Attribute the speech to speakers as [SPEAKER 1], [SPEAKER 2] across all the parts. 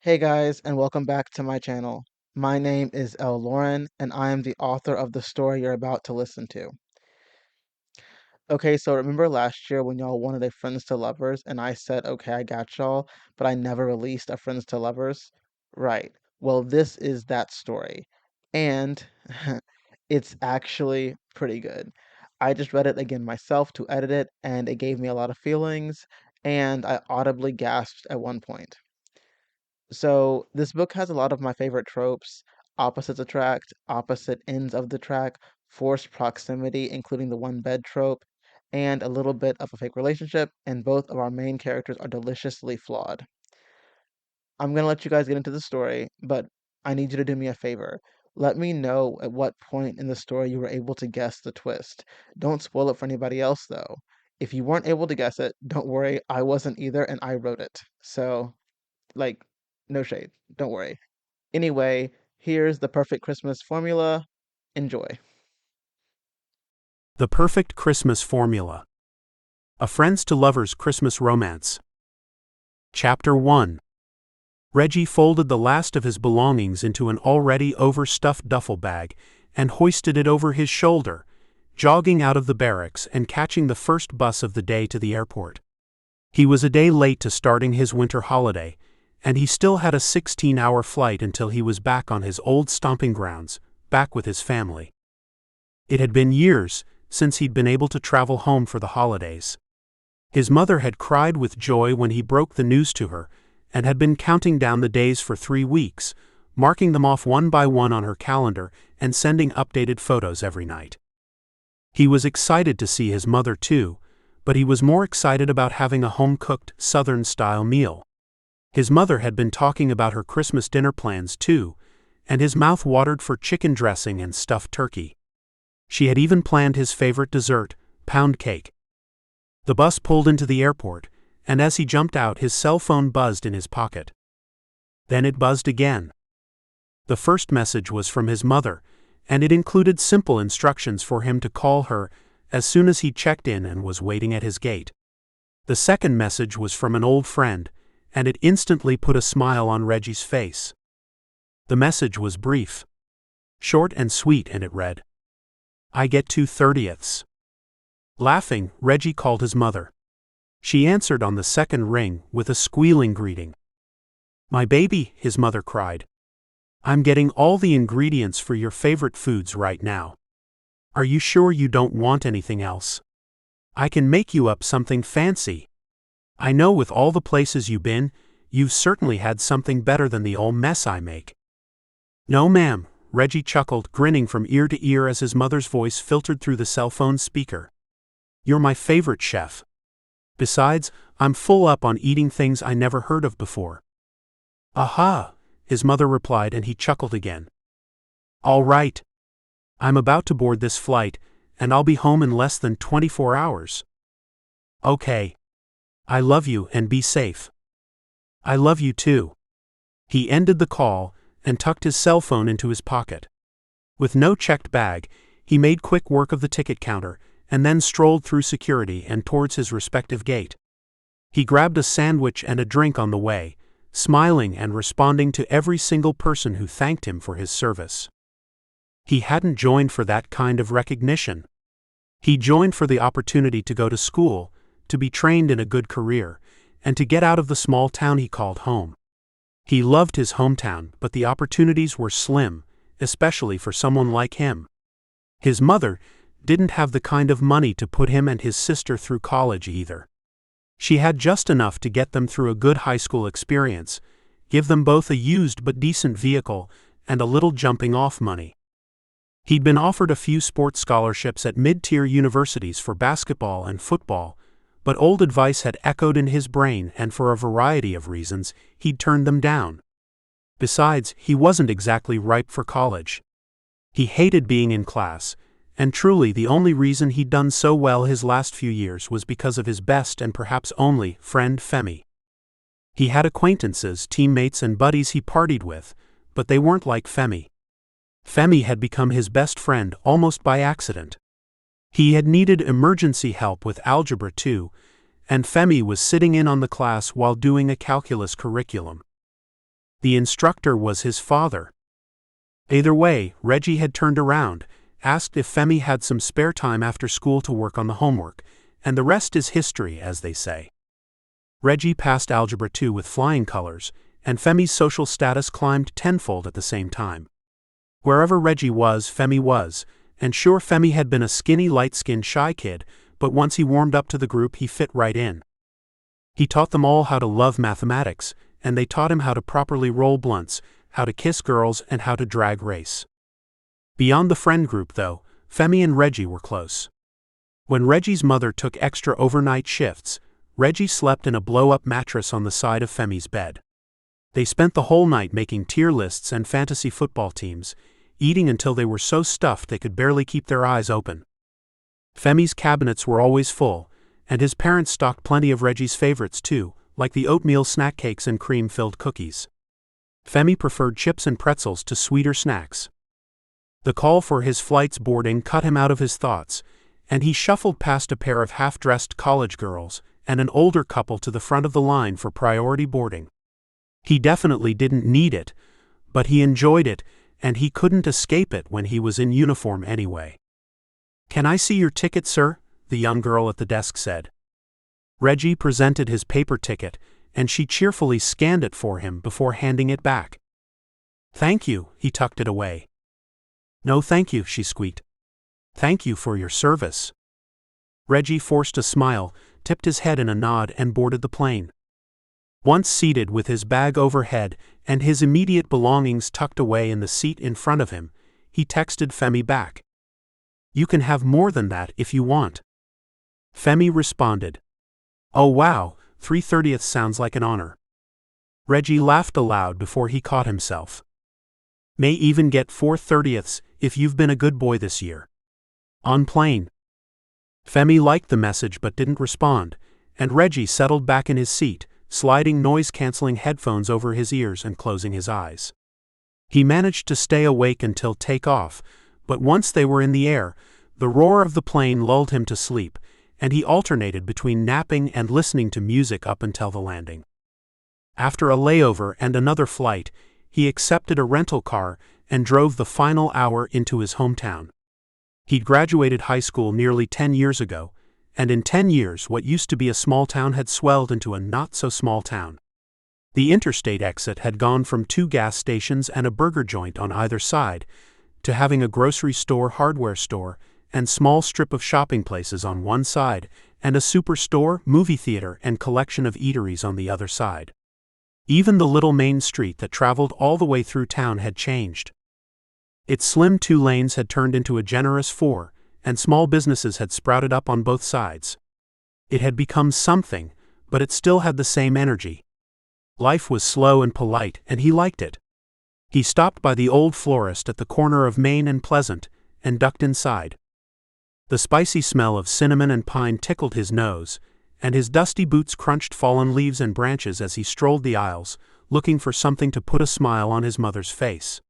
[SPEAKER 1] Hey guys, and welcome back to my channel. My name is L. Lauren, and I am the author of the story you're about to listen to. Okay, so remember last year when y'all wanted a Friends to Lovers, and I said, okay, I got y'all, but I never released a Friends to Lovers? Right. Well, this is that story. And it's actually pretty good. I just read it again myself to edit it, and it gave me a lot of feelings, and I audibly gasped at one point. So this book has a lot of my favorite tropes: opposites attract, opposite ends of the track, forced proximity, including the one bed trope, and a little bit of a fake relationship, and both of our main characters are deliciously flawed. I'm gonna let you guys get into the story, but I need you to do me a favor. Let me know at what point in the story you were able to guess the twist. Don't spoil it for anybody else, though. If you weren't able to guess it, don't worry, I wasn't either, and I wrote it. So, like, no shade. Don't worry. Anyway, here's the perfect Christmas formula. Enjoy.
[SPEAKER 2] The Perfect Christmas Formula. A Friends to Lovers Christmas Romance. Chapter 1. Reggie folded the last of his belongings into an already overstuffed duffel bag and hoisted it over his shoulder, jogging out of the barracks and catching the first bus of the day to the airport. He was a day late to starting his winter holiday, and he still had a 16-hour flight until he was back on his old stomping grounds, back with his family. It had been years since he'd been able to travel home for the holidays. His mother had cried with joy when he broke the news to her, and had been counting down the days for 3 weeks, marking them off one by one on her calendar and sending updated photos every night. He was excited to see his mother too, but he was more excited about having a home-cooked, Southern-style meal. His mother had been talking about her Christmas dinner plans too, and his mouth watered for chicken dressing and stuffed turkey. She had even planned his favorite dessert, pound cake. The bus pulled into the airport, and as he jumped out, his cell phone buzzed in his pocket. Then it buzzed again. The first message was from his mother, and it included simple instructions for him to call her as soon as he checked in and was waiting at his gate. The second message was from an old friend, and it instantly put a smile on Reggie's face. The message was brief, short and sweet, and it read, "I get 2/30ths. Laughing, Reggie called his mother. She answered on the second ring with a squealing greeting. "My baby," his mother cried. "I'm getting all the ingredients for your favorite foods right now. Are you sure you don't want anything else? I can make you up something fancy. I know with all the places you've been, you've certainly had something better than the old mess I make." "No, ma'am," Reggie chuckled, grinning from ear to ear as his mother's voice filtered through the cell phone speaker. "You're my favorite chef. Besides, I'm full up on eating things I never heard of before." "Aha," his mother replied, and he chuckled again. "All right. I'm about to board this flight, and I'll be home in less than 24 hours. Okay. I love you, and be safe." "I love you too." He ended the call and tucked his cell phone into his pocket. With no checked bag, he made quick work of the ticket counter and then strolled through security and towards his respective gate. He grabbed a sandwich and a drink on the way, smiling and responding to every single person who thanked him for his service. He hadn't joined for that kind of recognition. He joined for the opportunity to go to school, to be trained in a good career, and to get out of the small town he called home. He loved his hometown, but the opportunities were slim, especially for someone like him. His mother didn't have the kind of money to put him and his sister through college either. She had just enough to get them through a good high school experience, give them both a used but decent vehicle, and a little jumping-off money. He'd been offered a few sports scholarships at mid-tier universities for basketball and football, but old advice had echoed in his brain, and for a variety of reasons, he'd turned them down. Besides, he wasn't exactly ripe for college. He hated being in class, and truly the only reason he'd done so well his last few years was because of his best and perhaps only friend Femi. He had acquaintances, teammates, and buddies he partied with, but they weren't like Femi. Femi had become his best friend almost by accident. He had needed emergency help with algebra too, and Femi was sitting in on the class while doing a calculus curriculum. The instructor was his father. Either way, Reggie had turned around, asked if Femi had some spare time after school to work on the homework, and the rest is history, as they say. Reggie passed Algebra 2 with flying colors, and Femi's social status climbed tenfold at the same time. Wherever Reggie was, Femi was, and sure, Femi had been a skinny, light-skinned, shy kid, but once he warmed up to the group, he fit right in. He taught them all how to love mathematics, and they taught him how to properly roll blunts, how to kiss girls, and how to drag race. Beyond the friend group, though, Femi and Reggie were close. When Reggie's mother took extra overnight shifts, Reggie slept in a blow-up mattress on the side of Femi's bed. They spent the whole night making tier lists and fantasy football teams, eating until they were so stuffed they could barely keep their eyes open. Femi's cabinets were always full, and his parents stocked plenty of Reggie's favorites too, like the oatmeal snack cakes and cream-filled cookies. Femi preferred chips and pretzels to sweeter snacks. The call for his flight's boarding cut him out of his thoughts, and he shuffled past a pair of half-dressed college girls and an older couple to the front of the line for priority boarding. He definitely didn't need it, but he enjoyed it, and he couldn't escape it when he was in uniform anyway. "Can I see your ticket, sir?" the young girl at the desk said. Reggie presented his paper ticket, and she cheerfully scanned it for him before handing it back. "Thank you," he tucked it away. "No thank you," she squeaked. "Thank you for your service." Reggie forced a smile, tipped his head in a nod, and boarded the plane. Once seated with his bag overhead and his immediate belongings tucked away in the seat in front of him, he texted Femi back. "You can have more than that if you want." Femi responded, "Oh wow, 3/30 sounds like an honor." Reggie laughed aloud before he caught himself. "May even get 4/30 if you've been a good boy this year. On plane." Femi liked the message but didn't respond, and Reggie settled back in his seat, sliding noise-canceling headphones over his ears and closing his eyes. He managed to stay awake until takeoff, but once they were in the air, the roar of the plane lulled him to sleep, and he alternated between napping and listening to music up until the landing. After a layover and another flight, he accepted a rental car and drove the final hour into his hometown. He'd graduated high school nearly 10 years ago, and in 10 years what used to be a small town had swelled into a not-so-small town. The interstate exit had gone from 2 gas stations and a burger joint on either side, to having a grocery store, hardware store, and small strip of shopping places on one side, and a superstore, movie theater, and collection of eateries on the other side. Even the little main street that traveled all the way through town had changed. Its slim 2 lanes had turned into a generous 4, and small businesses had sprouted up on both sides. It had become something, but it still had the same energy. Life was slow and polite, and he liked it. He stopped by the old florist at the corner of Main and Pleasant, and ducked inside. The spicy smell of cinnamon and pine tickled his nose, and his dusty boots crunched fallen leaves and branches as he strolled the aisles, looking for something to put a smile on his mother's face.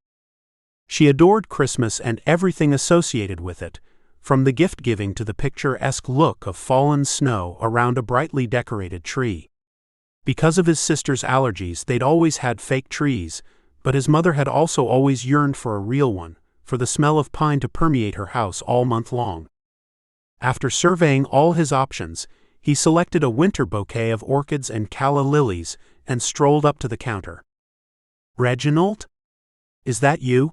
[SPEAKER 2] She adored Christmas and everything associated with it, from the gift-giving to the picturesque look of fallen snow around a brightly decorated tree. Because of his sister's allergies, they'd always had fake trees, but his mother had also always yearned for a real one, for the smell of pine to permeate her house all month long. After surveying all his options, he selected a winter bouquet of orchids and calla lilies and strolled up to the counter. "Reginald? Is that you?"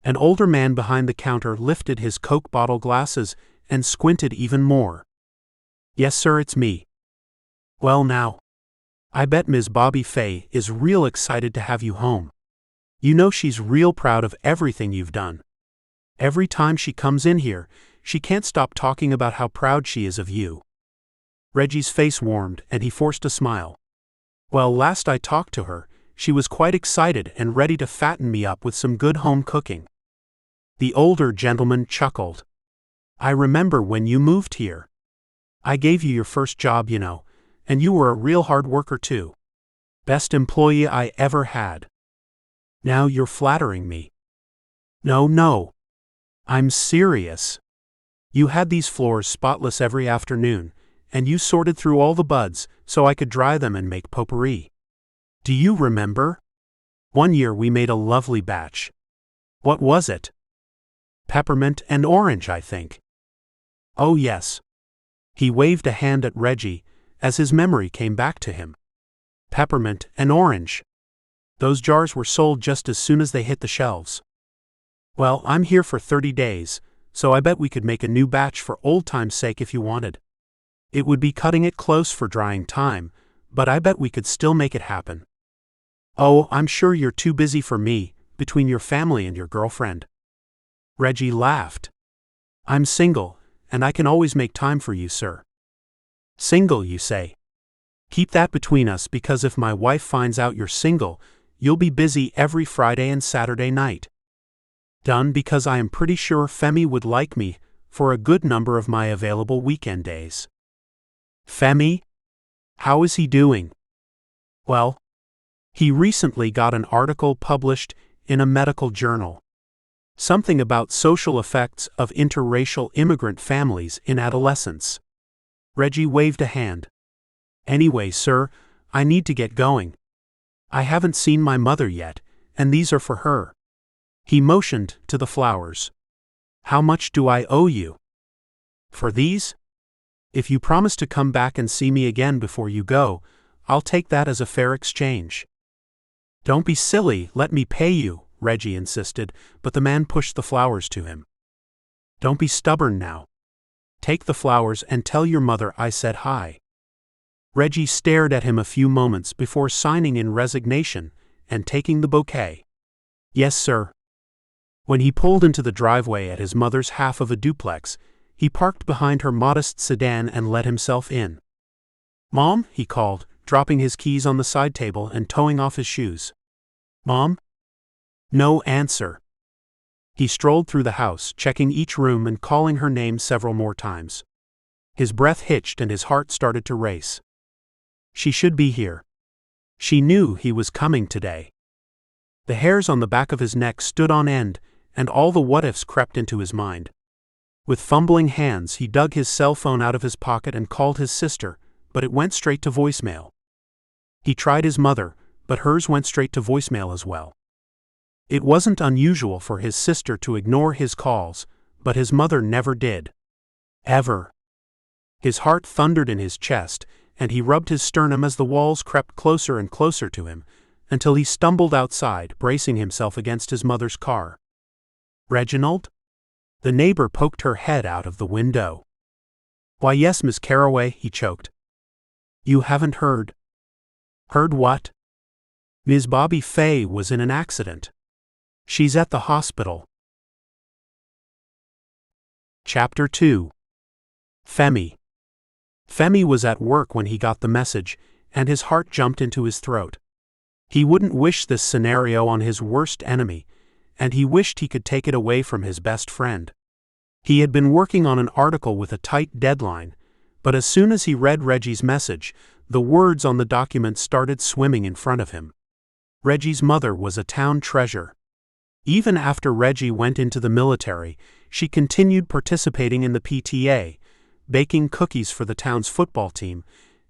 [SPEAKER 2] An older man behind the counter lifted his Coke bottle glasses and squinted even more. "Yes sir, it's me." "Well now, I bet Ms. Bobby Fay is real excited to have you home. You know she's real proud of everything you've done. Every time she comes in here, she can't stop talking about how proud she is of you." Reggie's face warmed and he forced a smile. "Well, last I talked to her, she was quite excited and ready to fatten me up with some good home cooking." The older gentleman chuckled. "I remember when you moved here. I gave you your first job, you know, and you were a real hard worker too. Best employee I ever had. Now you're flattering me." No, I'm serious. You had these floors spotless every afternoon, and you sorted through all the buds so I could dry them and make potpourri. Do you remember?" One year we made a lovely batch. What was it? Peppermint and orange, I think. Oh yes. He waved a hand at Reggie, as his memory came back to him. Peppermint and orange. Those jars were sold just as soon as they hit the shelves. Well, I'm here for 30 days, so I bet we could make a new batch for old time's sake if you wanted. It would be cutting it close for drying time, but I bet we could still make it happen. Oh, I'm sure you're too busy for me, between your family and your girlfriend. Reggie laughed. I'm single, and I can always make time for you, sir. Single, you say? Keep that between us, because if my wife finds out you're single, you'll be busy every Friday and Saturday night. Done, because I am pretty sure Femi would like me for a good number of my available weekend days. Femi? How is he doing? Well, he recently got an article published in a medical journal. Something about social effects of interracial immigrant families in adolescence. Reggie waved a hand. Anyway, sir, I need to get going. I haven't seen my mother yet, and these are for her. He motioned to the flowers. How much do I owe you? For these? If you promise to come back and see me again before you go, I'll take that as a fair exchange. Don't be silly, let me pay you, Reggie insisted, but the man pushed the flowers to him. Don't be stubborn now. Take the flowers and tell your mother I said hi. Reggie stared at him a few moments before signing in resignation and taking the bouquet. Yes, sir. When he pulled into the driveway at his mother's half of a duplex, he parked behind her modest sedan and let himself in. Mom, he called, dropping his keys on the side table and toeing off his shoes. Mom? No answer. He strolled through the house, checking each room and calling her name several more times. His breath hitched and his heart started to race. She should be here. She knew he was coming today. The hairs on the back of his neck stood on end, and all the what-ifs crept into his mind. With fumbling hands, he dug his cell phone out of his pocket and called his sister, but it went straight to voicemail. He tried his mother, but hers went straight to voicemail as well. It wasn't unusual for his sister to ignore his calls, but his mother never did. Ever. His heart thundered in his chest, and he rubbed his sternum as the walls crept closer and closer to him, until he stumbled outside, bracing himself against his mother's car. Reginald? The neighbor poked her head out of the window. Why, yes, Miss Carroway, he choked. You haven't heard? Heard what? Ms. Bobby Fay was in an accident. She's at the hospital. Chapter 2. Femi. Femi was at work when he got the message, and his heart jumped into his throat. He wouldn't wish this scenario on his worst enemy, and he wished he could take it away from his best friend. He had been working on an article with a tight deadline, but as soon as he read Reggie's message, the words on the document started swimming in front of him. Reggie's mother was a town treasure. Even after Reggie went into the military, she continued participating in the PTA, baking cookies for the town's football team,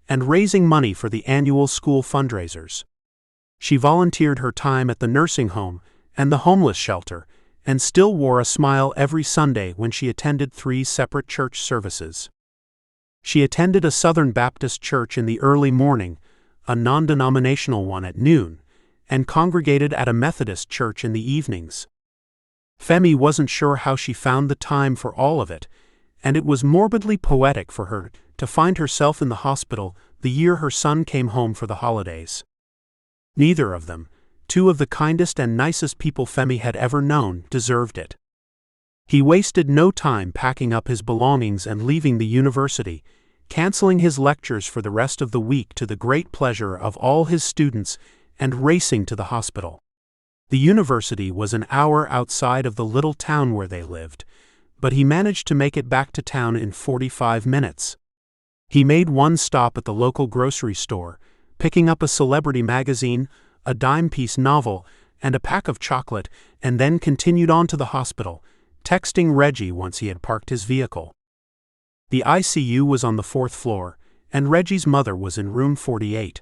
[SPEAKER 2] and raising money for the annual school fundraisers. She volunteered her time at the nursing home and the homeless shelter, and still wore a smile every Sunday when she attended 3 separate church services. She attended a Southern Baptist church in the early morning, a non-denominational one at noon, and congregated at a Methodist church in the evenings. Femi wasn't sure how she found the time for all of it, and it was morbidly poetic for her to find herself in the hospital the year her son came home for the holidays. Neither of them, 2 of the kindest and nicest people Femi had ever known, deserved it. He wasted no time packing up his belongings and leaving the university, canceling his lectures for the rest of the week to the great pleasure of all his students and racing to the hospital. The university was an hour outside of the little town where they lived, but he managed to make it back to town in 45 minutes. He made one stop at the local grocery store, picking up a celebrity magazine, a dime-piece novel, and a pack of chocolate, and then continued on to the hospital, texting Reggie once he had parked his vehicle. The ICU was on the 4th floor, and Reggie's mother was in room 48.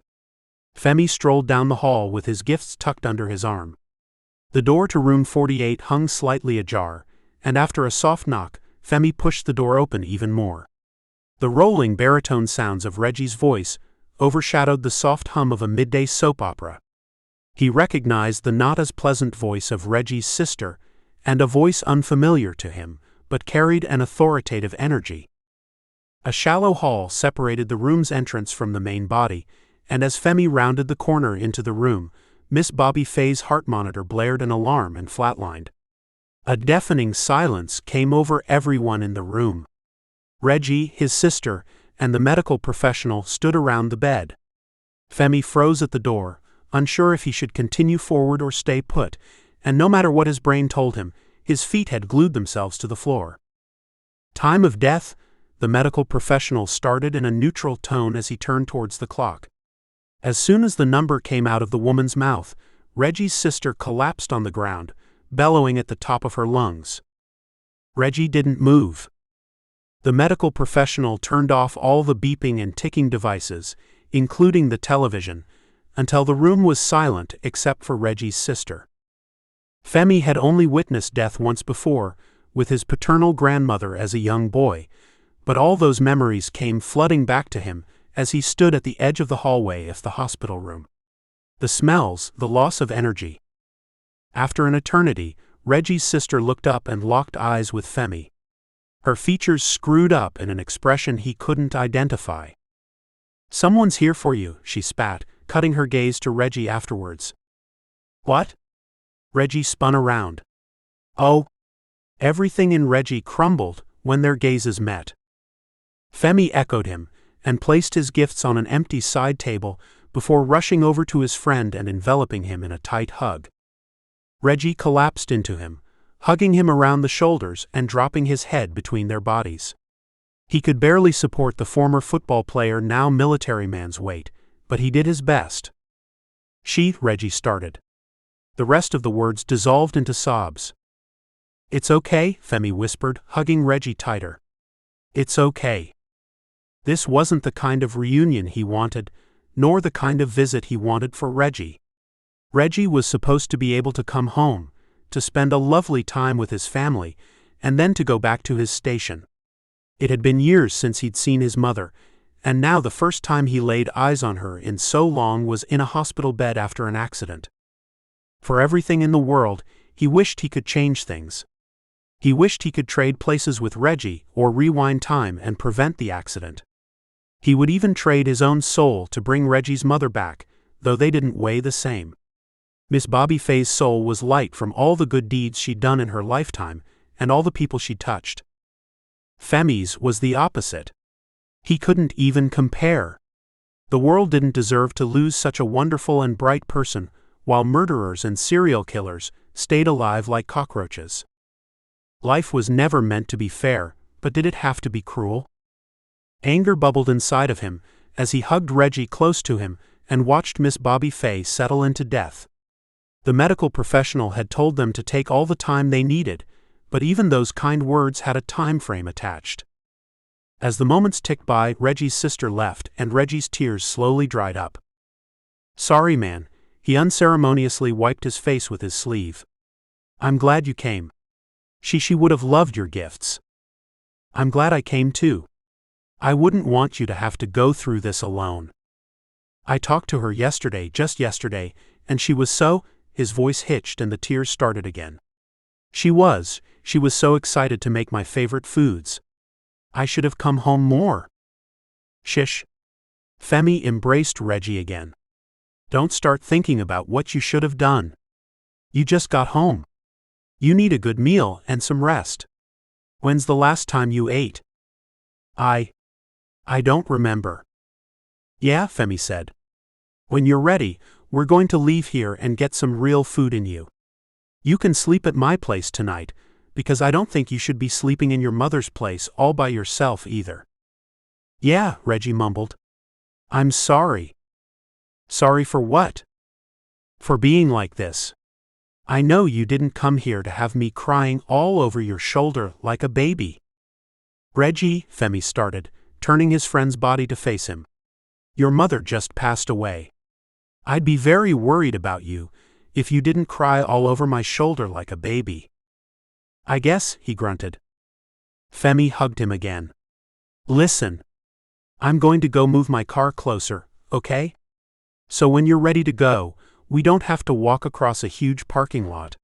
[SPEAKER 2] Femi strolled down the hall with his gifts tucked under his arm. The door to room 48 hung slightly ajar, and after a soft knock, Femi pushed the door open even more. The rolling baritone sounds of Reggie's voice overshadowed the soft hum of a midday soap opera. He recognized the not as pleasant voice of Reggie's sister, and a voice unfamiliar to him, but carried an authoritative energy. A shallow hall separated the room's entrance from the main body, and as Femi rounded the corner into the room, Miss Bobby Faye's heart monitor blared an alarm and flatlined. A deafening silence came over everyone in the room. Reggie, his sister, and the medical professional stood around the bed. Femi froze at the door, unsure if he should continue forward or stay put, and no matter what his brain told him, his feet had glued themselves to the floor. Time of death? The medical professional started in a neutral tone as he turned towards the clock. As soon as the number came out of the woman's mouth, Reggie's sister collapsed on the ground, bellowing at the top of her lungs. Reggie didn't move. The medical professional turned off all the beeping and ticking devices, including the television, until the room was silent except for Reggie's sister. Femi had only witnessed death once before, with his paternal grandmother as a young boy, but all those memories came flooding back to him as he stood at the edge of the hallway of the hospital room. The smells, the loss of energy. After an eternity, Reggie's sister looked up and locked eyes with Femi. Her features screwed up in an expression he couldn't identify. "Someone's here for you," she spat, cutting her gaze to Reggie afterwards. "What?" Reggie spun around. "Oh." Everything in Reggie crumbled when their gazes met. Femi echoed him, and placed his gifts on an empty side table before rushing over to his friend and enveloping him in a tight hug. Reggie collapsed into him, hugging him around the shoulders and dropping his head between their bodies. He could barely support the former football player, now military man's weight, but he did his best. Reggie started. The rest of the words dissolved into sobs. "It's okay," Femi whispered, hugging Reggie tighter. "It's okay." This wasn't the kind of reunion he wanted, nor the kind of visit he wanted for Reggie. Reggie was supposed to be able to come home, to spend a lovely time with his family, and then to go back to his station. It had been years since he'd seen his mother, and now the first time he laid eyes on her in so long was in a hospital bed after an accident. For everything in the world, he wished he could change things. He wished he could trade places with Reggie or rewind time and prevent the accident. He would even trade his own soul to bring Reggie's mother back, though they didn't weigh the same. Miss Bobby Faye's soul was light from all the good deeds she'd done in her lifetime and all the people she'd touched. Femi's was the opposite. He couldn't even compare. The world didn't deserve to lose such a wonderful and bright person, while murderers and serial killers stayed alive like cockroaches. Life was never meant to be fair, but did it have to be cruel? Anger bubbled inside of him as he hugged Reggie close to him and watched Miss Bobby Faye settle into death. The medical professional had told them to take all the time they needed, but even those kind words had a time frame attached. As the moments ticked by, Reggie's sister left and Reggie's tears slowly dried up. "Sorry, man," he unceremoniously wiped his face with his sleeve. "I'm glad you came. She would have loved your gifts. I'm glad I came too. I wouldn't want you to have to go through this alone. I talked to her just yesterday, and she was so..." His voice hitched and the tears started again. She was so excited to make my favorite foods. I should have come home more." "Shish." Femi embraced Reggie again. "Don't start thinking about what you should have done. You just got home. You need a good meal and some rest. When's the last time you ate?" I don't remember." "Yeah," Femi said. "When you're ready, we're going to leave here and get some real food in you. You can sleep at my place tonight, because I don't think you should be sleeping in your mother's place all by yourself either." "Yeah," Reggie mumbled. "I'm sorry." "Sorry for what?" "For being like this. I know you didn't come here to have me crying all over your shoulder like a baby." "Reggie," Femi started, turning his friend's body to face him. "Your mother just passed away. I'd be very worried about you if you didn't cry all over my shoulder like a baby. I guess, he grunted. Femi hugged him again. Listen. I'm going to go move my car closer, okay? So when you're ready to go, we don't have to walk across a huge parking lot.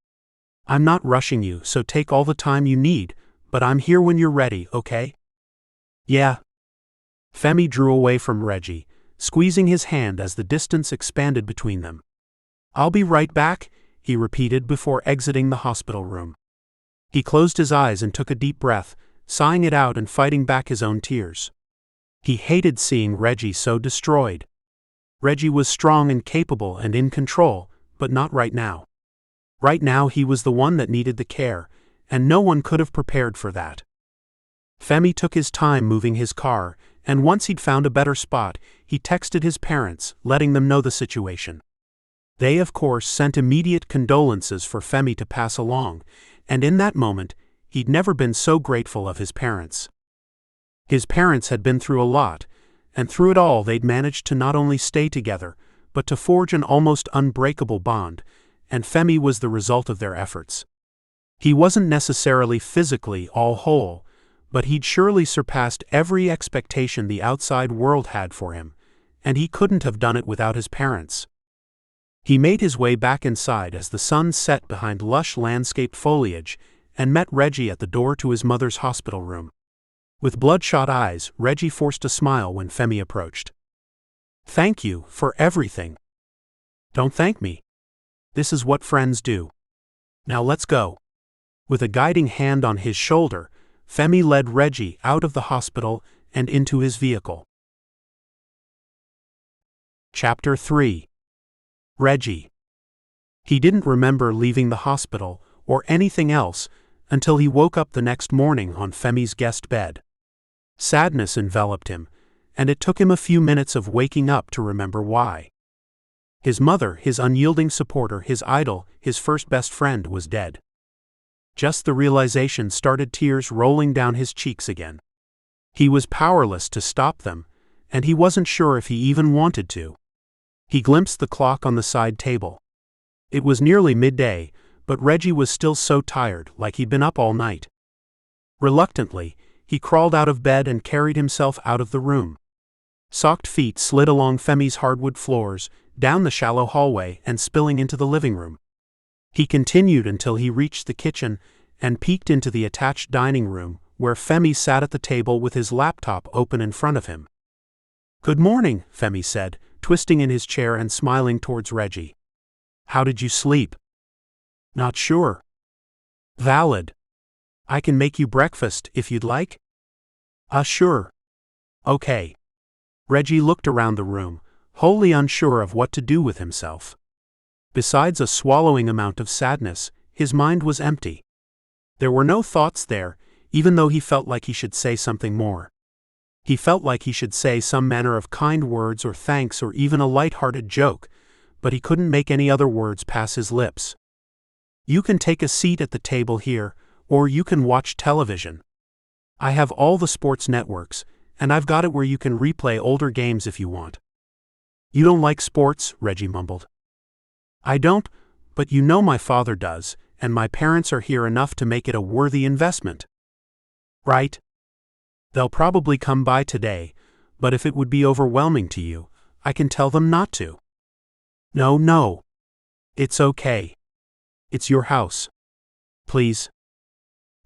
[SPEAKER 2] I'm not rushing you, so take all the time you need, but I'm here when you're ready, okay? Yeah. Femi drew away from Reggie, squeezing his hand as the distance expanded between them. I'll be right back, he repeated before exiting the hospital room. He closed his eyes and took a deep breath, sighing it out and fighting back his own tears. He hated seeing Reggie so destroyed. Reggie was strong and capable and in control, but not right now. Right now he was the one that needed the care, and no one could have prepared for that. Femi took his time moving his car, and once he'd found a better spot, he texted his parents, letting them know the situation. They, of course, sent immediate condolences for Femi to pass along, and in that moment, he'd never been so grateful of his parents. His parents had been through a lot, and through it all they'd managed to not only stay together, but to forge an almost unbreakable bond, and Femi was the result of their efforts. He wasn't necessarily physically all whole, but he'd surely surpassed every expectation the outside world had for him, and he couldn't have done it without his parents. He made his way back inside as the sun set behind lush landscaped foliage, and met Reggie at the door to his mother's hospital room. With bloodshot eyes, Reggie forced a smile when Femi approached. Thank you for everything. Don't thank me. This is what friends do. Now let's go. With a guiding hand on his shoulder, Femi led Reggie out of the hospital and into his vehicle. Chapter 3. Reggie. He didn't remember leaving the hospital or anything else until he woke up the next morning on Femi's guest bed. Sadness enveloped him, and it took him a few minutes of waking up to remember why. His mother, his unyielding supporter, his idol, his first best friend, was dead. Just the realization started tears rolling down his cheeks again. He was powerless to stop them, and he wasn't sure if he even wanted to. He glimpsed the clock on the side table. It was nearly midday, but Reggie was still so tired, like he'd been up all night. Reluctantly, he crawled out of bed and carried himself out of the room. Socked feet slid along Femi's hardwood floors, down the shallow hallway and spilling into the living room. He continued until he reached the kitchen and peeked into the attached dining room, where Femi sat at the table with his laptop open in front of him. Good morning, Femi said, twisting in his chair and smiling towards Reggie. How did you sleep? Not sure. Valid. I can make you breakfast if you'd like. Sure. Okay. Reggie looked around the room, wholly unsure of what to do with himself. Besides a swallowing amount of sadness, his mind was empty. There were no thoughts there, even though he felt like he should say something more. He felt like he should say some manner of kind words or thanks or even a light-hearted joke, but he couldn't make any other words pass his lips. You can take a seat at the table here, or you can watch television. I have all the sports networks, and I've got it where you can replay older games if you want. You don't like sports, Reggie mumbled. I don't, but you know my father does, and my parents are here enough to make it a worthy investment. Right? They'll probably come by today, but if it would be overwhelming to you, I can tell them not to. No. It's okay. It's your house. Please.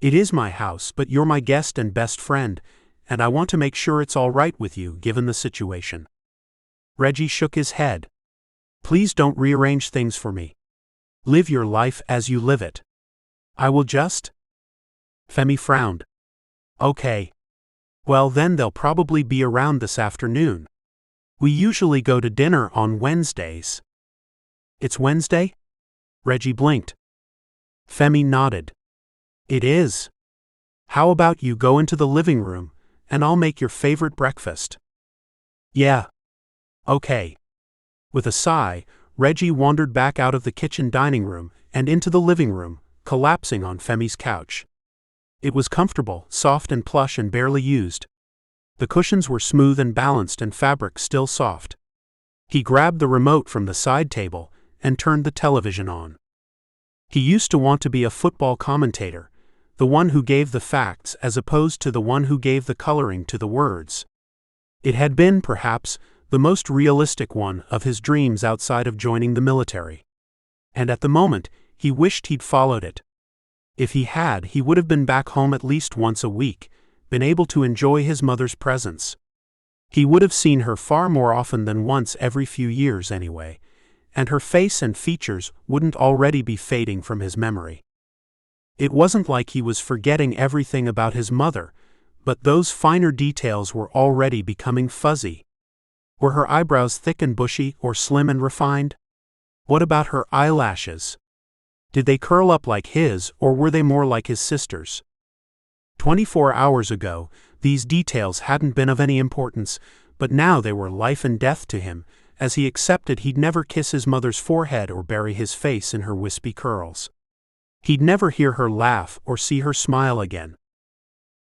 [SPEAKER 2] It is my house, but you're my guest and best friend, and I want to make sure it's all right with you given the situation. Reggie shook his head. Please don't rearrange things for me. Live your life as you live it. I will just... Femi frowned. Okay. Well then they'll probably be around this afternoon. We usually go to dinner on Wednesdays. It's Wednesday? Reggie blinked. Femi nodded. It is. How about you go into the living room, and I'll make your favorite breakfast. Yeah. Okay. With a sigh, Reggie wandered back out of the kitchen dining room and into the living room, collapsing on Femi's couch. It was comfortable, soft and plush and barely used. The cushions were smooth and balanced and fabric still soft. He grabbed the remote from the side table and turned the television on. He used to want to be a football commentator, the one who gave the facts as opposed to the one who gave the coloring to the words. It had been, perhaps, the most realistic one of his dreams outside of joining the military. And at the moment, he wished he'd followed it. If he had, he would have been back home at least once a week, been able to enjoy his mother's presence. He would have seen her far more often than once every few years anyway, and her face and features wouldn't already be fading from his memory. It wasn't like he was forgetting everything about his mother, but those finer details were already becoming fuzzy. Were her eyebrows thick and bushy or slim and refined? What about her eyelashes? Did they curl up like his, or were they more like his sister's? 24 hours ago, these details hadn't been of any importance, but now they were life and death to him, as he accepted he'd never kiss his mother's forehead or bury his face in her wispy curls. He'd never hear her laugh or see her smile again.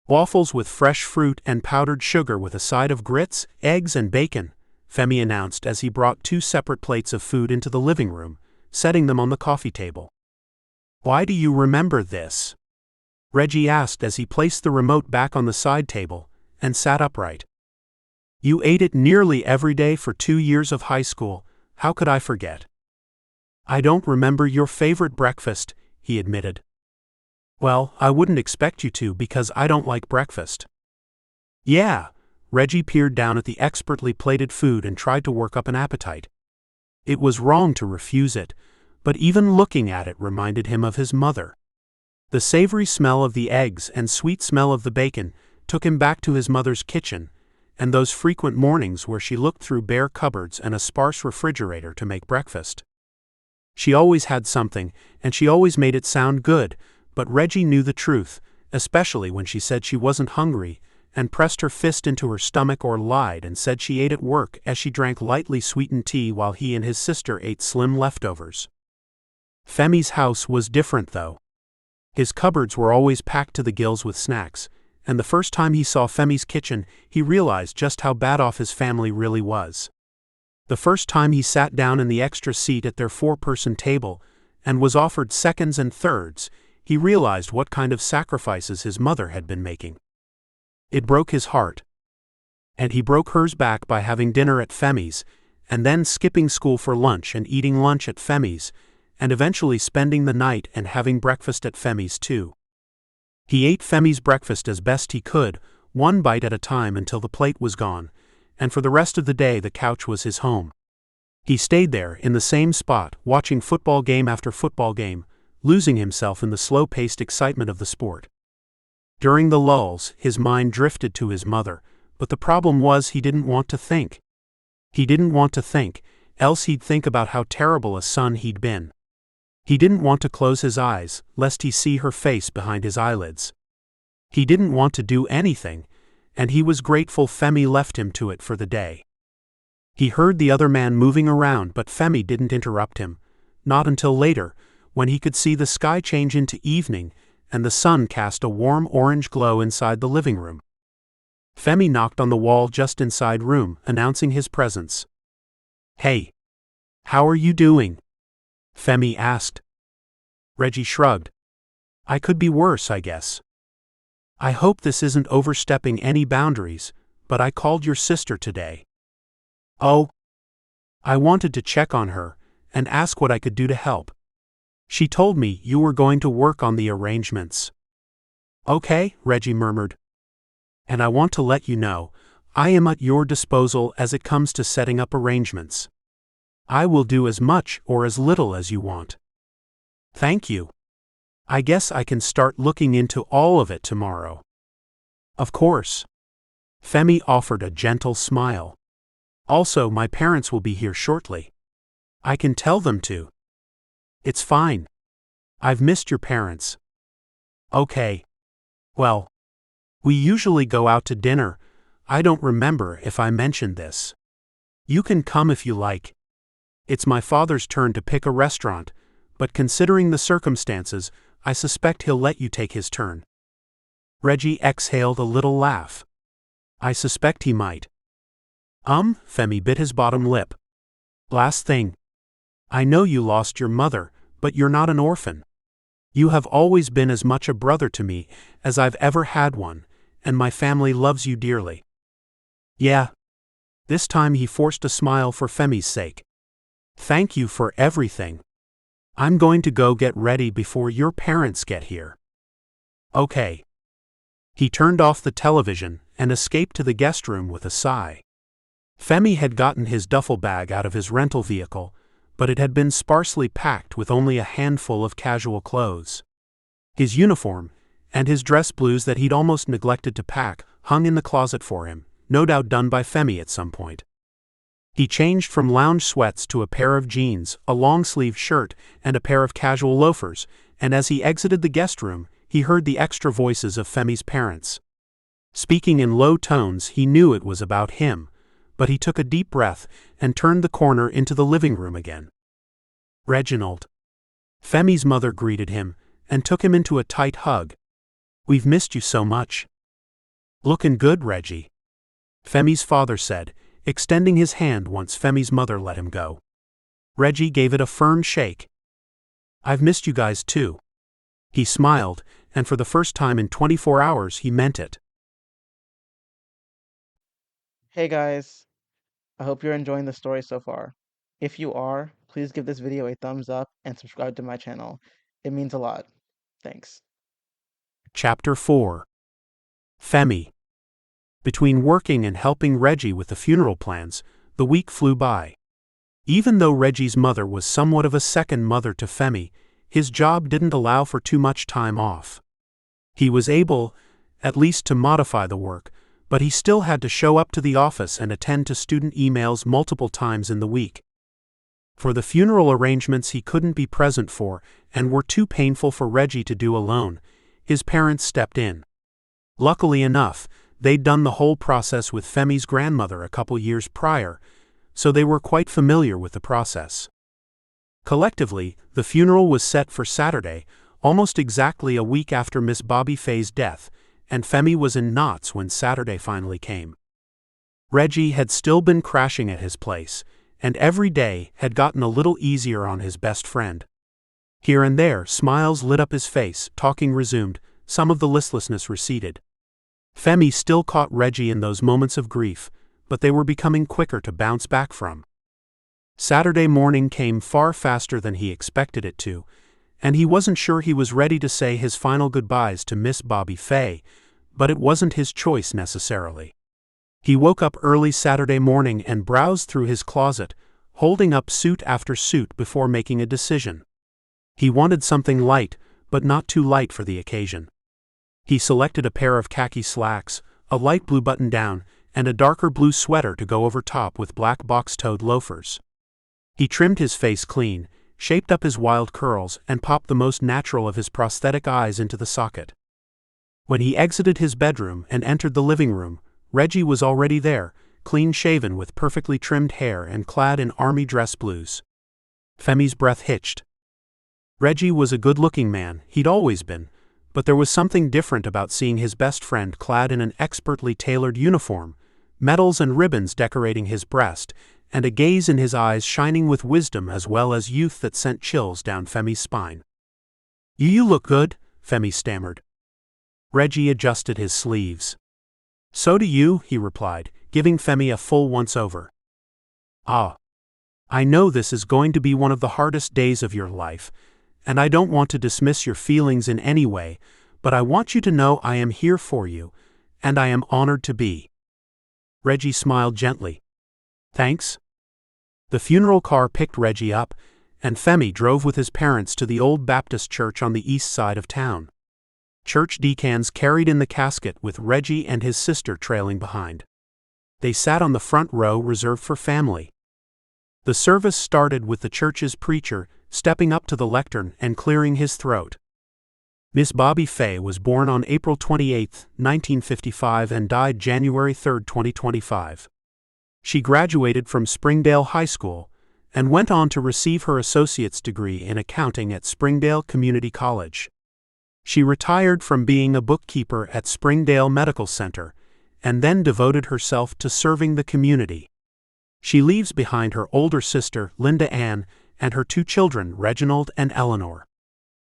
[SPEAKER 2] "Waffles with fresh fruit and powdered sugar with a side of grits, eggs and bacon," Femi announced as he brought 2 separate plates of food into the living room, setting them on the coffee table. "Why do you remember this?" Reggie asked as he placed the remote back on the side table and sat upright. "You ate it nearly every day for 2 years of high school. How could I forget?" "I don't remember your favorite breakfast," he admitted. "Well, I wouldn't expect you to because I don't like breakfast." "Yeah." Reggie peered down at the expertly plated food and tried to work up an appetite. It was wrong to refuse it, but even looking at it reminded him of his mother. The savory smell of the eggs and sweet smell of the bacon took him back to his mother's kitchen, and those frequent mornings where she looked through bare cupboards and a sparse refrigerator to make breakfast. She always had something, and she always made it sound good, but Reggie knew the truth, especially when she said she wasn't hungry, and pressed her fist into her stomach or lied and said she ate at work as she drank lightly sweetened tea while he and his sister ate slim leftovers. Femi's house was different though. His cupboards were always packed to the gills with snacks, and the first time he saw Femi's kitchen, he realized just how bad off his family really was. The first time he sat down in the extra seat at their 4-person table, and was offered seconds and thirds, he realized what kind of sacrifices his mother had been making. It broke his heart. And he broke hers back by having dinner at Femi's, and then skipping school for lunch and eating lunch at Femi's, and eventually spending the night and having breakfast at Femi's too. He ate Femi's breakfast as best he could, 1 bite at a time until the plate was gone, and for the rest of the day the couch was his home. He stayed there in the same spot, watching football game after football game, losing himself in the slow-paced excitement of the sport. During the lulls, his mind drifted to his mother, but the problem was he didn't want to think. He didn't want to think, else he'd think about how terrible a son he'd been. He didn't want to close his eyes, lest he see her face behind his eyelids. He didn't want to do anything, and he was grateful Femi left him to it for the day. He heard the other man moving around, but Femi didn't interrupt him, not until later, when he could see the sky change into evening and the sun cast a warm orange glow inside the living room. Femi knocked on the wall just inside room, announcing his presence. "Hey. How are you doing?" Femi asked. Reggie shrugged. "I could be worse, I guess. I hope this isn't overstepping any boundaries, but I called your sister today." "Oh?" "I wanted to check on her and ask what I could do to help. She told me you were going to work on the arrangements." "Okay," Reggie murmured. "And I want to let you know, I am at your disposal as it comes to setting up arrangements. I will do as much or as little as you want." "Thank you. I guess I can start looking into all of it tomorrow." "Of course." Femi offered a gentle smile. "Also, my parents will be here shortly. I can tell them to." "It's fine. I've missed your parents." "Okay. Well, we usually go out to dinner. I don't remember if I mentioned this. You can come if you like. It's my father's turn to pick a restaurant, but considering the circumstances, I suspect he'll let you take his turn." Reggie exhaled a little laugh. "I suspect he might." Femi bit his bottom lip. Last thing. I know you lost your mother, but you're not an orphan. You have always been as much a brother to me as I've ever had one, and my family loves you dearly. Yeah. This time he forced a smile for Femi's sake. Thank you for everything. I'm going to go get ready before your parents get here. Okay. He turned off the television and escaped to the guest room with a sigh. Femi had gotten his duffel bag out of his rental vehicle, but it had been sparsely packed with only a handful of casual clothes. His uniform, and his dress blues that he'd almost neglected to pack, hung in the closet for him, no doubt done by Femi at some point. He changed from lounge sweats to a pair of jeans, a long-sleeved shirt, and a pair of casual loafers, and as he exited the guest room, he heard the extra voices of Femi's parents. Speaking in low tones, he knew it was about him, but he took a deep breath and turned the corner into the living room again. Reginald. Femi's mother greeted him and took him into a tight hug. We've missed you so much. Looking good, Reggie. Femi's father said, extending his hand once Femi's mother let him go. Reggie gave it a firm shake. I've missed you guys too. He smiled, and for the first time in 24 hours he meant it.
[SPEAKER 1] Hey guys, I hope you're enjoying the story so far. If you are, please give this video a thumbs up and subscribe to my channel. It means a lot. Thanks.
[SPEAKER 2] Chapter 4. Femi. Between working and helping Reggie with the funeral plans, the week flew by. Even though Reggie's mother was somewhat of a second mother to Femi, his job didn't allow for too much time off. He was able, at least, to modify the work, but he still had to show up to the office and attend to student emails multiple times in the week. For the funeral arrangements he couldn't be present for and were too painful for Reggie to do alone, his parents stepped in. Luckily enough, they'd done the whole process with Femi's grandmother a couple years prior, so they were quite familiar with the process. Collectively, the funeral was set for Saturday, almost exactly a week after Miss Bobby Faye's death, and Femi was in knots when Saturday finally came. Reggie had still been crashing at his place, and every day had gotten a little easier on his best friend. Here and there, smiles lit up his face, talking resumed, some of the listlessness receded. Femi still caught Reggie in those moments of grief, but they were becoming quicker to bounce back from. Saturday morning came far faster than he expected it to, and he wasn't sure he was ready to say his final goodbyes to Miss Bobby Faye, but it wasn't his choice necessarily. He woke up early Saturday morning and browsed through his closet, holding up suit after suit before making a decision. He wanted something light, but not too light for the occasion. He selected a pair of khaki slacks, a light blue button-down, and a darker blue sweater to go over top with black box-toed loafers. He trimmed his face clean, shaped up his wild curls, and popped the most natural of his prosthetic eyes into the socket. When he exited his bedroom and entered the living room, Reggie was already there, clean-shaven with perfectly trimmed hair and clad in army dress blues. Femi's breath hitched. Reggie was a good-looking man, he'd always been, but there was something different about seeing his best friend clad in an expertly tailored uniform, medals and ribbons decorating his breast, and a gaze in his eyes shining with wisdom as well as youth that sent chills down Femi's spine. You look good," Femi stammered. Reggie adjusted his sleeves. "So do you," he replied, giving Femi a full once-over. "Ah. I know this is going to be one of the hardest days of your life, and I don't want to dismiss your feelings in any way, but I want you to know I am here for you, and I am honored to be." Reggie smiled gently. "Thanks." The funeral car picked Reggie up, and Femi drove with his parents to the old Baptist church on the east side of town. Church deacons carried in the casket with Reggie and his sister trailing behind. They sat on the front row reserved for family. The service started with the church's preacher stepping up to the lectern and clearing his throat. Miss Bobby Faye was born on April 28, 1955 and died January 3, 2025. She graduated from Springdale High School and went on to receive her associate's degree in accounting at Springdale Community College. She retired from being a bookkeeper at Springdale Medical Center and then devoted herself to serving the community. She leaves behind her older sister, Linda Ann, and her 2 children, Reginald and Eleanor.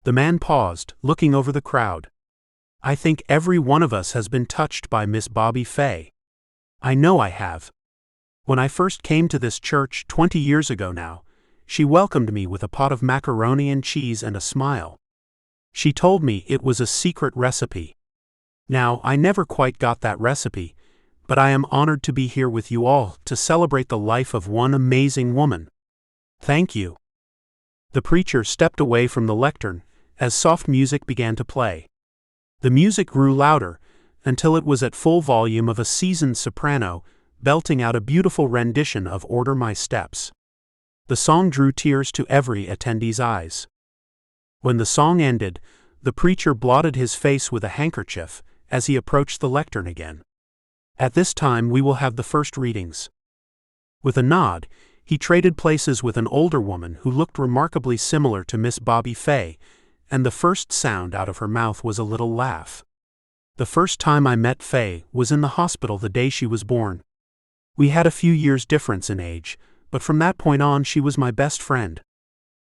[SPEAKER 2] The man paused, looking over the crowd. I think every one of us has been touched by Miss Bobby Fay. I know I have. When I first came to this church 20 years ago now, she welcomed me with a pot of macaroni and cheese and a smile. She told me it was a secret recipe. Now, I never quite got that recipe, but I am honored to be here with you all to celebrate the life of one amazing woman. Thank you. The preacher stepped away from the lectern as soft music began to play. The music grew louder until it was at full volume of a seasoned soprano belting out a beautiful rendition of Order My Steps. The song drew tears to every attendee's eyes. When the song ended, the preacher blotted his face with a handkerchief as he approached the lectern again. At this time we will have the first readings. With a nod, he traded places with an older woman who looked remarkably similar to Miss Bobby Fay, and the first sound out of her mouth was a little laugh. The first time I met Fay was in the hospital the day she was born. We had a few years difference in age, but from that point on she was my best friend.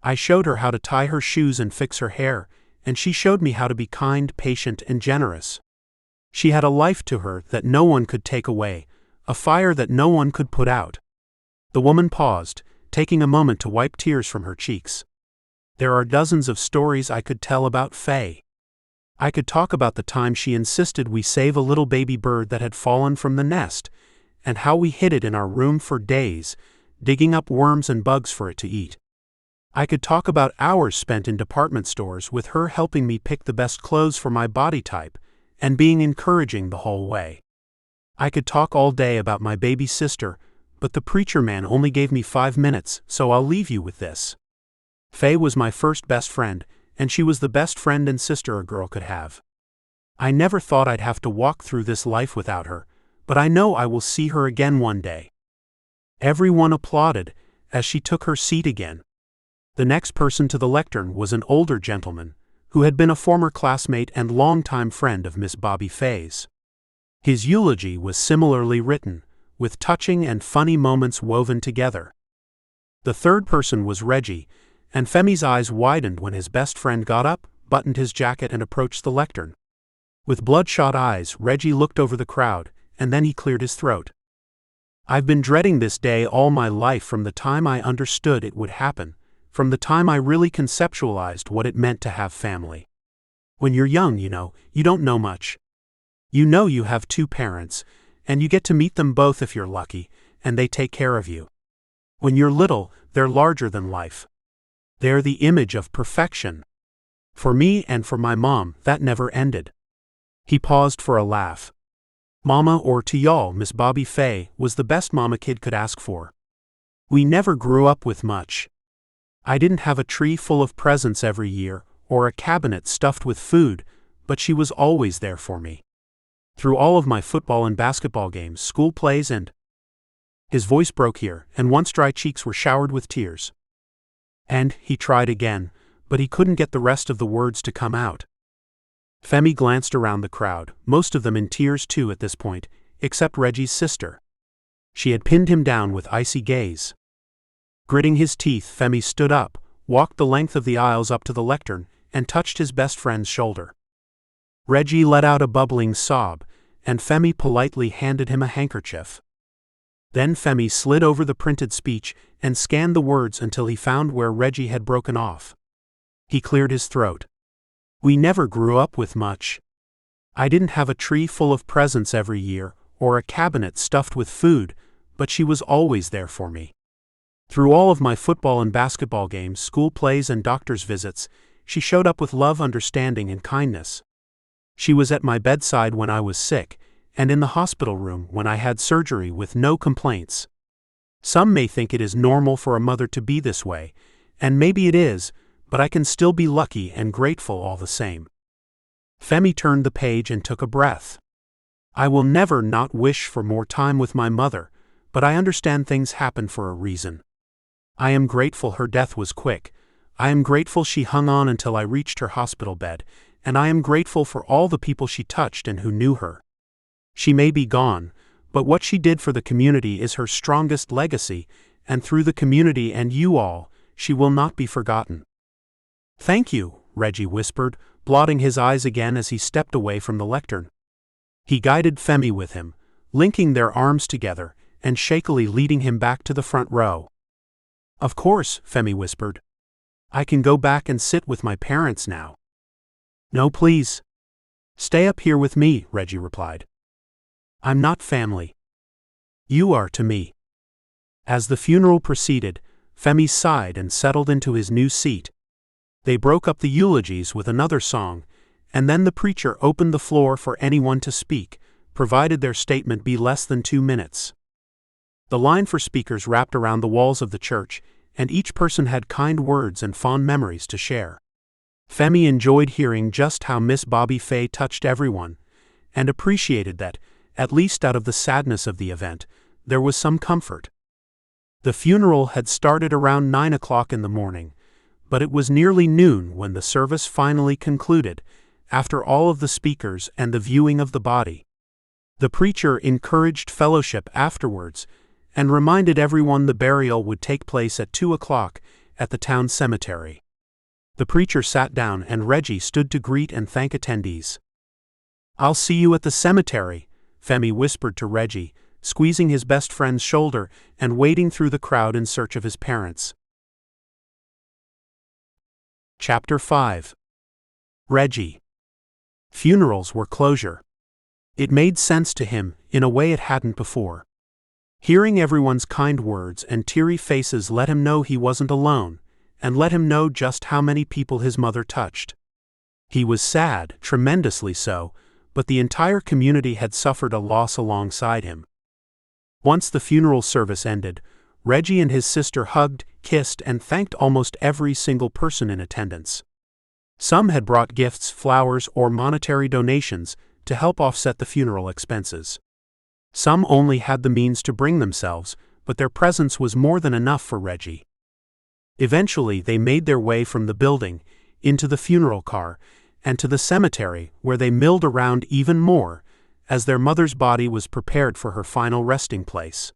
[SPEAKER 2] I showed her how to tie her shoes and fix her hair, and she showed me how to be kind, patient, and generous. She had a life to her that no one could take away, a fire that no one could put out. The woman paused, taking a moment to wipe tears from her cheeks. There are dozens of stories I could tell about Fay. I could talk about the time she insisted we save a little baby bird that had fallen from the nest, and how we hid it in our room for days, digging up worms and bugs for it to eat. I could talk about hours spent in department stores with her helping me pick the best clothes for my body type, and being encouraging the whole way. I could talk all day about my baby sister, but the preacher man only gave me 5 minutes, so I'll leave you with this. Fay was my first best friend, and she was the best friend and sister a girl could have. I never thought I'd have to walk through this life without her, but I know I will see her again one day. Everyone applauded as she took her seat again. The next person to the lectern was an older gentleman, who had been a former classmate and longtime friend of Miss Bobby Fay's. His eulogy was similarly written, with touching and funny moments woven together. The third person was Reggie, and Femi's eyes widened when his best friend got up, buttoned his jacket and approached the lectern. With bloodshot eyes, Reggie looked over the crowd, and then he cleared his throat. I've been dreading this day all my life from the time I understood it would happen, from the time I really conceptualized what it meant to have family. When you're young, you don't know much. You know you have 2 parents, and you get to meet them both if you're lucky, and they take care of you. When you're little, they're larger than life. They're the image of perfection. For me and for my mom, that never ended. He paused for a laugh. Mama, or to y'all, Miss Bobby Fay, was the best mom a kid could ask for. We never grew up with much. I didn't have a tree full of presents every year, or a cabinet stuffed with food, but she was always there for me. Through all of my football and basketball games, school plays and... His voice broke here, and once dry cheeks were showered with tears. And he tried again, but he couldn't get the rest of the words to come out. Femi glanced around the crowd, most of them in tears too at this point, except Reggie's sister. She had pinned him down with icy gaze. Gritting his teeth, Femi stood up, walked the length of the aisles up to the lectern, and touched his best friend's shoulder. Reggie let out a bubbling sob, and Femi politely handed him a handkerchief. Then Femi slid over the printed speech and scanned the words until he found where Reggie had broken off. He cleared his throat. We never grew up with much. I didn't have a tree full of presents every year, or a cabinet stuffed with food, but she was always there for me. Through all of my football and basketball games, school plays and doctor's visits, she showed up with love, understanding, and kindness. She was at my bedside when I was sick, and in the hospital room when I had surgery with no complaints. Some may think it is normal for a mother to be this way, and maybe it is, but I can still be lucky and grateful all the same. Femi turned the page and took a breath. I will never not wish for more time with my mother, but I understand things happen for a reason. I am grateful her death was quick. I am grateful she hung on until I reached her hospital bed, and I am grateful for all the people she touched and who knew her. She may be gone, But what she did for the community is her strongest legacy, and through the community and you all, she will not be forgotten." "Thank you," Reggie whispered, blotting his eyes again as he stepped away from the lectern. He guided Femi with him, linking their arms together, and shakily leading him back to the front row. "Of course," Femi whispered. "I can go back and sit with my parents now." "No, please. Stay up here with me," Reggie replied. "I'm not family. You are to me." As the funeral proceeded, Femi sighed and settled into his new seat. They broke up the eulogies with another song, and then the preacher opened the floor for anyone to speak, provided their statement be less than 2 minutes. The line for speakers wrapped around the walls of the church, and each person had kind words and fond memories to share. Femi enjoyed hearing just how Miss Bobby Fay touched everyone, and appreciated that, at least out of the sadness of the event, there was some comfort. The funeral had started around 9 o'clock in the morning, but it was nearly noon when the service finally concluded, after all of the speakers and the viewing of the body. The preacher encouraged fellowship afterwards, and reminded everyone the burial would take place at 2 o'clock at the town cemetery. The preacher sat down and Reggie stood to greet and thank attendees. "I'll see you at the cemetery," Femi whispered to Reggie, squeezing his best friend's shoulder and wading through the crowd in search of his parents. Chapter 5. Reggie. Funerals were closure. It made sense to him, in a way it hadn't before. Hearing everyone's kind words and teary faces let him know he wasn't alone, and let him know just how many people his mother touched. He was sad, tremendously so, but the entire community had suffered a loss alongside him. Once the funeral service ended, Reggie and his sister hugged, kissed, and thanked almost every single person in attendance. Some had brought gifts, flowers, or monetary donations to help offset the funeral expenses. Some only had the means to bring themselves, but their presence was more than enough for Reggie. Eventually, they made their way from the building, into the funeral car, and to the cemetery, where they milled around even more, as their mother's body was prepared for her final resting place.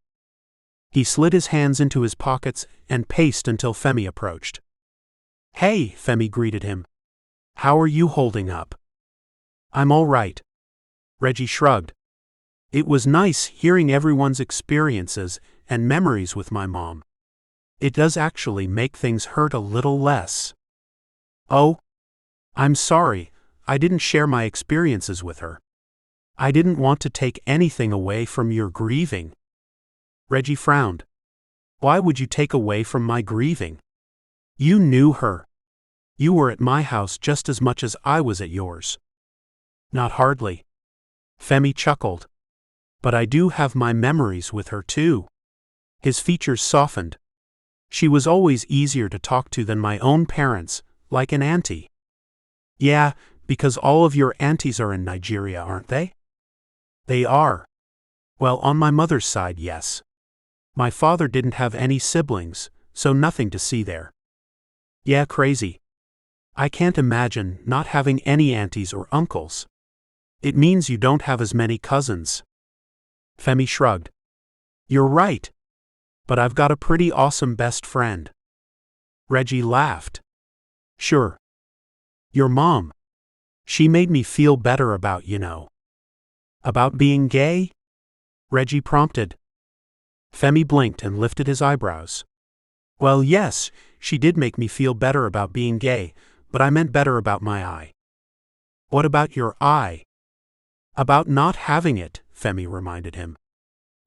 [SPEAKER 2] He slid his hands into his pockets and paced until Femi approached. "Hey," Femi greeted him. "How are you holding up?" "I'm all right." Reggie shrugged. "It was nice hearing everyone's experiences and memories with my mom. It does actually make things hurt a little less." "Oh? I'm sorry, I didn't share my experiences with her. I didn't want to take anything away from your grieving." Reggie frowned. "Why would you take away from my grieving? You knew her. You were at my house just as much as I was at yours." "Not hardly." Femi chuckled. "But I do have my memories with her too." His features softened. "She was always easier to talk to than my own parents, like an auntie." "Yeah, because all of your aunties are in Nigeria, aren't they?" "They are. Well, on my mother's side, yes. My father didn't have any siblings, so nothing to see there." "Yeah, crazy. I can't imagine not having any aunties or uncles. It means you don't have as many cousins." Femi shrugged. "You're right. But I've got a pretty awesome best friend." Reggie laughed. "Sure. Your mom. She made me feel better about, About being gay?" Reggie prompted. Femi blinked and lifted his eyebrows. "Well, yes, she did make me feel better about being gay, but I meant better about my eye." "What about your eye?" "About not having it," Femi reminded him.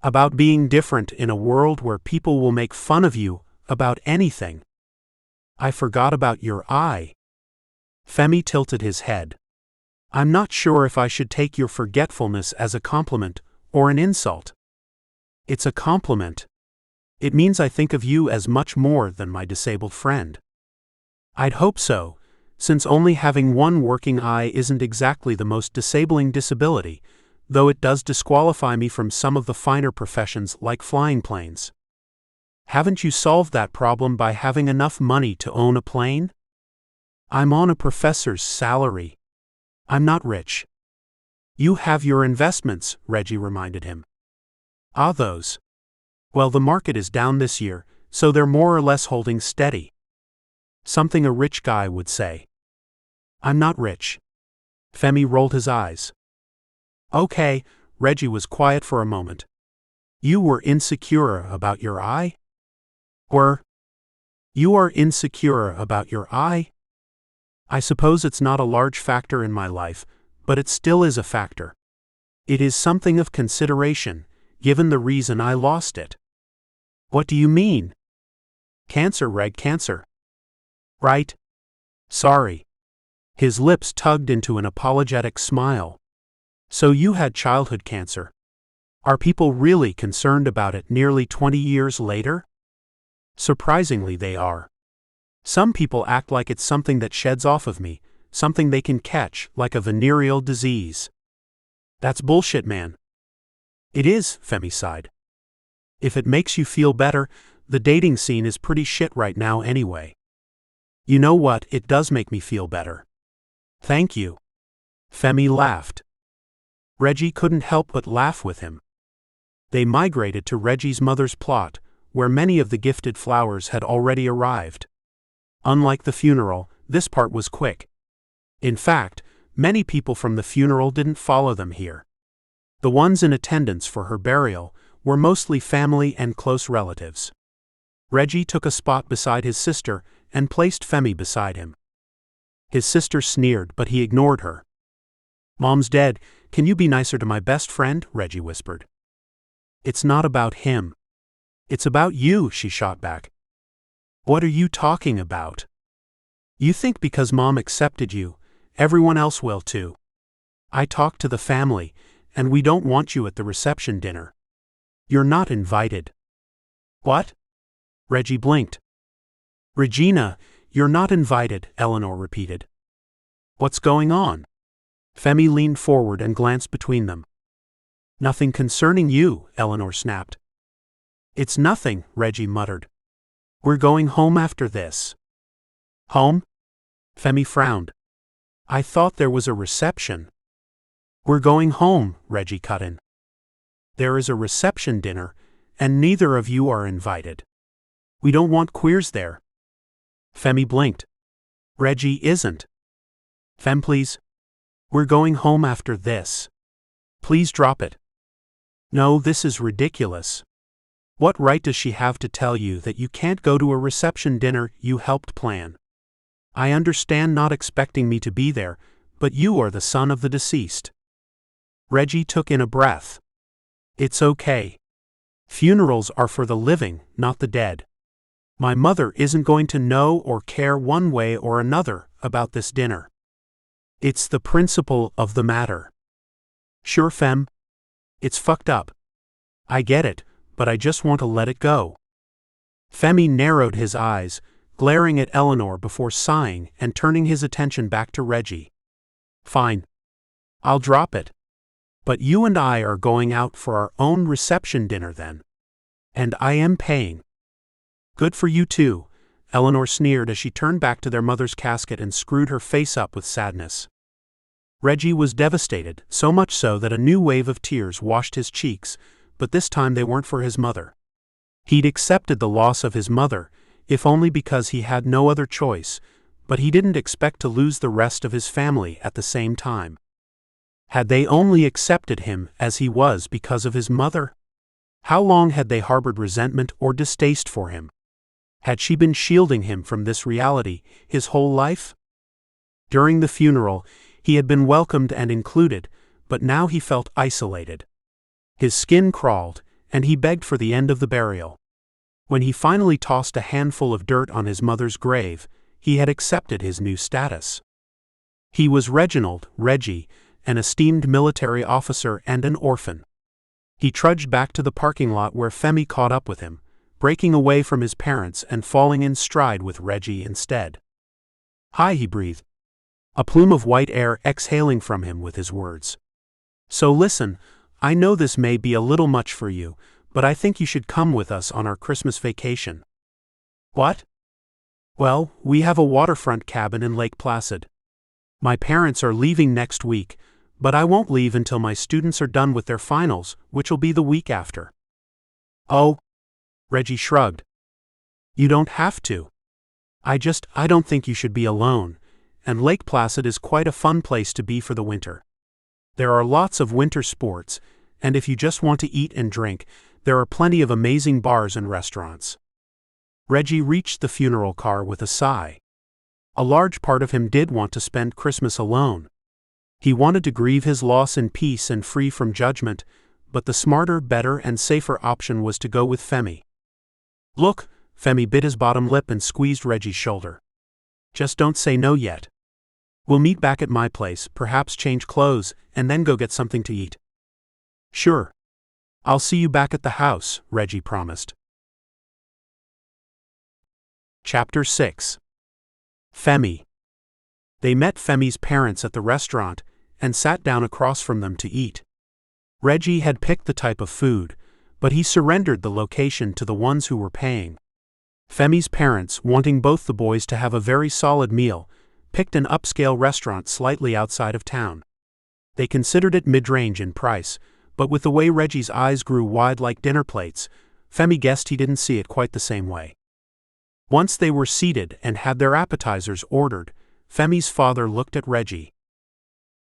[SPEAKER 2] "About being different in a world where people will make fun of you about anything." "I forgot about your eye." Femi tilted his head. "I'm not sure if I should take your forgetfulness as a compliment or an insult." "It's a compliment. It means I think of you as much more than my disabled friend." "I'd hope so, since only having one working eye isn't exactly the most disabling disability, though it does disqualify me from some of the finer professions like flying planes." "Haven't you solved that problem by having enough money to own a plane?" "I'm on a professor's salary. I'm not rich." "You have your investments," Reggie reminded him. Ah, those. Well, the market is down this year, so they're more or less holding steady. Something a rich guy would say. I'm not rich. Femi rolled his eyes. Okay, Reggie was quiet for a moment. You were insecure about your eye? You are insecure about your eye? I suppose it's not a large factor in my life, but it still is a factor. It is something of consideration, given the reason I lost it. What do you mean? Cancer, Reg, cancer. Right? Sorry. His lips tugged into an apologetic smile. So you had childhood cancer. Are people really concerned about it nearly 20 years later? Surprisingly, they are. Some people act like it's something that sheds off of me, something they can catch, like a venereal disease. That's bullshit, man. It is, Femi sighed. If it makes you feel better, the dating scene is pretty shit right now anyway. You know what, it does make me feel better. Thank you. Femi laughed. Reggie couldn't help but laugh with him. They migrated to Reggie's mother's plot, where many of the gifted flowers had already arrived. Unlike the funeral, this part was quick. In fact, many people from the funeral didn't follow them here. The ones in attendance for her burial were mostly family and close relatives. Reggie took a spot beside his sister and placed Femi beside him. His sister sneered, but he ignored her. Mom's dead, can you be nicer to my best friend? Reggie whispered. It's not about him. It's about you, she shot back. What are you talking about? You think because Mom accepted you, everyone else will too. I talked to the family, and we don't want you at the reception dinner. You're not invited. What? Reggie blinked. Regina, you're not invited, Eleanor repeated. What's going on? Femi leaned forward and glanced between them. Nothing concerning you, Eleanor snapped. It's nothing, Reggie muttered. We're going home after this. Home? Femi frowned. I thought there was a reception. We're going home, Reggie cut in. There is a reception dinner, and neither of you are invited. We don't want queers there. Femi blinked. Reggie isn't. Fem, please. We're going home after this. Please drop it. No, this is ridiculous. What right does she have to tell you that you can't go to a reception dinner you helped plan? I understand not expecting me to be there, but you are the son of the deceased. Reggie took in a breath. It's okay. Funerals are for the living, not the dead. My mother isn't going to know or care one way or another about this dinner. It's the principle of the matter. Sure, Fem. It's fucked up. I get it, but I just want to let it go. Femi narrowed his eyes, glaring at Eleanor before sighing and turning his attention back to Reggie. Fine. I'll drop it. But you and I are going out for our own reception dinner then. And I am paying. Good for you too, Eleanor sneered as she turned back to their mother's casket and screwed her face up with sadness. Reggie was devastated, so much so that a new wave of tears washed his cheeks, but this time they weren't for his mother. He'd accepted the loss of his mother, if only because he had no other choice, but he didn't expect to lose the rest of his family at the same time. Had they only accepted him as he was because of his mother? How long had they harbored resentment or distaste for him? Had she been shielding him from this reality his whole life? During the funeral, he had been welcomed and included, but now he felt isolated. His skin crawled, and he begged for the end of the burial. When he finally tossed a handful of dirt on his mother's grave, he had accepted his new status. He was Reggie, an esteemed military officer and an orphan. He trudged back to the parking lot where Femi caught up with him, breaking away from his parents and falling in stride with Reggie instead. Hi, he breathed. A plume of white air exhaling from him with his words. So listen, I know this may be a little much for you, but I think you should come with us on our Christmas vacation. What? Well, we have a waterfront cabin in Lake Placid. My parents are leaving next week, but I won't leave until my students are done with their finals, which will be the week after. Oh, Reggie shrugged. You don't have to. I don't think you should be alone, and Lake Placid is quite a fun place to be for the winter. There are lots of winter sports, and if you just want to eat and drink, there are plenty of amazing bars and restaurants. Reggie reached the funeral car with a sigh. A large part of him did want to spend Christmas alone. He wanted to grieve his loss in peace and free from judgment, but the smarter, better, and safer option was to go with Femi. Look, Femi bit his bottom lip and squeezed Reggie's shoulder. Just don't say no yet. We'll meet back at my place, perhaps change clothes, and then go get something to eat. Sure. I'll see you back at the house, Reggie promised. Chapter 6. Femi. They met Femi's parents at the restaurant and sat down across from them to eat. Reggie had picked the type of food, but he surrendered the location to the ones who were paying. Femi's parents, wanting both the boys to have a very solid meal, picked an upscale restaurant slightly outside of town. They considered it mid-range in price, but with the way Reggie's eyes grew wide like dinner plates, Femi guessed he didn't see it quite the same way. Once they were seated and had their appetizers ordered, Femi's father looked at Reggie.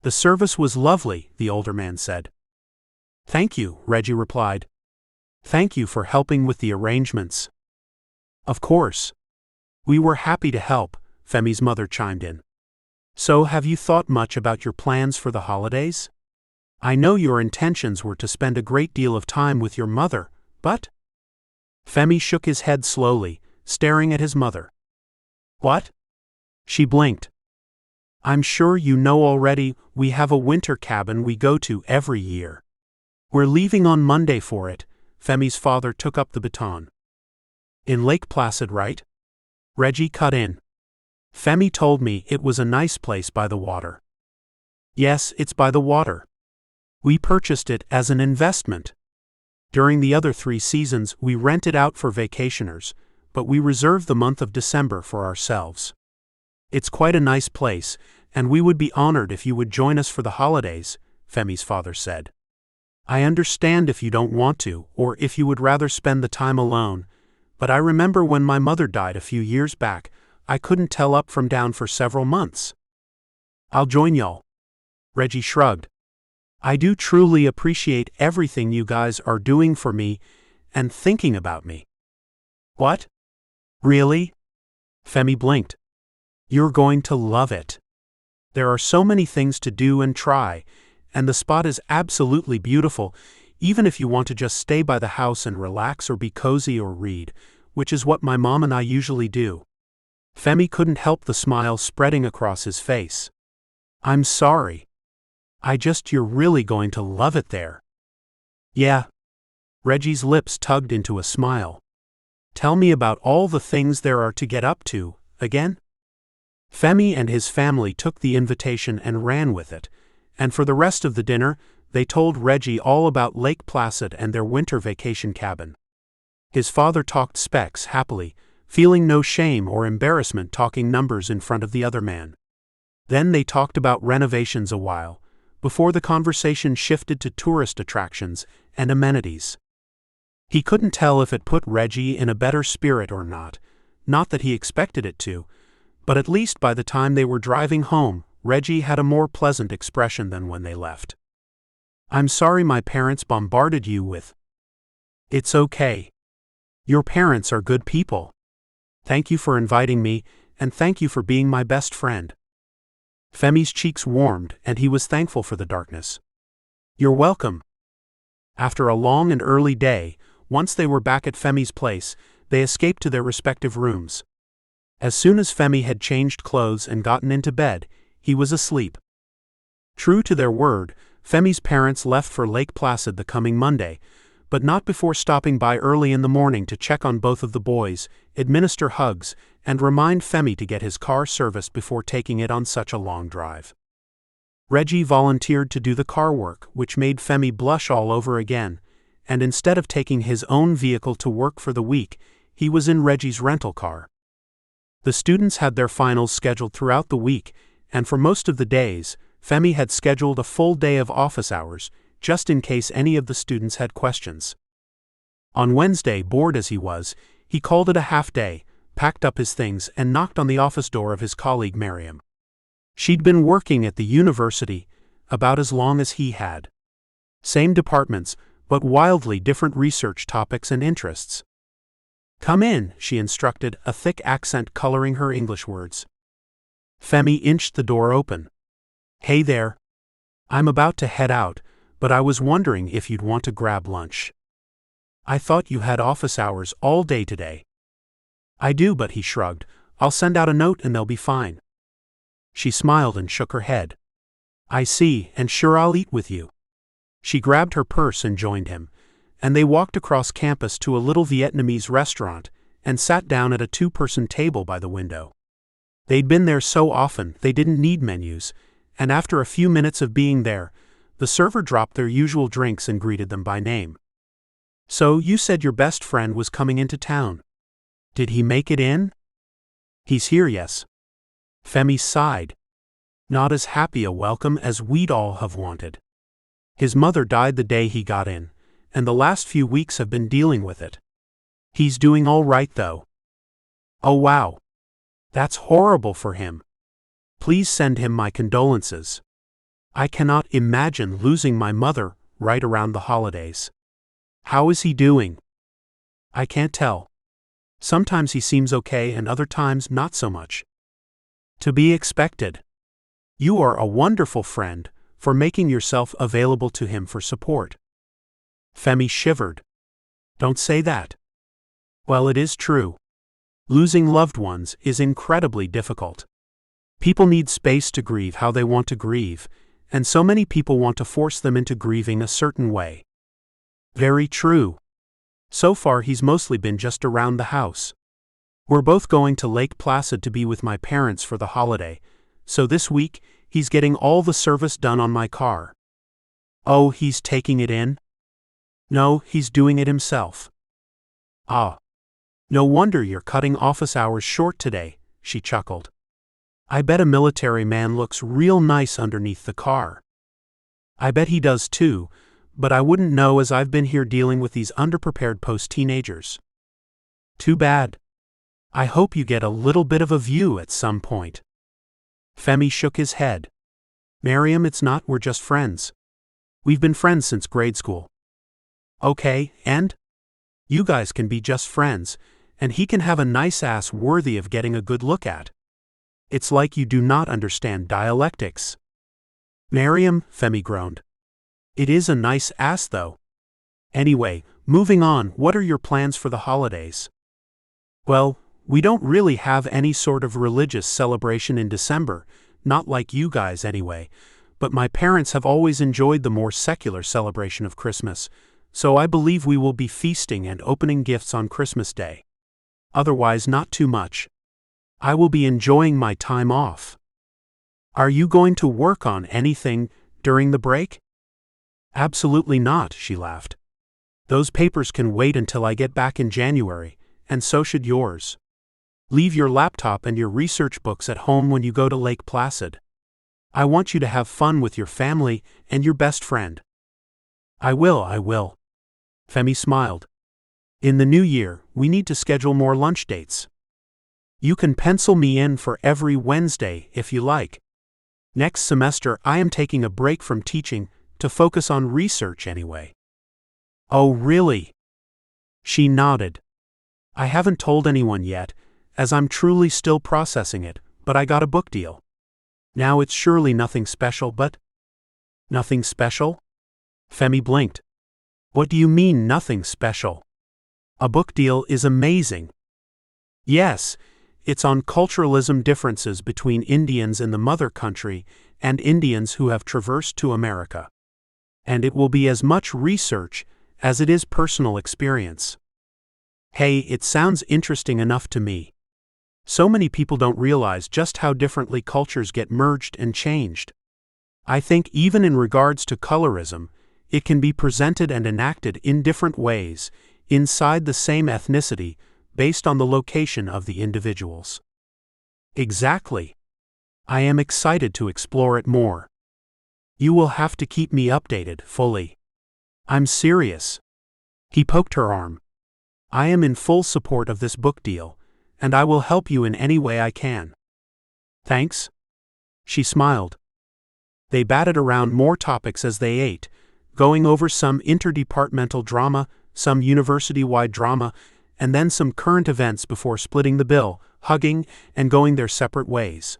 [SPEAKER 2] The service was lovely, the older man said. Thank you, Reggie replied. Thank you for helping with the arrangements. Of course. We were happy to help, Femi's mother chimed in. So have you thought much about your plans for the holidays? I know your intentions were to spend a great deal of time with your mother, but… Femi shook his head slowly, staring at his mother. What? She blinked. I'm sure you know already, we have a winter cabin we go to every year. We're leaving on Monday for it, Femi's father took up the baton. In Lake Placid, right? Reggie cut in. Femi told me it was a nice place by the water. Yes, it's by the water. We purchased it as an investment. During the other 3 seasons, we rent it out for vacationers, but we reserve the month of December for ourselves. It's quite a nice place, and we would be honored if you would join us for the holidays, Femi's father said. I understand if you don't want to, or if you would rather spend the time alone, but I remember when my mother died a few years back, I couldn't tell up from down for several months. I'll join y'all. Reggie shrugged. I do truly appreciate everything you guys are doing for me and thinking about me. What? Really? Femi blinked. You're going to love it. There are so many things to do and try, and the spot is absolutely beautiful, even if you want to just stay by the house and relax or be cozy or read, which is what my mom and I usually do. Femi couldn't help the smile spreading across his face. I'm sorry. You're really going to love it there. Yeah. Reggie's lips tugged into a smile. Tell me about all the things there are to get up to, again? Femi and his family took the invitation and ran with it, and for the rest of the dinner, they told Reggie all about Lake Placid and their winter vacation cabin. His father talked specs happily, feeling no shame or embarrassment talking numbers in front of the other man. Then they talked about renovations a while, before the conversation shifted to tourist attractions and amenities. He couldn't tell if it put Reggie in a better spirit or not that he expected it to, but at least by the time they were driving home, Reggie had a more pleasant expression than when they left. I'm sorry my parents bombarded you with. It's okay. Your parents are good people. Thank you for inviting me, and thank you for being my best friend. Femi's cheeks warmed, and he was thankful for the darkness. You're welcome. After a long and early day, once they were back at Femi's place, they escaped to their respective rooms. As soon as Femi had changed clothes and gotten into bed, he was asleep. True to their word, Femi's parents left for Lake Placid the coming Monday, but not before stopping by early in the morning to check on both of the boys, administer hugs, and remind Femi to get his car serviced before taking it on such a long drive. Reggie volunteered to do the car work, which made Femi blush all over again, and instead of taking his own vehicle to work for the week, he was in Reggie's rental car. The students had their finals scheduled throughout the week, and for most of the days, Femi had scheduled a full day of office hours, just in case any of the students had questions. On Wednesday, bored as he was, he called it a half-day, packed up his things and knocked on the office door of his colleague Miriam. She'd been working at the university about as long as he had. Same departments, but wildly different research topics and interests. "Come in," she instructed, a thick accent coloring her English words. Femi inched the door open. "Hey there. I'm about to head out, but I was wondering if you'd want to grab lunch. I thought you had office hours all day today." "I do," but he shrugged. "I'll send out a note and they'll be fine." She smiled and shook her head. "I see, and sure I'll eat with you." She grabbed her purse and joined him, and they walked across campus to a little Vietnamese restaurant and sat down at a two-person table by the window. They'd been there so often they didn't need menus, and after a few minutes of being there, the server dropped their usual drinks and greeted them by name. "So you said your best friend was coming into town. Did he make it in?" "He's here, yes." Femi sighed. "Not as happy a welcome as we'd all have wanted. His mother died the day he got in, and the last few weeks have been dealing with it. He's doing all right though." "Oh wow. That's horrible for him. Please send him my condolences. I cannot imagine losing my mother right around the holidays." "How is he doing?" "I can't tell. Sometimes he seems okay and other times not so much." "To be expected. You are a wonderful friend for making yourself available to him for support." Femi shivered. "Don't say that." "Well, it is true. Losing loved ones is incredibly difficult. People need space to grieve how they want to grieve, and so many people want to force them into grieving a certain way." "Very true. So far he's mostly been just around the house. We're both going to Lake Placid to be with my parents for the holiday, so this week he's getting all the service done on my car." "Oh, he's taking it in?" "No, he's doing it himself." "Ah. No wonder you're cutting office hours short today," she chuckled. "I bet a military man looks real nice underneath the car." "I bet he does too, but I wouldn't know as I've been here dealing with these underprepared post-teenagers." "Too bad. I hope you get a little bit of a view at some point." Femi shook his head. "Miriam, it's not, we're just friends. We've been friends since grade school." "Okay, and? You guys can be just friends, and he can have a nice ass worthy of getting a good look at. It's like you do not understand dialectics." "Miriam," Femi groaned. "It is a nice ass though. Anyway, moving on, what are your plans for the holidays?" "Well, we don't really have any sort of religious celebration in December, not like you guys anyway, but my parents have always enjoyed the more secular celebration of Christmas, so I believe we will be feasting and opening gifts on Christmas Day. Otherwise, not too much. I will be enjoying my time off." "Are you going to work on anything during the break?" "Absolutely not," she laughed. "Those papers can wait until I get back in January, and so should yours. Leave your laptop and your research books at home when you go to Lake Placid. I want you to have fun with your family and your best friend." I will. Femi smiled. "In the new year, we need to schedule more lunch dates. You can pencil me in for every Wednesday if you like. Next semester I am taking a break from teaching to focus on research anyway." "Oh, really?" She nodded. "I haven't told anyone yet, as I'm truly still processing it, but I got a book deal. Now it's surely nothing special, but—" "Nothing special?" Femi blinked. "What do you mean, nothing special? A book deal is amazing." "Yes, it's on culturalism differences between Indians in the mother country and Indians who have traversed to America. And it will be as much research as it is personal experience." "Hey, it sounds interesting enough to me. So many people don't realize just how differently cultures get merged and changed. I think even in regards to colorism, it can be presented and enacted in different ways, inside the same ethnicity, based on the location of the individuals." "Exactly. I am excited to explore it more. You will have to keep me updated fully. I'm serious." He poked her arm. I am in full support of this book deal, and I will help you in any way I can. Thanks. She smiled. They batted around more topics as they ate, going over some interdepartmental drama, some university-wide drama, and then some current events before splitting the bill, hugging, and going their separate ways.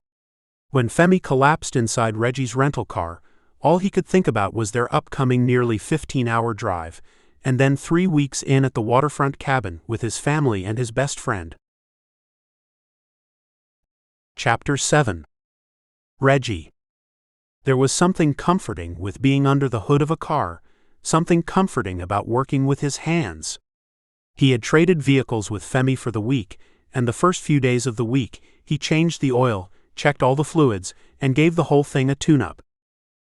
[SPEAKER 2] When Femi collapsed inside Reggie's rental car, all he could think about was their upcoming nearly 15-hour drive, and then 3 weeks in at the waterfront cabin with his family and his best friend. Chapter 7. Reggie. There was something comforting with being under the hood of a car, something comforting about working with his hands. He had traded vehicles with Femi for the week, and the first few days of the week, he changed the oil, checked all the fluids, and gave the whole thing a tune-up.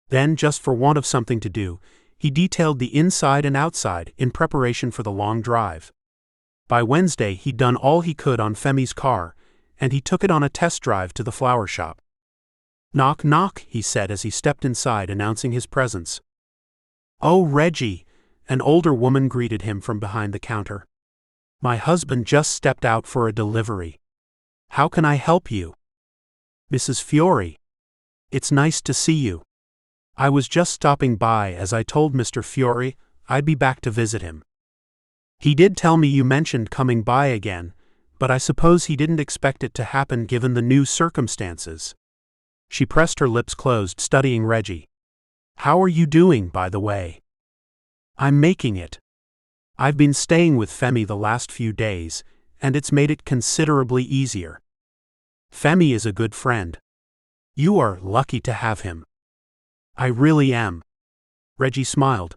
[SPEAKER 2] Then, just for want of something to do, he detailed the inside and outside in preparation for the long drive. By Wednesday he'd done all he could on Femi's car, and he took it on a test drive to the flower shop. "Knock, knock," he said as he stepped inside, announcing his presence. "Oh, Reggie," an older woman greeted him from behind the counter. "My husband just stepped out for a delivery. How can I help you?" "Mrs. Fiore. It's nice to see you. I was just stopping by as I told Mr. Fiore I'd be back to visit him. He did tell me you mentioned coming by again, but I suppose he didn't expect it to happen given the new circumstances." She pressed her lips closed, studying Reggie. "How are you doing, by the way?" "I'm making it. I've been staying with Femi the last few days, and it's made it considerably easier. Femi is a good friend. You are lucky to have him." "I really am." Reggie smiled.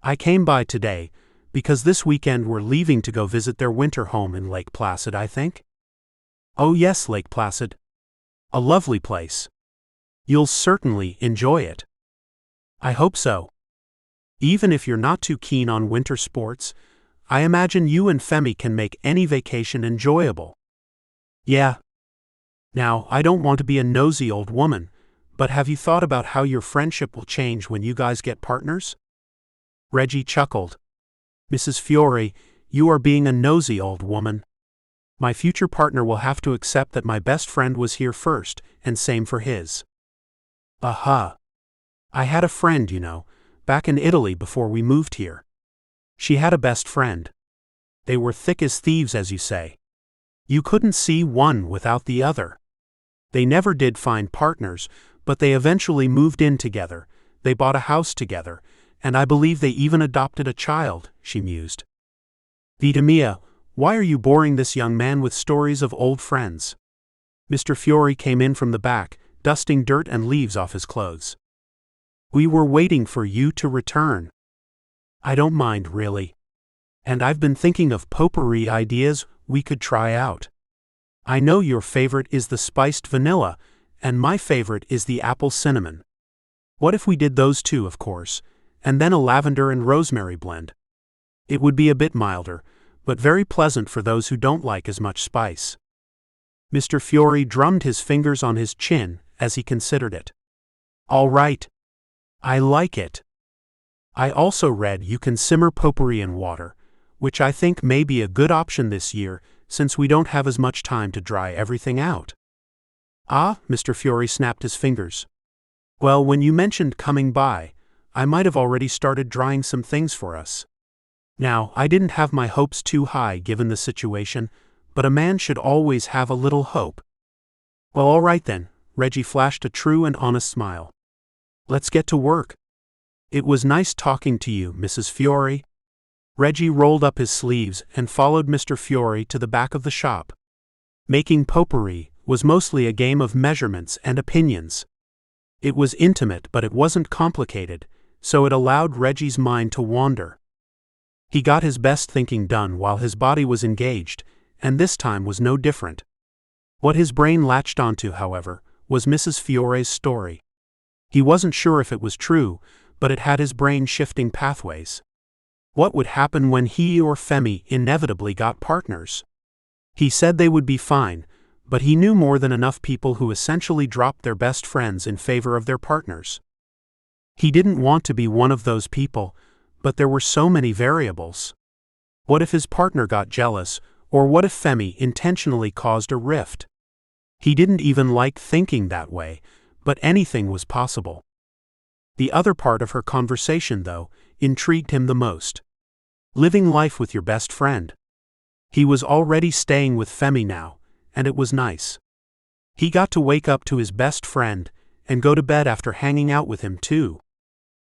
[SPEAKER 2] "I came by today, because this weekend we're leaving to go visit their winter home in Lake Placid, I think." "Oh yes, Lake Placid. A lovely place. You'll certainly enjoy it." "I hope so. Even if you're not too keen on winter sports, I imagine you and Femi can make any vacation enjoyable." "Yeah. Now, I don't want to be a nosy old woman, but have you thought about how your friendship will change when you guys get partners?" Reggie chuckled. "Mrs. Fiore, you are being a nosy old woman. My future partner will have to accept that my best friend was here first, and same for his." "Aha. I had a friend, you know, back in Italy before we moved here. She had a best friend. They were thick as thieves, as you say. You couldn't see one without the other. They never did find partners, but they eventually moved in together, they bought a house together, and I believe they even adopted a child," she mused. "Vita mia, why are you boring this young man with stories of old friends?" Mr. Fiore came in from the back, dusting dirt and leaves off his clothes. "We were waiting for you to return." "I don't mind, really. And I've been thinking of potpourri ideas we could try out. I know your favorite is the spiced vanilla, and my favorite is the apple cinnamon. What if we did those two, of course, and then a lavender and rosemary blend? It would be a bit milder, but very pleasant for those who don't like as much spice." Mr. Fiore drummed his fingers on his chin as he considered it. "All right. I like it. I also read you can simmer potpourri in water, which I think may be a good option this year since we don't have as much time to dry everything out." "Ah," Mr. Fiore snapped his fingers. "Well, when you mentioned coming by, I might have already started drying some things for us. Now, I didn't have my hopes too high given the situation, but a man should always have a little hope." "Well, all right then," Reggie flashed a true and honest smile. "Let's get to work. It was nice talking to you, Mrs. Fiore." Reggie rolled up his sleeves and followed Mr. Fiore to the back of the shop. Making potpourri was mostly a game of measurements and opinions. It was intimate, but it wasn't complicated, so it allowed Reggie's mind to wander. He got his best thinking done while his body was engaged, and this time was no different. What his brain latched onto, however, was Mrs. Fiore's story. He wasn't sure if it was true, but it had his brain shifting pathways. What would happen when he or Femi inevitably got partners? He said they would be fine, but he knew more than enough people who essentially dropped their best friends in favor of their partners. He didn't want to be one of those people, but there were so many variables. What if his partner got jealous, or what if Femi intentionally caused a rift? He didn't even like thinking that way, but anything was possible. The other part of her conversation, though, intrigued him the most. Living life with your best friend. He was already staying with Femi now, and it was nice. He got to wake up to his best friend, and go to bed after hanging out with him too.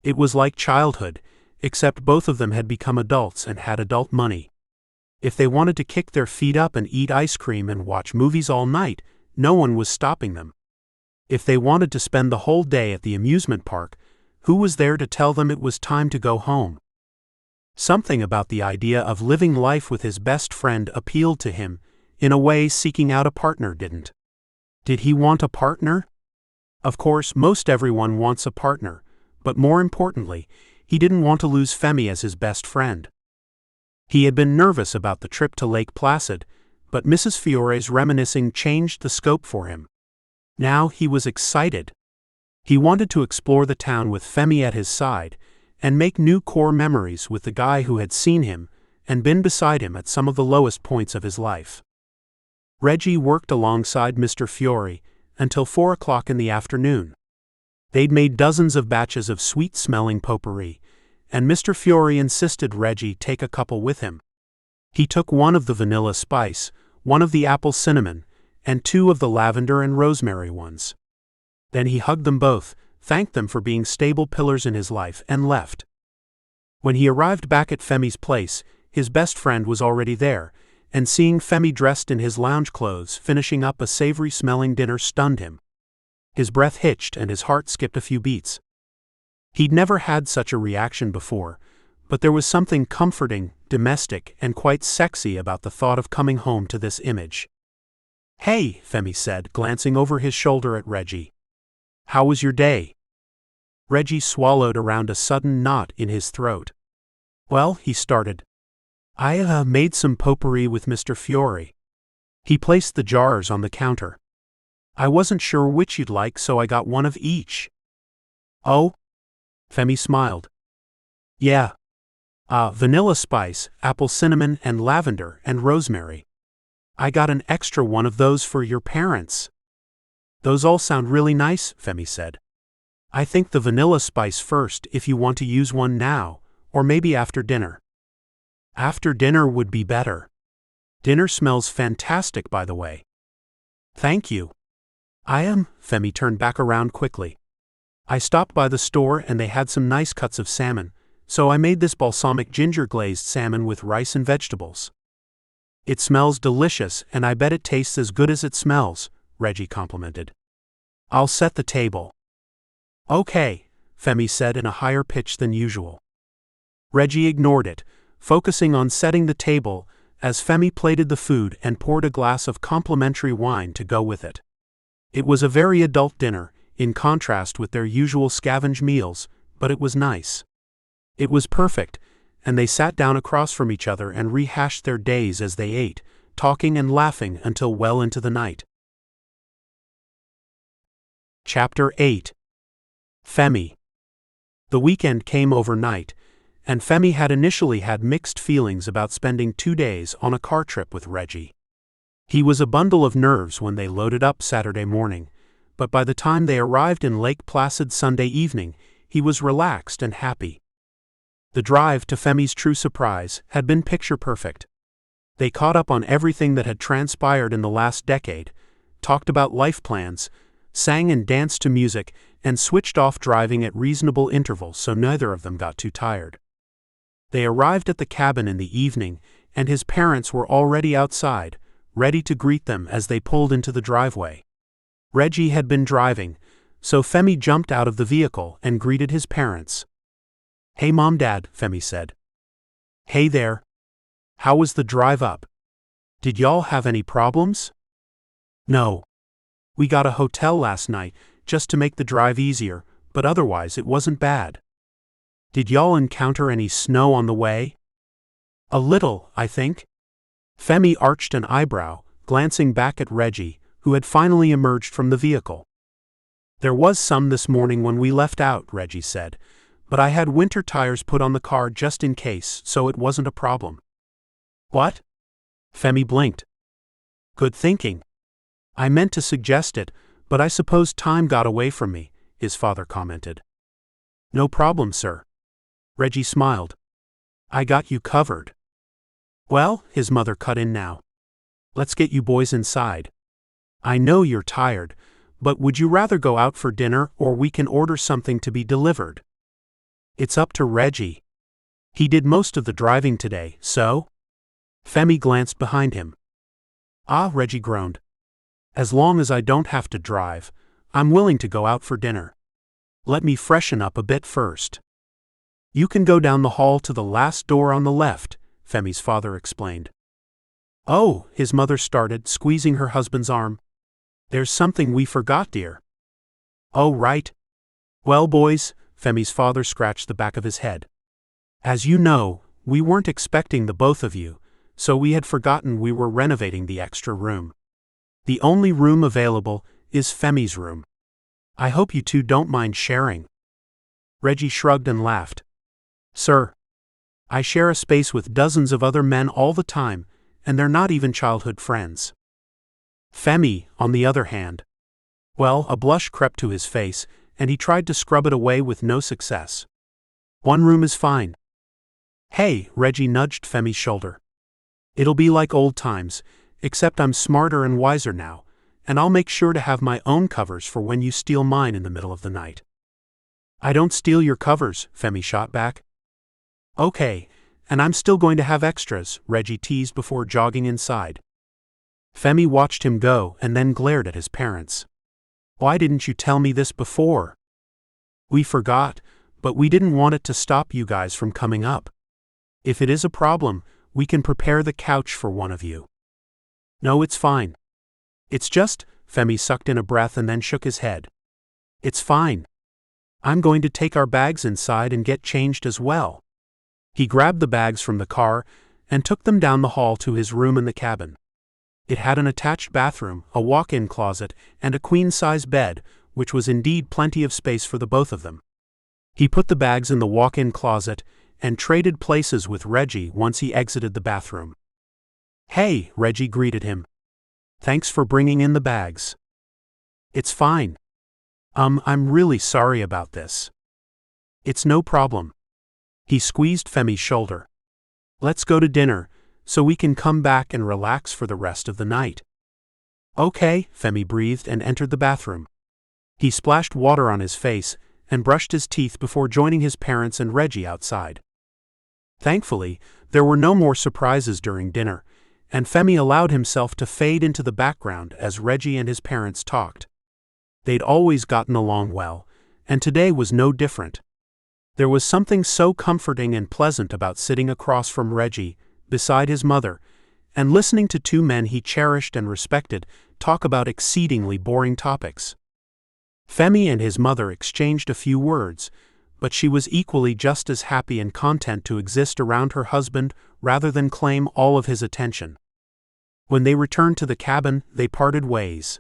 [SPEAKER 2] It was like childhood, except both of them had become adults and had adult money. If they wanted to kick their feet up and eat ice cream and watch movies all night, no one was stopping them. If they wanted to spend the whole day at the amusement park, who was there to tell them it was time to go home? Something about the idea of living life with his best friend appealed to him, in a way seeking out a partner didn't. Did he want a partner? Of course, most everyone wants a partner, but more importantly, he didn't want to lose Femi as his best friend. He had been nervous about the trip to Lake Placid, but Mrs. Fiore's reminiscing changed the scope for him. Now he was excited. He wanted to explore the town with Femi at his side, and make new core memories with the guy who had seen him and been beside him at some of the lowest points of his life. Reggie worked alongside Mr. Fiore until 4 o'clock in the afternoon. They'd made dozens of batches of sweet-smelling potpourri, and Mr. Fiore insisted Reggie take a couple with him. He took one of the vanilla spice, one of the apple cinnamon, and 2 of the lavender and rosemary ones. Then he hugged them both, thanked them for being stable pillars in his life, and left. When he arrived back at Femi's place, his best friend was already there, and seeing Femi dressed in his lounge clothes finishing up a savory-smelling dinner stunned him. His breath hitched and his heart skipped a few beats. He'd never had such a reaction before, but there was something comforting, domestic, and quite sexy about the thought of coming home to this image. "Hey," Femi said, glancing over his shoulder at Reggie. "How was your day?" Reggie swallowed around a sudden knot in his throat. "Well," he started. "I made some potpourri with Mr. Fiore." He placed the jars on the counter. "I wasn't sure which you'd like, so I got one of each." "Oh?" Femi smiled. "Yeah. Vanilla spice, apple cinnamon, and lavender, and rosemary. I got an extra one of those for your parents." "Those all sound really nice," Femi said. "I think the vanilla spice first if you want to use one now, or maybe after dinner." "After dinner would be better. Dinner smells fantastic, by the way." "Thank you." Femi turned back around quickly. "I stopped by the store and they had some nice cuts of salmon, so I made this balsamic ginger glazed salmon with rice and vegetables." "It smells delicious and I bet it tastes as good as it smells," Reggie complimented. "I'll set the table." "Okay," Femi said in a higher pitch than usual. Reggie ignored it, focusing on setting the table as Femi plated the food and poured a glass of complimentary wine to go with it. It was a very adult dinner, in contrast with their usual scavenge meals, but it was nice. It was perfect, and they sat down across from each other and rehashed their days as they ate, talking and laughing until well into the night. Chapter 8. Femi. The weekend came overnight, and Femi had initially had mixed feelings about spending 2 days on a car trip with Reggie. He was a bundle of nerves when they loaded up Saturday morning, but by the time they arrived in Lake Placid Sunday evening, he was relaxed and happy. The drive, to Femi's true surprise, had been picture perfect. They caught up on everything that had transpired in the last decade, talked about life plans, sang and danced to music, and switched off driving at reasonable intervals so neither of them got too tired. They arrived at the cabin in the evening, and his parents were already outside, ready to greet them as they pulled into the driveway. Reggie had been driving, so Femi jumped out of the vehicle and greeted his parents. "Hey Mom, Dad," Femi said. "Hey there. How was the drive up? Did y'all have any problems?" "No. We got a hotel last night, just to make the drive easier, but otherwise it wasn't bad." "Did y'all encounter any snow on the way?" "A little, I think." Femi arched an eyebrow, glancing back at Reggie, who had finally emerged from the vehicle. "There was some this morning when we left out," Reggie said, "but I had winter tires put on the car just in case, so it wasn't a problem." What? Femi blinked. Good thinking. I meant to suggest it, but I suppose time got away from me, his father commented. No problem, sir. Reggie smiled. I got you covered. Well, his mother cut in now. Let's get you boys inside. I know you're tired, but would you rather go out for dinner or we can order something to be delivered? It's up to Reggie. He did most of the driving today, so? Femi glanced behind him. Ah, Reggie groaned. As long as I don't have to drive, I'm willing to go out for dinner. Let me freshen up a bit first. You can go down the hall to the last door on the left, Femi's father explained. Oh, his mother started, squeezing her husband's arm. There's something we forgot, dear. Oh, right. Well, boys, Femi's father scratched the back of his head. As you know, we weren't expecting the both of you, so we had forgotten we were renovating the extra room. The only room available is Femi's room. I hope you two don't mind sharing. Reggie shrugged and laughed. Sir, I share a space with dozens of other men all the time, and they're not even childhood friends. Femi, on the other hand. Well, a blush crept to his face, and he tried to scrub it away with no success. One room is fine. Hey, Reggie nudged Femi's shoulder. It'll be like old times, except I'm smarter and wiser now, and I'll make sure to have my own covers for when you steal mine in the middle of the night. I don't steal your covers, Femi shot back. Okay, and I'm still going to have extras, Reggie teased before jogging inside. Femi watched him go and then glared at his parents. Why didn't you tell me this before? We forgot, but we didn't want it to stop you guys from coming up. If it is a problem, we can prepare the couch for one of you. No, it's fine. It's just, Femi sucked in a breath and then shook his head. It's fine. I'm going to take our bags inside and get changed as well. He grabbed the bags from the car and took them down the hall to his room in the cabin. It had an attached bathroom, a walk-in closet, and a queen-size bed, which was indeed plenty of space for the both of them. He put the bags in the walk-in closet and traded places with Reggie once he exited the bathroom. Hey, Reggie greeted him. Thanks for bringing in the bags. It's fine. I'm really sorry about this. It's no problem. He squeezed Femi's shoulder. Let's go to dinner, so we can come back and relax for the rest of the night. Okay, Femi breathed and entered the bathroom. He splashed water on his face and brushed his teeth before joining his parents and Reggie outside. Thankfully, there were no more surprises during dinner, and Femi allowed himself to fade into the background as Reggie and his parents talked. They'd always gotten along well, and today was no different. There was something so comforting and pleasant about sitting across from Reggie, beside his mother, and listening to two men he cherished and respected talk about exceedingly boring topics. Femi and his mother exchanged a few words, but she was equally just as happy and content to exist around her husband rather than claim all of his attention. When they returned to the cabin, they parted ways.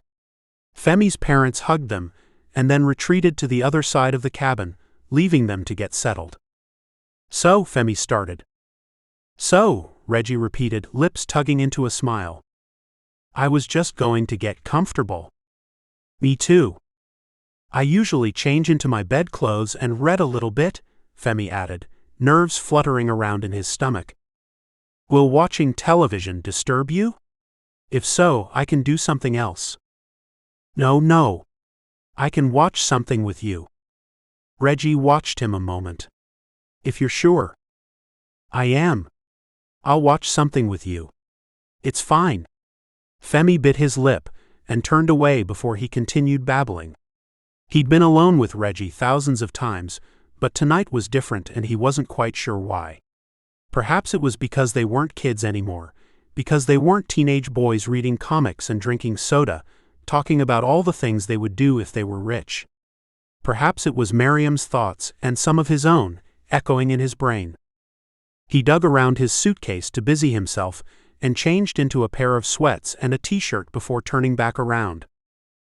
[SPEAKER 2] Femi's parents hugged them, and then retreated to the other side of the cabin, leaving them to get settled. So, Femi started. So, Reggie repeated, lips tugging into a smile. I was just going to get comfortable. Me too. I usually change into my bedclothes and read a little bit, Femi added, nerves fluttering around in his stomach. Will watching television disturb you? If so, I can do something else. No. I can watch something with you. Reggie watched him a moment. If you're sure. I am. I'll watch something with you. It's fine. Femi bit his lip and turned away before he continued babbling. He'd been alone with Reggie thousands of times, but tonight was different and he wasn't quite sure why. Perhaps it was because they weren't kids anymore, because they weren't teenage boys reading comics and drinking soda, talking about all the things they would do if they were rich. Perhaps it was Miriam's thoughts and some of his own, echoing in his brain. He dug around his suitcase to busy himself and changed into a pair of sweats and a t-shirt before turning back around.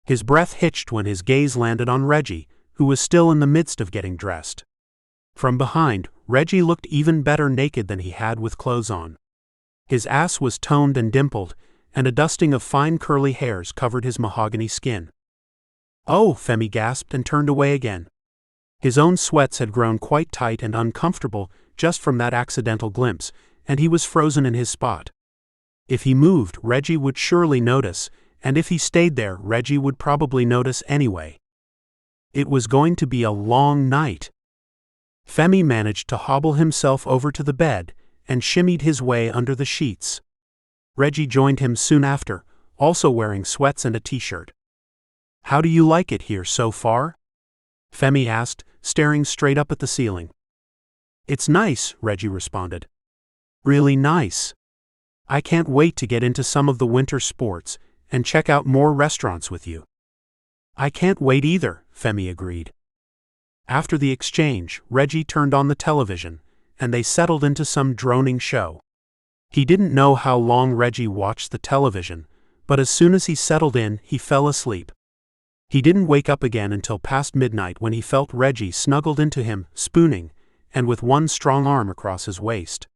[SPEAKER 2] His breath hitched when his gaze landed on Reggie, who was still in the midst of getting dressed. From behind, Reggie looked even better naked than he had with clothes on. His ass was toned and dimpled, and a dusting of fine curly hairs covered his mahogany skin. "Oh," Femi gasped and turned away again. His own sweats had grown quite tight and uncomfortable just from that accidental glimpse, and he was frozen in his spot. If he moved, Reggie would surely notice, and if he stayed there, Reggie would probably notice anyway. It was going to be a long night. Femi managed to hobble himself over to the bed and shimmied his way under the sheets. Reggie joined him soon after, also wearing sweats and a t-shirt. "How do you like it here so far?" Femi asked, staring straight up at the ceiling. "It's nice," Reggie responded. "Really nice. I can't wait to get into some of the winter sports and check out more restaurants with you." "I can't wait either," Femi agreed. After the exchange, Reggie turned on the television, and they settled into some droning show. He didn't know how long Reggie watched the television, but as soon as he settled in, he fell asleep. He didn't wake up again until past midnight when he felt Reggie snuggled into him, spooning, and with one strong arm across his waist.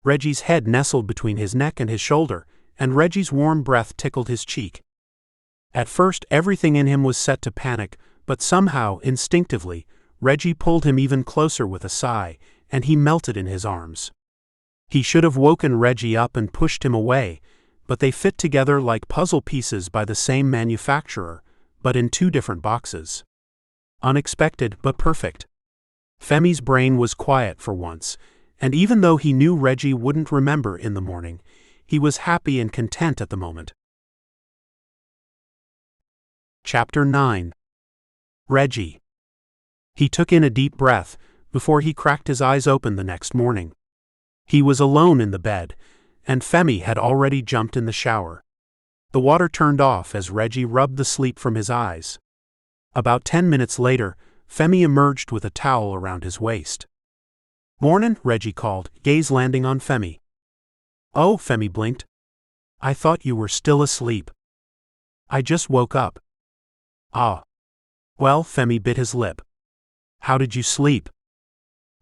[SPEAKER 2] Reggie's head nestled between his neck and his shoulder, and Reggie's warm breath tickled his cheek. At first, everything in him was set to panic, but somehow, instinctively, Reggie pulled him even closer with a sigh, and he melted in his arms. He should have woken Reggie up and pushed him away, but they fit together like puzzle pieces by the same manufacturer, but in two different boxes. Unexpected but perfect. Femi's brain was quiet for once, and even though he knew Reggie wouldn't remember in the morning, he was happy and content at the moment. Chapter 9. Reggie. He took in a deep breath before he cracked his eyes open the next morning. He was alone in the bed, and Femi had already jumped in the shower. The water turned off as Reggie rubbed the sleep from his eyes. About 10 minutes later, Femi emerged with a towel around his waist. "Mornin'," Reggie called, gaze landing on Femi. "Oh," Femi blinked. "I thought you were still asleep." "I just woke up." "Ah. Well," Femi bit his lip. "How did you sleep?"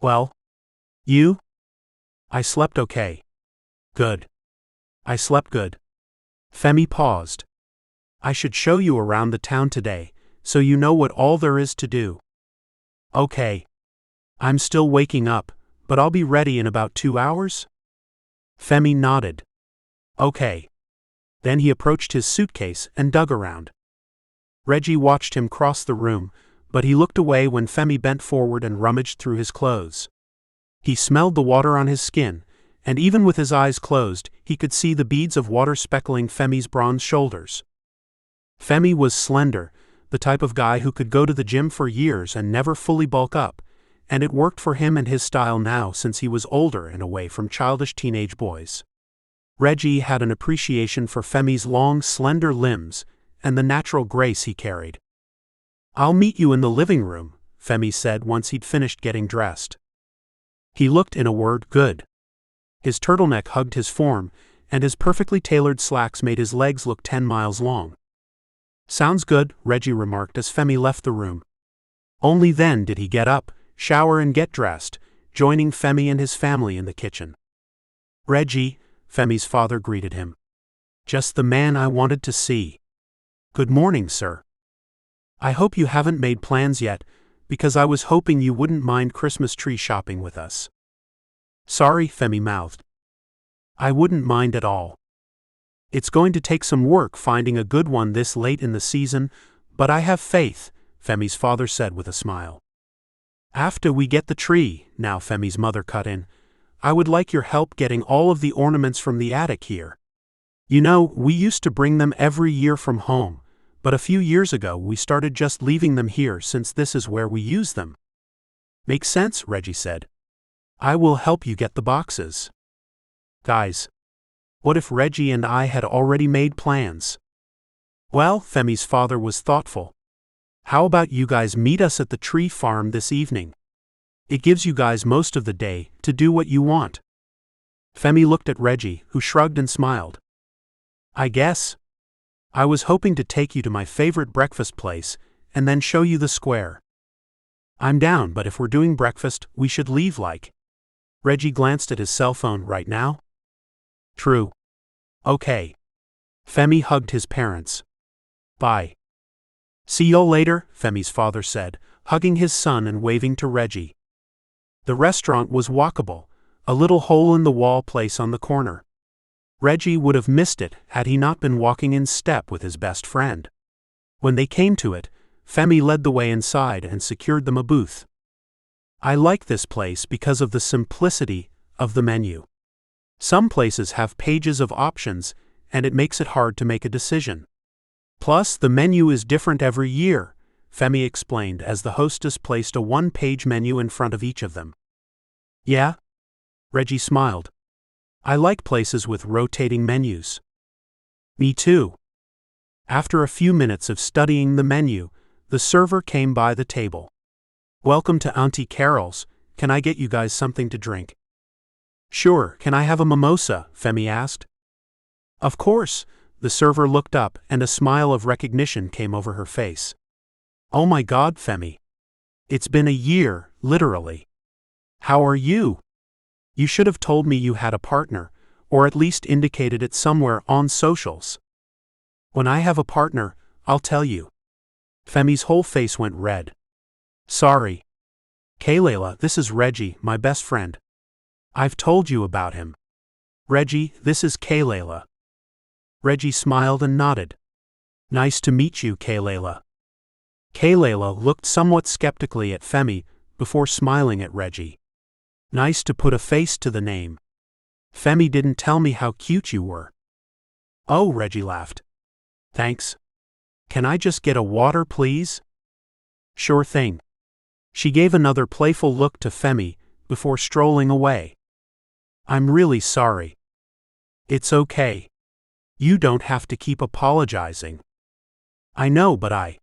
[SPEAKER 2] "Well. You?" "I slept okay." "Good." "I slept good." Femi paused. "I should show you around the town today, so you know what all there is to do." "Okay. I'm still waking up, but I'll be ready in about 2 hours?" Femi nodded. "Okay." Then he approached his suitcase and dug around. Reggie watched him cross the room, but he looked away when Femi bent forward and rummaged through his clothes. He smelled the water on his skin, and even with his eyes closed, he could see the beads of water speckling Femi's bronze shoulders. Femi was slender, the type of guy who could go to the gym for years and never fully bulk up, and it worked for him and his style now since he was older and away from childish teenage boys. Reggie had an appreciation for Femi's long, slender limbs and the natural grace he carried. "I'll meet you in the living room," Femi said once he'd finished getting dressed. He looked, in a word, good. His turtleneck hugged his form, and his perfectly tailored slacks made his legs look 10 miles long. "Sounds good," Reggie remarked as Femi left the room. Only then did he get up, shower and get dressed, joining Femi and his family in the kitchen. "Reggie," Femi's father greeted him. "Just the man I wanted to see." "Good morning, sir. I hope you haven't made plans yet, because I was hoping you wouldn't mind Christmas tree shopping with us." "Sorry," Femi mouthed. "I wouldn't mind at all. It's going to take some work finding a good one this late in the season, but I have faith," Femi's father said with a smile. "After we get the tree," now Femi's mother cut in, "I would like your help getting all of the ornaments from the attic here. You know, we used to bring them every year from home, but a few years ago we started just leaving them here since this is where we use them." "Makes sense," Reggie said. "I will help you get the boxes." Guys, what if Reggie and I had already made plans? "Well," Femi's father was thoughtful. "How about you guys meet us at the tree farm this evening? It gives you guys most of the day to do what you want." Femi looked at Reggie, who shrugged and smiled. "I guess. I was hoping to take you to my favorite breakfast place and then show you the square." "I'm down, but if we're doing breakfast, we should leave like." Reggie glanced at his cell phone. "Right now?" True. Okay. Femi hugged his parents. Bye. See you later, Femi's father said, hugging his son and waving to Reggie. The restaurant was walkable, a little hole-in-the-wall place on the corner. Reggie would have missed it had he not been walking in step with his best friend. When they came to it, Femi led the way inside and secured them a booth. I like this place because of the simplicity of the menu. Some places have pages of options, and it makes it hard to make a decision. Plus, the menu is different every year, Femi explained as the hostess placed a one-page menu in front of each of them. Yeah? Reggie smiled. I like places with rotating menus. Me too. After a few minutes of studying the menu, the server came by the table. Welcome to Auntie Carol's. Can I get you guys something to drink? Sure, can I have a mimosa? Femi asked. Of course. The server looked up and a smile of recognition came over her face. Oh my God, Femi. It's been a year, literally. How are you? You should have told me you had a partner, or at least indicated it somewhere on socials. When I have a partner, I'll tell you. Femi's whole face went red. Sorry. Kayla, this is Reggie, my best friend. I've told you about him. Reggie, this is Kayla. Reggie smiled and nodded. Nice to meet you, Kayla. Kayla looked somewhat skeptically at Femi before smiling at Reggie. Nice to put a face to the name. Femi didn't tell me how cute you were. Oh, Reggie laughed. Thanks. Can I just get a water, please? Sure thing. She gave another playful look to Femi before strolling away. I'm really sorry. It's okay. You don't have to keep apologizing. I know, but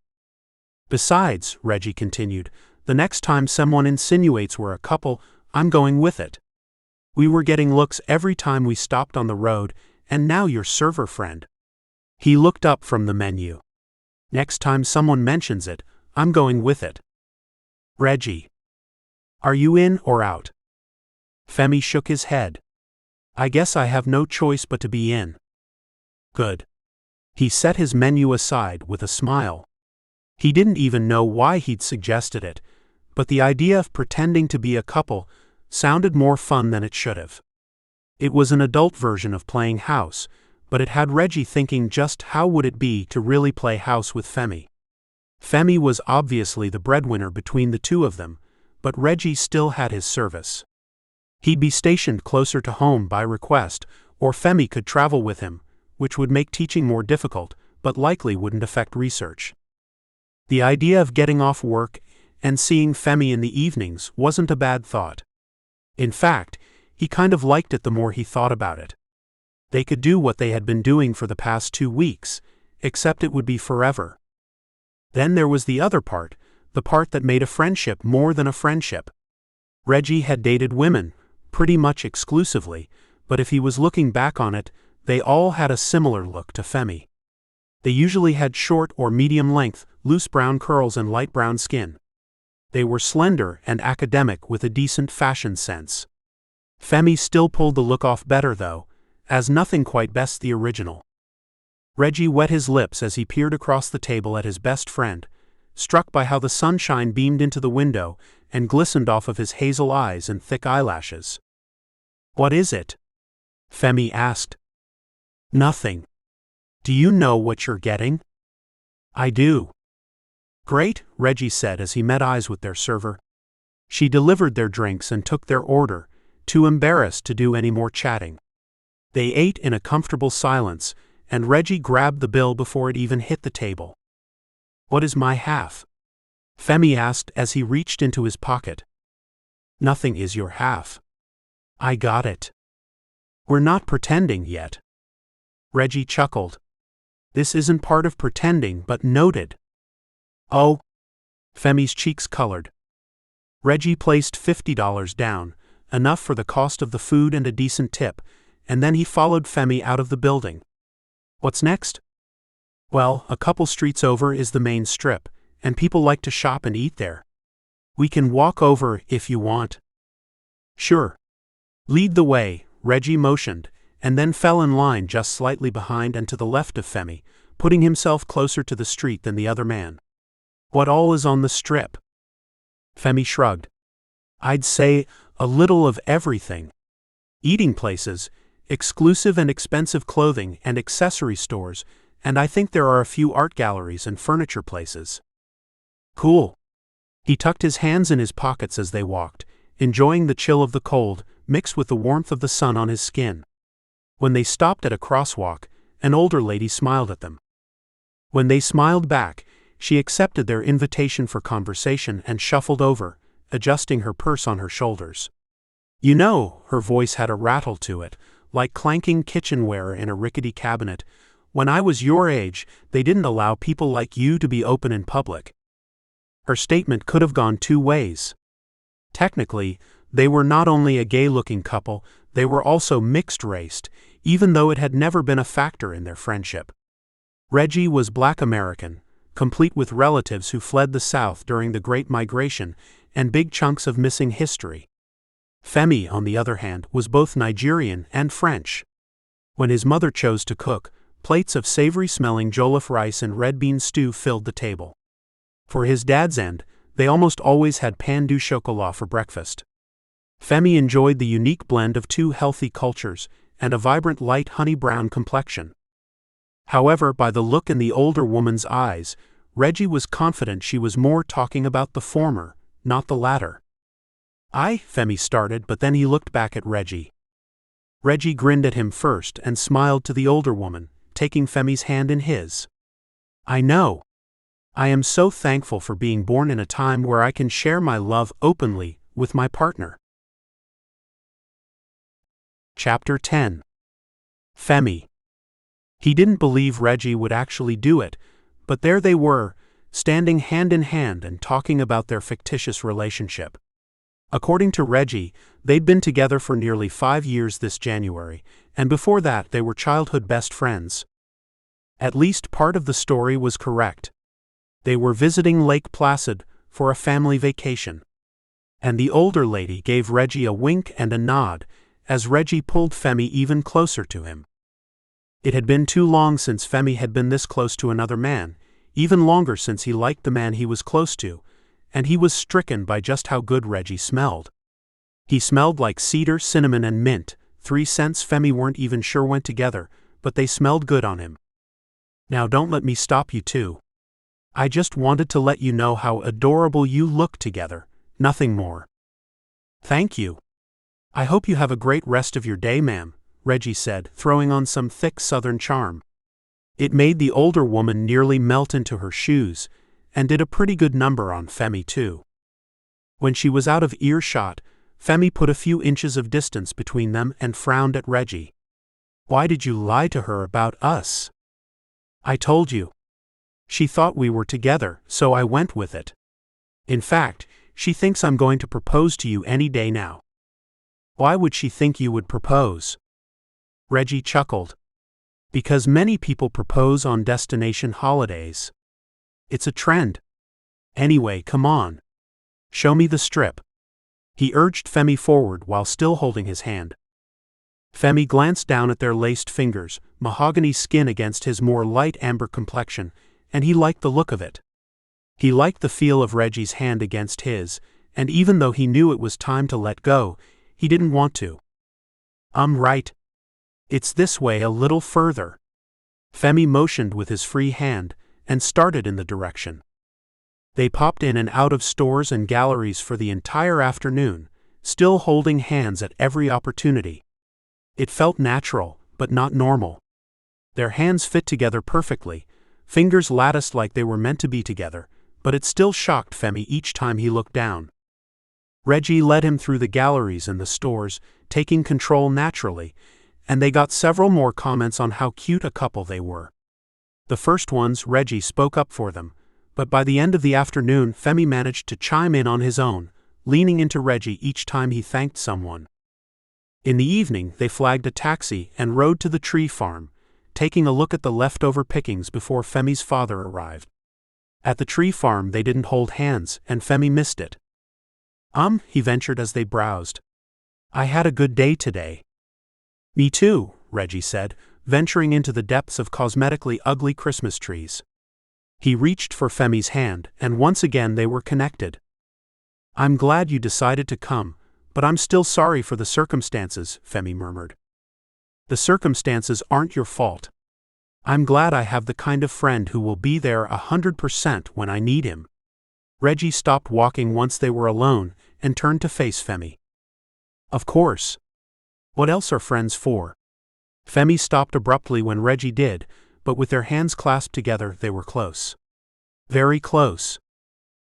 [SPEAKER 2] Besides, Reggie continued, the next time someone insinuates we're a couple, I'm going with it. We were getting looks every time we stopped on the road, and now you're server friend. He looked up from the menu. Next time someone mentions it, I'm going with it. Reggie. Are you in or out? Femi shook his head. I guess I have no choice but to be in. Good. He set his menu aside with a smile. He didn't even know why he'd suggested it, but the idea of pretending to be a couple sounded more fun than it should have. It was an adult version of playing house, but it had Reggie thinking just how would it be to really play house with Femi. Femi was obviously the breadwinner between the two of them, but Reggie still had his service. He'd be stationed closer to home by request, or Femi could travel with him, which would make teaching more difficult, but likely wouldn't affect research. The idea of getting off work and seeing Femi in the evenings wasn't a bad thought. In fact, he kind of liked it the more he thought about it. They could do what they had been doing for the past 2 weeks, except it would be forever. Then there was the other part, the part that made a friendship more than a friendship. Reggie had dated women, pretty much exclusively, but if he was looking back on it, they all had a similar look to Femi. They usually had short or medium length, loose brown curls and light brown skin. They were slender and academic with a decent fashion sense. Femi still pulled the look off better though, as nothing quite bests the original. Reggie wet his lips as he peered across the table at his best friend, struck by how the sunshine beamed into the window and glistened off of his hazel eyes and thick eyelashes. What is it? Femi asked. Nothing. Do you know what you're getting? I do. Great, Reggie said as he met eyes with their server. She delivered their drinks and took their order, too embarrassed to do any more chatting. They ate in a comfortable silence, and Reggie grabbed the bill before it even hit the table. What is my half? Femi asked as he reached into his pocket. Nothing is your half. I got it. We're not pretending yet. Reggie chuckled. This isn't part of pretending, but noted. Oh. Femi's cheeks colored. Reggie placed $50 down, enough for the cost of the food and a decent tip, and then he followed Femi out of the building. What's next? Well, a couple streets over is the main strip, and people like to shop and eat there. We can walk over if you want. Sure. Lead the way, Reggie motioned, and then fell in line just slightly behind and to the left of Femi, putting himself closer to the street than the other man. What all is on the strip? Femi shrugged. I'd say a little of everything. Eating places, exclusive and expensive clothing and accessory stores, and I think there are a few art galleries and furniture places. Cool. He tucked his hands in his pockets as they walked, enjoying the chill of the cold, mixed with the warmth of the sun on his skin. When they stopped at a crosswalk, an older lady smiled at them. When they smiled back, she accepted their invitation for conversation and shuffled over, adjusting her purse on her shoulders. You know, her voice had a rattle to it, like clanking kitchenware in a rickety cabinet. When I was your age, they didn't allow people like you to be open in public. Her statement could have gone two ways. Technically, they were not only a gay-looking couple, they were also mixed-raced, even though it had never been a factor in their friendship. Reggie was Black American, complete with relatives who fled the South during the Great Migration and big chunks of missing history. Femi, on the other hand, was both Nigerian and French. When his mother chose to cook, plates of savory-smelling jollof rice and red bean stew filled the table. For his dad's end, they almost always had pain du chocolat for breakfast. Femi enjoyed the unique blend of two healthy cultures and a vibrant light honey-brown complexion. However, by the look in the older woman's eyes, Reggie was confident she was more talking about the former, not the latter. Femi started, but then he looked back at Reggie. Reggie grinned at him first and smiled to the older woman, taking Femi's hand in his. I know. I am so thankful for being born in a time where I can share my love openly with my partner. Chapter 10. Femi. He didn't believe Reggie would actually do it, but there they were, standing hand in hand and talking about their fictitious relationship. According to Reggie, they'd been together for nearly 5 years this January, and before that they were childhood best friends. At least part of the story was correct. They were visiting Lake Placid for a family vacation. And the older lady gave Reggie a wink and a nod, as Reggie pulled Femi even closer to him. It had been too long since Femi had been this close to another man, even longer since he liked the man he was close to, and he was stricken by just how good Reggie smelled. He smelled like cedar, cinnamon, and mint, 3 scents Femi weren't even sure went together, but they smelled good on him. Now don't let me stop you too. I just wanted to let you know how adorable you look together, nothing more. Thank you. I hope you have a great rest of your day, ma'am, Reggie said, throwing on some thick southern charm. It made the older woman nearly melt into her shoes, and did a pretty good number on Femi too. When she was out of earshot, Femi put a few inches of distance between them and frowned at Reggie. Why did you lie to her about us? I told you. She thought we were together, so I went with it. In fact, she thinks I'm going to propose to you any day now. Why would she think you would propose? Reggie chuckled. Because many people propose on destination holidays. It's a trend. Anyway, come on. Show me the strip. He urged Femi forward while still holding his hand. Femi glanced down at their laced fingers, mahogany skin against his more light amber complexion, and he liked the look of it. He liked the feel of Reggie's hand against his, and even though he knew it was time to let go, he didn't want to. Right. It's this way a little further. Femi motioned with his free hand, and started in the direction. They popped in and out of stores and galleries for the entire afternoon, still holding hands at every opportunity. It felt natural, but not normal. Their hands fit together perfectly, fingers latticed like they were meant to be together, but it still shocked Femi each time he looked down. Reggie led him through the galleries and the stores, taking control naturally, and they got several more comments on how cute a couple they were. The first ones Reggie spoke up for them, but by the end of the afternoon Femi managed to chime in on his own, leaning into Reggie each time he thanked someone. In the evening they flagged a taxi and rode to the tree farm, taking a look at the leftover pickings before Femi's father arrived. At the tree farm they didn't hold hands, and Femi missed it. He ventured as they browsed. I had a good day today. Me too, Reggie said, venturing into the depths of cosmetically ugly Christmas trees. He reached for Femi's hand, and once again they were connected. "I'm glad you decided to come, but I'm still sorry for the circumstances," Femi murmured. "The circumstances aren't your fault. I'm glad I have the kind of friend who will be there 100% when I need him." Reggie stopped walking once they were alone and turned to face Femi. "Of course. What else are friends for?" Femi stopped abruptly when Reggie did, but with their hands clasped together they were close. Very close.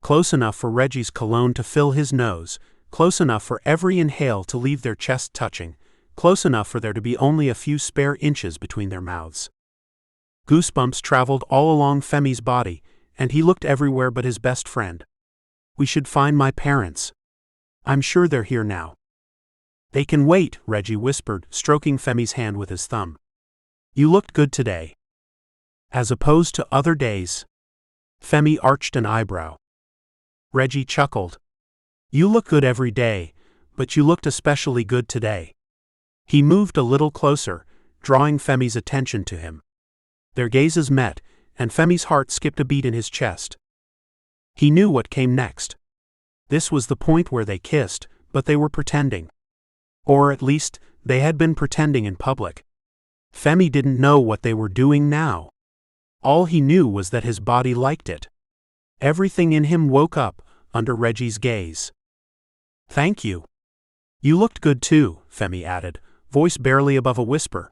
[SPEAKER 2] Close enough for Reggie's cologne to fill his nose, close enough for every inhale to leave their chests touching, close enough for there to be only a few spare inches between their mouths. Goosebumps traveled all along Femi's body, and he looked everywhere but his best friend. "We should find my parents. I'm sure they're here now." "They can wait," Reggie whispered, stroking Femi's hand with his thumb. "You looked good today. As opposed to other days." Femi arched an eyebrow. Reggie chuckled. "You look good every day, but you looked especially good today." He moved a little closer, drawing Femi's attention to him. Their gazes met, and Femi's heart skipped a beat in his chest. He knew what came next. This was the point where they kissed, but they were pretending. Or at least, they had been pretending in public. Femi didn't know what they were doing now. All he knew was that his body liked it. Everything in him woke up under Reggie's gaze. "Thank you. You looked good too," Femi added, voice barely above a whisper.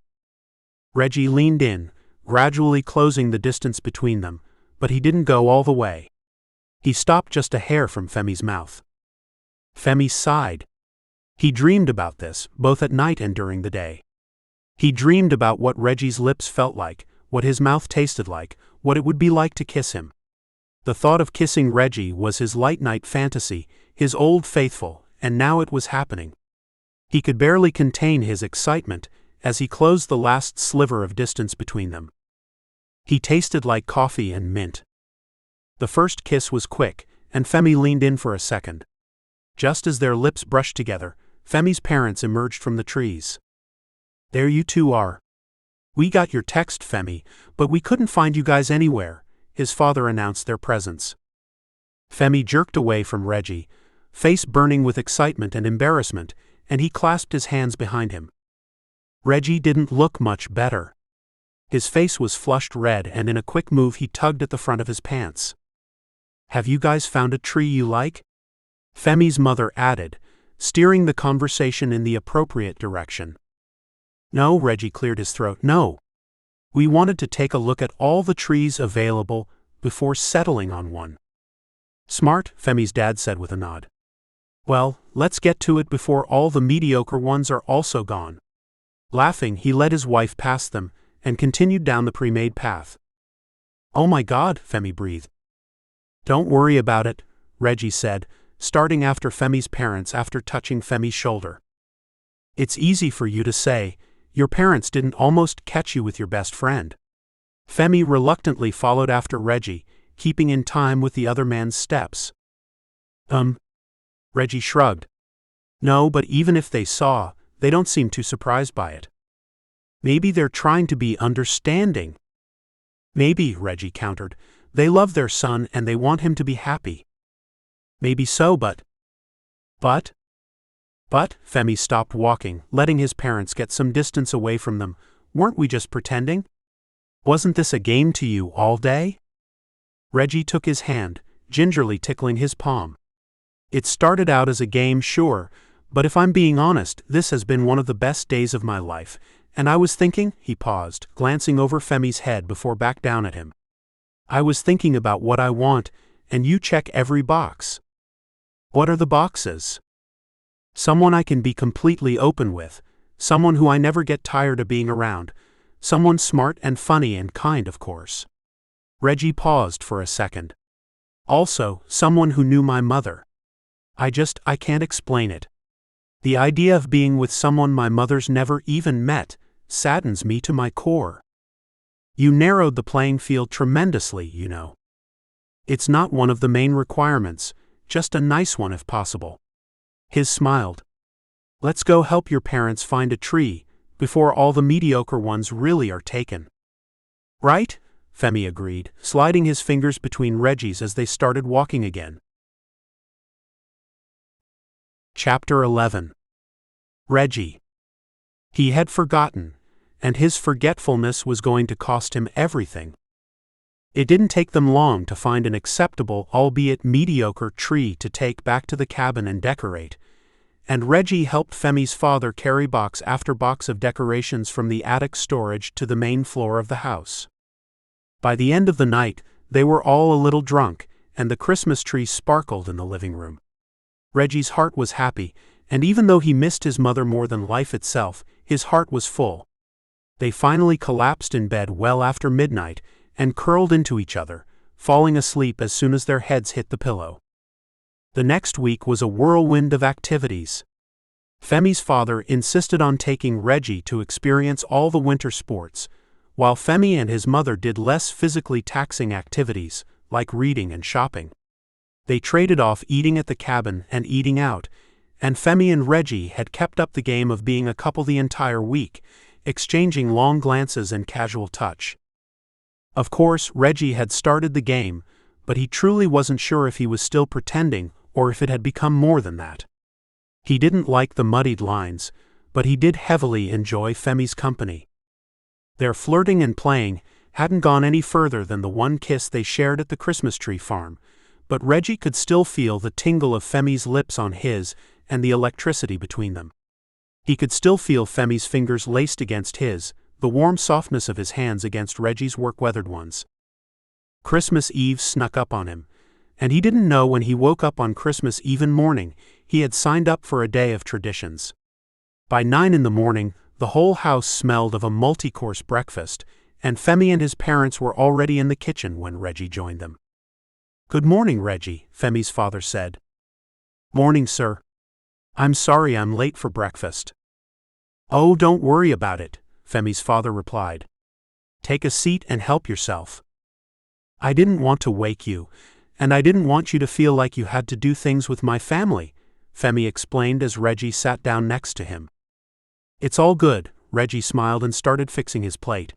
[SPEAKER 2] Reggie leaned in, gradually closing the distance between them, but he didn't go all the way. He stopped just a hair from Femi's mouth. Femi sighed. He dreamed about this, both at night and during the day. He dreamed about what Reggie's lips felt like, what his mouth tasted like, what it would be like to kiss him. The thought of kissing Reggie was his light night fantasy, his old faithful, and now it was happening. He could barely contain his excitement as he closed the last sliver of distance between them. He tasted like coffee and mint. The first kiss was quick, and Femi leaned in for a second. Just as their lips brushed together, Femi's parents emerged from the trees. "There you two are. We got your text, Femi, but we couldn't find you guys anywhere," his father announced their presence. Femi jerked away from Reggie, face burning with excitement and embarrassment, and he clasped his hands behind him. Reggie didn't look much better. His face was flushed red, and in a quick move he tugged at the front of his pants. "Have you guys found a tree you like?" Femi's mother added, steering the conversation in the appropriate direction. "No," Reggie cleared his throat. "No. We wanted to take a look at all the trees available before settling on one." "Smart," Femi's dad said with a nod. "Well, let's get to it before all the mediocre ones are also gone." Laughing, he led his wife past them and continued down the pre-made path. "Oh my God," Femi breathed. "Don't worry about it," Reggie said, starting after Femi's parents after touching Femi's shoulder. "It's easy for you to say. Your parents didn't almost catch you with your best friend." Femi reluctantly followed after Reggie, keeping in time with the other man's steps. Reggie shrugged. "No, but even if they saw, they don't seem too surprised by it." "Maybe they're trying to be understanding." "Maybe," Reggie countered. "They love their son and they want him to be happy." "Maybe so, but..." But, Femi stopped walking, letting his parents get some distance away from them. "Weren't we just pretending? Wasn't this a game to you all day?" Reggie took his hand, gingerly tickling his palm. "It started out as a game, sure, but if I'm being honest, this has been one of the best days of my life, and I was thinking," he paused, glancing over Femi's head before back down at him. "I was thinking about what I want, and you check every box." "What are the boxes?" "Someone I can be completely open with, someone who I never get tired of being around, someone smart and funny and kind, of course." Reggie paused for a second. "Also, someone who knew my mother. I can't explain it. The idea of being with someone my mother's never even met saddens me to my core. You narrowed the playing field tremendously, you know. It's not one of the main requirements, just a nice one if possible." His smiled. "Let's go help your parents find a tree, before all the mediocre ones really are taken. Right? Femi agreed, sliding his fingers between Reggie's as they started walking again. Chapter 11. Reggie. He had forgotten, and his forgetfulness was going to cost him everything. It didn't take them long to find an acceptable, albeit mediocre, tree to take back to the cabin and decorate, and Reggie helped Femi's father carry box after box of decorations from the attic storage to the main floor of the house. By the end of the night, they were all a little drunk, and the Christmas tree sparkled in the living room. Reggie's heart was happy, and even though he missed his mother more than life itself, his heart was full. They finally collapsed in bed well after midnight and curled into each other, falling asleep as soon as their heads hit the pillow. The next week was a whirlwind of activities. Femi's father insisted on taking Reggie to experience all the winter sports, while Femi and his mother did less physically taxing activities, like reading and shopping. They traded off eating at the cabin and eating out, and Femi and Reggie had kept up the game of being a couple the entire week, exchanging long glances and casual touch. Of course, Reggie had started the game, but he truly wasn't sure if he was still pretending or if it had become more than that. He didn't like the muddied lines, but he did heavily enjoy Femi's company. Their flirting and playing hadn't gone any further than the one kiss they shared at the Christmas tree farm, but Reggie could still feel the tingle of Femi's lips on his and the electricity between them. He could still feel Femi's fingers laced against his, the warm softness of his hands against Reggie's work-weathered ones. Christmas Eve snuck up on him, and he didn't know when he woke up on Christmas Eve morning he had signed up for a day of traditions. By 9 in the morning, the whole house smelled of a multi-course breakfast, and Femi and his parents were already in the kitchen when Reggie joined them. "Good morning, Reggie," Femi's father said. "Morning, sir. I'm sorry I'm late for breakfast." "Oh, don't worry about it," Femi's father replied. "Take a seat and help yourself. I didn't want to wake you, and I didn't want you to feel like you had to do things with my family," Femi explained as Reggie sat down next to him. "It's all good," Reggie smiled and started fixing his plate.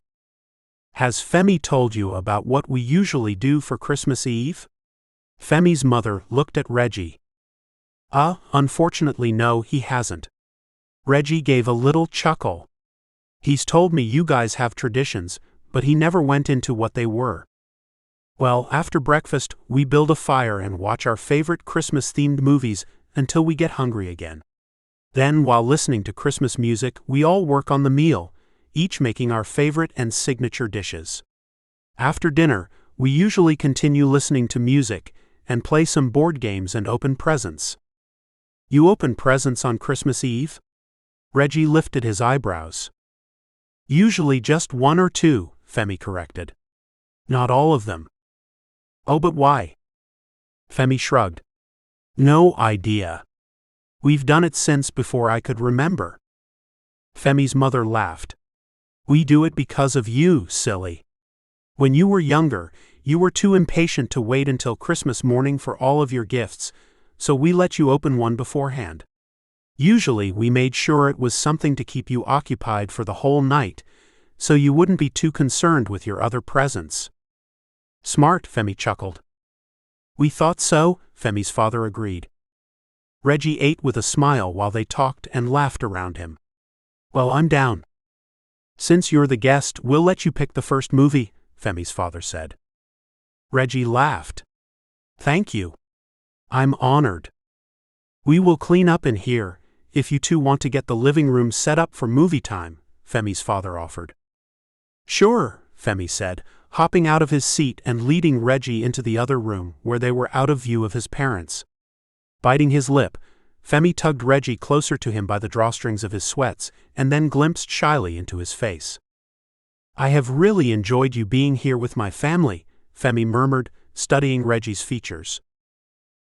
[SPEAKER 2] "Has Femi told you about what we usually do for Christmas Eve?" Femi's mother looked at Reggie. Unfortunately no, he hasn't." Reggie gave a little chuckle. "He's told me you guys have traditions, but he never went into what they were." "Well, after breakfast, we build a fire and watch our favorite Christmas-themed movies until we get hungry again. Then, while listening to Christmas music, we all work on the meal, each making our favorite and signature dishes. After dinner, we usually continue listening to music and play some board games and open presents." "You open presents on Christmas Eve?" Reggie lifted his eyebrows. "Usually just 1 or 2, Femi corrected. "Not all of them." "Oh, but why?" Femi shrugged. "No idea. We've done it since before I could remember." Femi's mother laughed. "We do it because of you, silly. When you were younger, you were too impatient to wait until Christmas morning for all of your gifts, so we let you open one beforehand. Usually we made sure it was something to keep you occupied for the whole night, so you wouldn't be too concerned with your other presents." "Smart," Femi chuckled. "We thought so," Femi's father agreed. Reggie ate with a smile while they talked and laughed around him. "Well, I'm down." "Since you're the guest, we'll let you pick the first movie," Femi's father said. Reggie laughed. "Thank you. I'm honored. We will clean up in here, if you two want to get the living room set up for movie time," Femi's father offered. "Sure," Femi said, hopping out of his seat and leading Reggie into the other room where they were out of view of his parents. Biting his lip, Femi tugged Reggie closer to him by the drawstrings of his sweats and then glimpsed shyly into his face. "I have really enjoyed you being here with my family," Femi murmured, studying Reggie's features.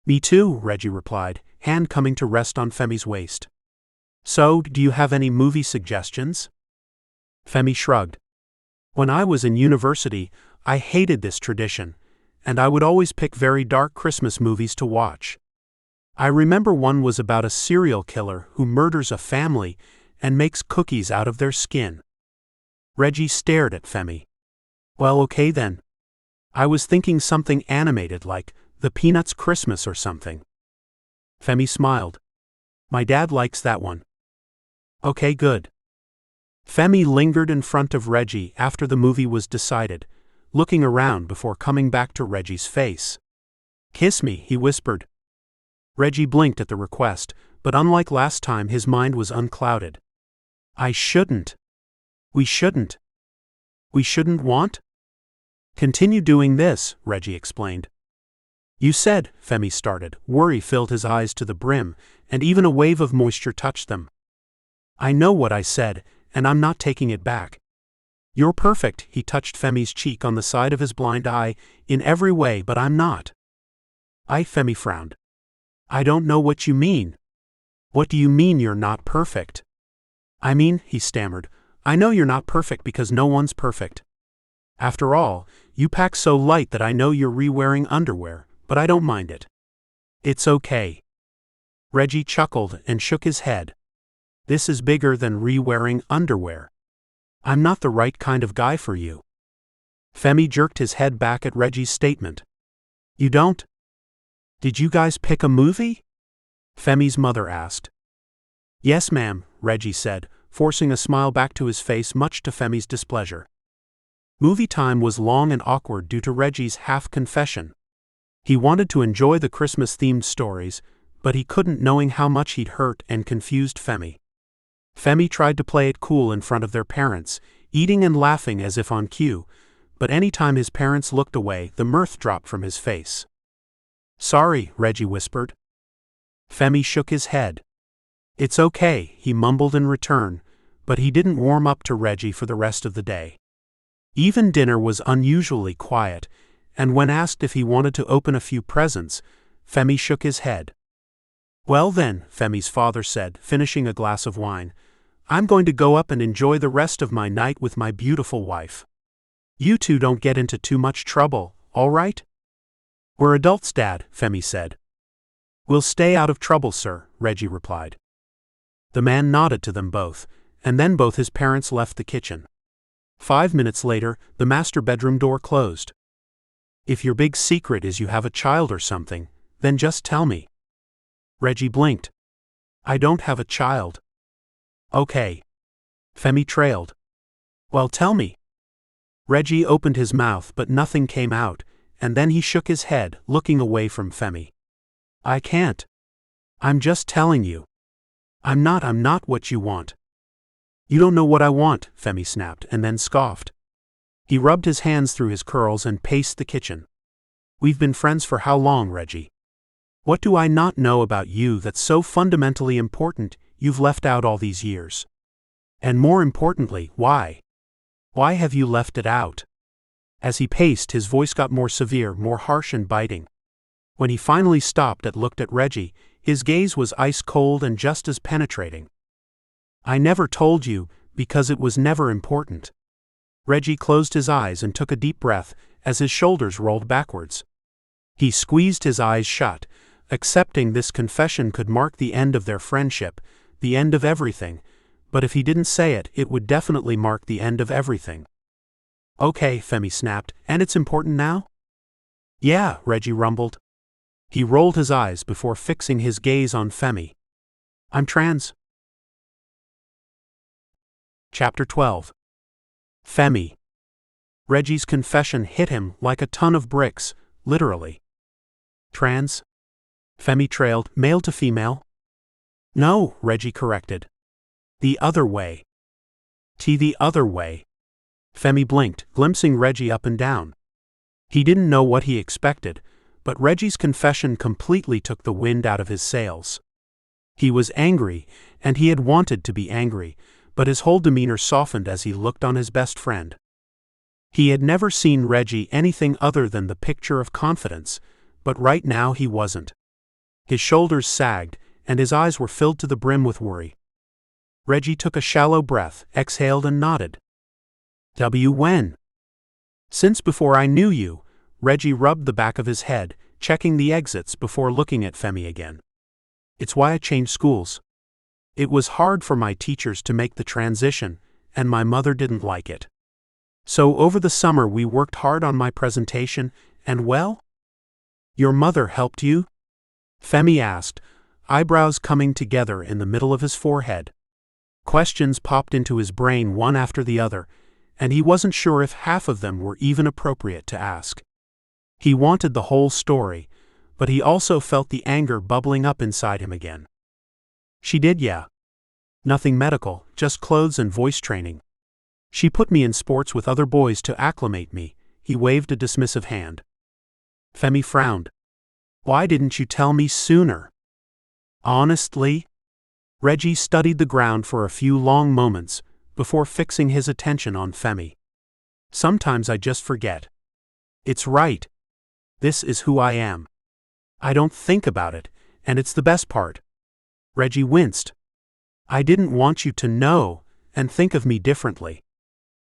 [SPEAKER 2] "Me too," Reggie replied, hand coming to rest on Femi's waist. "So, do you have any movie suggestions?" Femi shrugged. "When I was in university, I hated this tradition, and I would always pick very dark Christmas movies to watch. I remember one was about a serial killer who murders a family and makes cookies out of their skin. Reggie stared at Femi. Well, okay then. I was thinking something animated like The Peanuts Christmas or something. Femi smiled. My dad likes that one. Okay, good. Femi lingered in front of Reggie after the movie was decided, looking around before coming back to Reggie's face. Kiss me, he whispered. Reggie blinked at the request, but unlike last time his mind was unclouded. I shouldn't. We shouldn't. We shouldn't want? Continue doing this, Reggie explained. You said, Femi started. Worry filled his eyes to the brim, and even a wave of moisture touched them. I know what I said, and I'm not taking it back. You're perfect, he touched Femi's cheek on the side of his blind eye, in every way, but I'm not. Femi frowned. I don't know what you mean. What do you mean you're not perfect? I mean, he stammered, I know you're not perfect because no one's perfect. After all, you pack so light that I know you're re-wearing underwear, but I don't mind it. It's okay. Reggie chuckled and shook his head. This is bigger than re-wearing underwear. I'm not the right kind of guy for you. Femi jerked his head back at Reggie's statement. You don't? Did you guys pick a movie? Femi's mother asked. Yes, ma'am, Reggie said, forcing a smile back to his face much to Femi's displeasure. Movie time was long and awkward due to Reggie's half-confession. He wanted to enjoy the Christmas-themed stories, but he couldn't, knowing how much he'd hurt and confused Femi. Femi tried to play it cool in front of their parents, eating and laughing as if on cue, but any time his parents looked away, the mirth dropped from his face. Sorry, Reggie whispered. Femi shook his head. It's okay, he mumbled in return, but he didn't warm up to Reggie for the rest of the day. Even dinner was unusually quiet, and when asked if he wanted to open a few presents, Femi shook his head. Well then, Femi's father said, finishing a glass of wine, I'm going to go up and enjoy the rest of my night with my beautiful wife. You two don't get into too much trouble, all right? We're adults, Dad, Femi said. We'll stay out of trouble, sir, Reggie replied. The man nodded to them both, and then both his parents left the kitchen. 5 minutes later, the master bedroom door closed. If your big secret is you have a child or something, then just tell me. Reggie blinked. I don't have a child. Okay. Femi trailed. Well, tell me. Reggie opened his mouth but nothing came out, and then he shook his head, looking away from Femi. I can't. I'm just telling you. I'm not what you want. You don't know what I want, Femi snapped and then scoffed. He rubbed his hands through his curls and paced the kitchen. We've been friends for how long, Reggie? What do I not know about you that's so fundamentally important you've left out all these years? And more importantly, why? Why have you left it out? As he paced, his voice got more severe, more harsh and biting. When he finally stopped and looked at Reggie, his gaze was ice cold and just as penetrating. I never told you, because it was never important. Reggie closed his eyes and took a deep breath as his shoulders rolled backwards. He squeezed his eyes shut, accepting this confession could mark the end of their friendship, the end of everything, but if he didn't say it, it would definitely mark the end of everything. Okay, Femi snapped, and it's important now? Yeah, Reggie rumbled. He rolled his eyes before fixing his gaze on Femi. I'm trans. Chapter 12. Femi. Reggie's confession hit him like a ton of bricks, literally. Trans? Femi trailed, male to female? No, Reggie corrected. The other way. The other way. Femi blinked, glimpsing Reggie up and down. He didn't know what he expected, but Reggie's confession completely took the wind out of his sails. He was angry, and he had wanted to be angry, but his whole demeanor softened as he looked on his best friend. He had never seen Reggie anything other than the picture of confidence, but right now he wasn't. His shoulders sagged, and his eyes were filled to the brim with worry. Reggie took a shallow breath, exhaled and nodded. When? Since before I knew you, Reggie rubbed the back of his head, checking the exits before looking at Femi again. It's why I changed schools. It was hard for my teachers to make the transition, and my mother didn't like it. So over the summer we worked hard on my presentation, and well? Your mother helped you? Femi asked, eyebrows coming together in the middle of his forehead. Questions popped into his brain one after the other, and he wasn't sure if half of them were even appropriate to ask. He wanted the whole story, but he also felt the anger bubbling up inside him again. She did, yeah. Nothing medical, just clothes and voice training. She put me in sports with other boys to acclimate me. He waved a dismissive hand. Femi frowned. Why didn't you tell me sooner? Honestly? Reggie studied the ground for a few long moments before fixing his attention on Femi. Sometimes I just forget. It's right. This is who I am. I don't think about it, and it's the best part. Reggie winced. I didn't want you to know and think of me differently.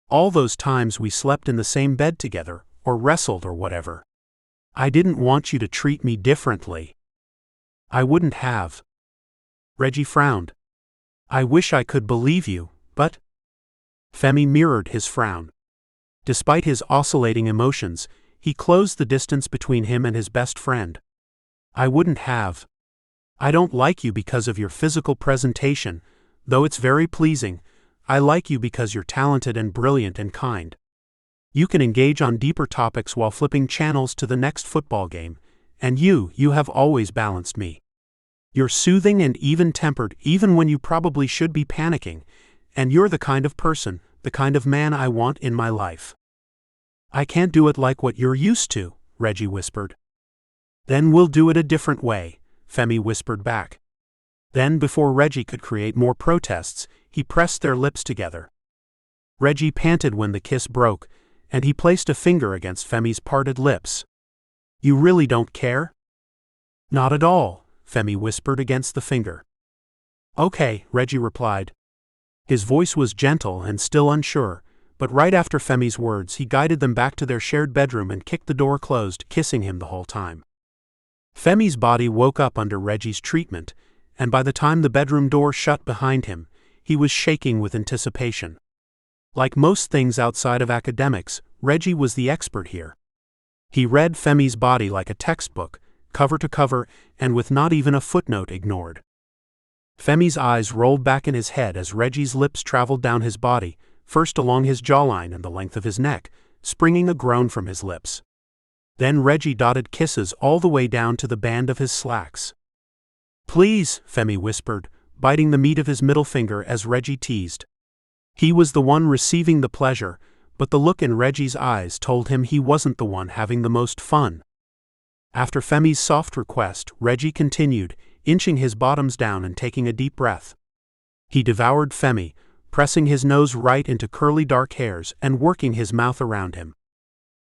[SPEAKER 2] All those times we slept in the same bed together, or wrestled or whatever. I didn't want you to treat me differently. I wouldn't have. Reggie frowned. I wish I could believe you, but... Femi mirrored his frown. Despite his oscillating emotions, he closed the distance between him and his best friend. I wouldn't have. I don't like you because of your physical presentation, though it's very pleasing. I like you because you're talented and brilliant and kind. You can engage on deeper topics while flipping channels to the next football game, and you have always balanced me. You're soothing and even-tempered even when you probably should be panicking, and you're the kind of person, the kind of man I want in my life. I can't do it like what you're used to, Reggie whispered. Then we'll do it a different way, Femi whispered back. Then, before Reggie could create more protests, he pressed their lips together. Reggie panted when the kiss broke, and he placed a finger against Femi's parted lips. You really don't care? Not at all, Femi whispered against the finger. Okay, Reggie replied. His voice was gentle and still unsure, but right after Femi's words he guided them back to their shared bedroom and kicked the door closed, kissing him the whole time. Femi's body woke up under Reggie's treatment, and by the time the bedroom door shut behind him, he was shaking with anticipation. Like most things outside of academics, Reggie was the expert here. He read Femi's body like a textbook, cover to cover, and with not even a footnote ignored. Femi's eyes rolled back in his head as Reggie's lips traveled down his body, first along his jawline and the length of his neck, springing a groan from his lips. Then Reggie dotted kisses all the way down to the band of his slacks. Please, Femi whispered, biting the meat of his middle finger as Reggie teased. He was the one receiving the pleasure, but the look in Reggie's eyes told him he wasn't the one having the most fun. After Femi's soft request, Reggie continued, inching his bottoms down and taking a deep breath. He devoured Femi, pressing his nose right into curly dark hairs and working his mouth around him.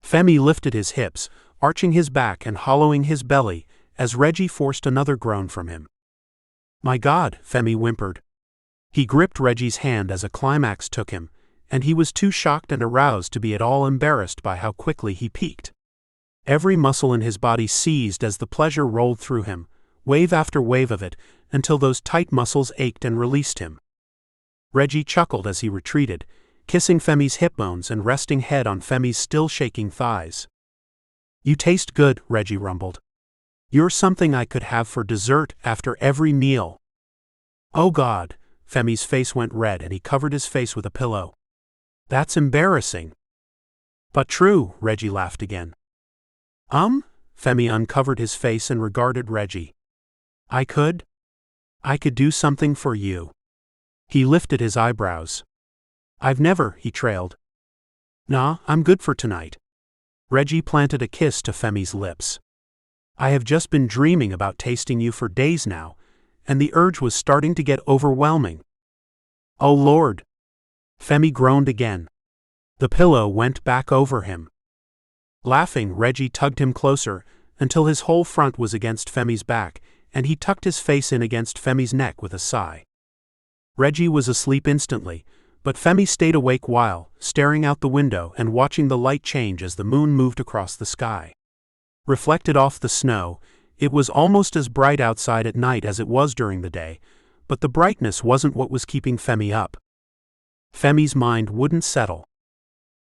[SPEAKER 2] Femi lifted his hips, arching his back and hollowing his belly, as Reggie forced another groan from him. My God, Femi whimpered. He gripped Reggie's hand as a climax took him, and he was too shocked and aroused to be at all embarrassed by how quickly he peaked. Every muscle in his body seized as the pleasure rolled through him, wave after wave of it, until those tight muscles ached and released him. Reggie chuckled as he retreated, kissing Femi's hip bones and resting head on Femi's still shaking thighs. You taste good, Reggie rumbled. You're something I could have for dessert after every meal. Oh God, Femi's face went red and he covered his face with a pillow. That's embarrassing. But true, Reggie laughed again. Femi uncovered his face and regarded Reggie. I could do something for you. He lifted his eyebrows. I've never, he trailed. Nah, I'm good for tonight. Reggie planted a kiss to Femi's lips. I have just been dreaming about tasting you for days now, and the urge was starting to get overwhelming. Oh Lord! Femi groaned again. The pillow went back over him. Laughing, Reggie tugged him closer, until his whole front was against Femi's back, and he tucked his face in against Femi's neck with a sigh. Reggie was asleep instantly, but Femi stayed awake while, staring out the window and watching the light change as the moon moved across the sky. Reflected off the snow, it was almost as bright outside at night as it was during the day, but the brightness wasn't what was keeping Femi up. Femi's mind wouldn't settle.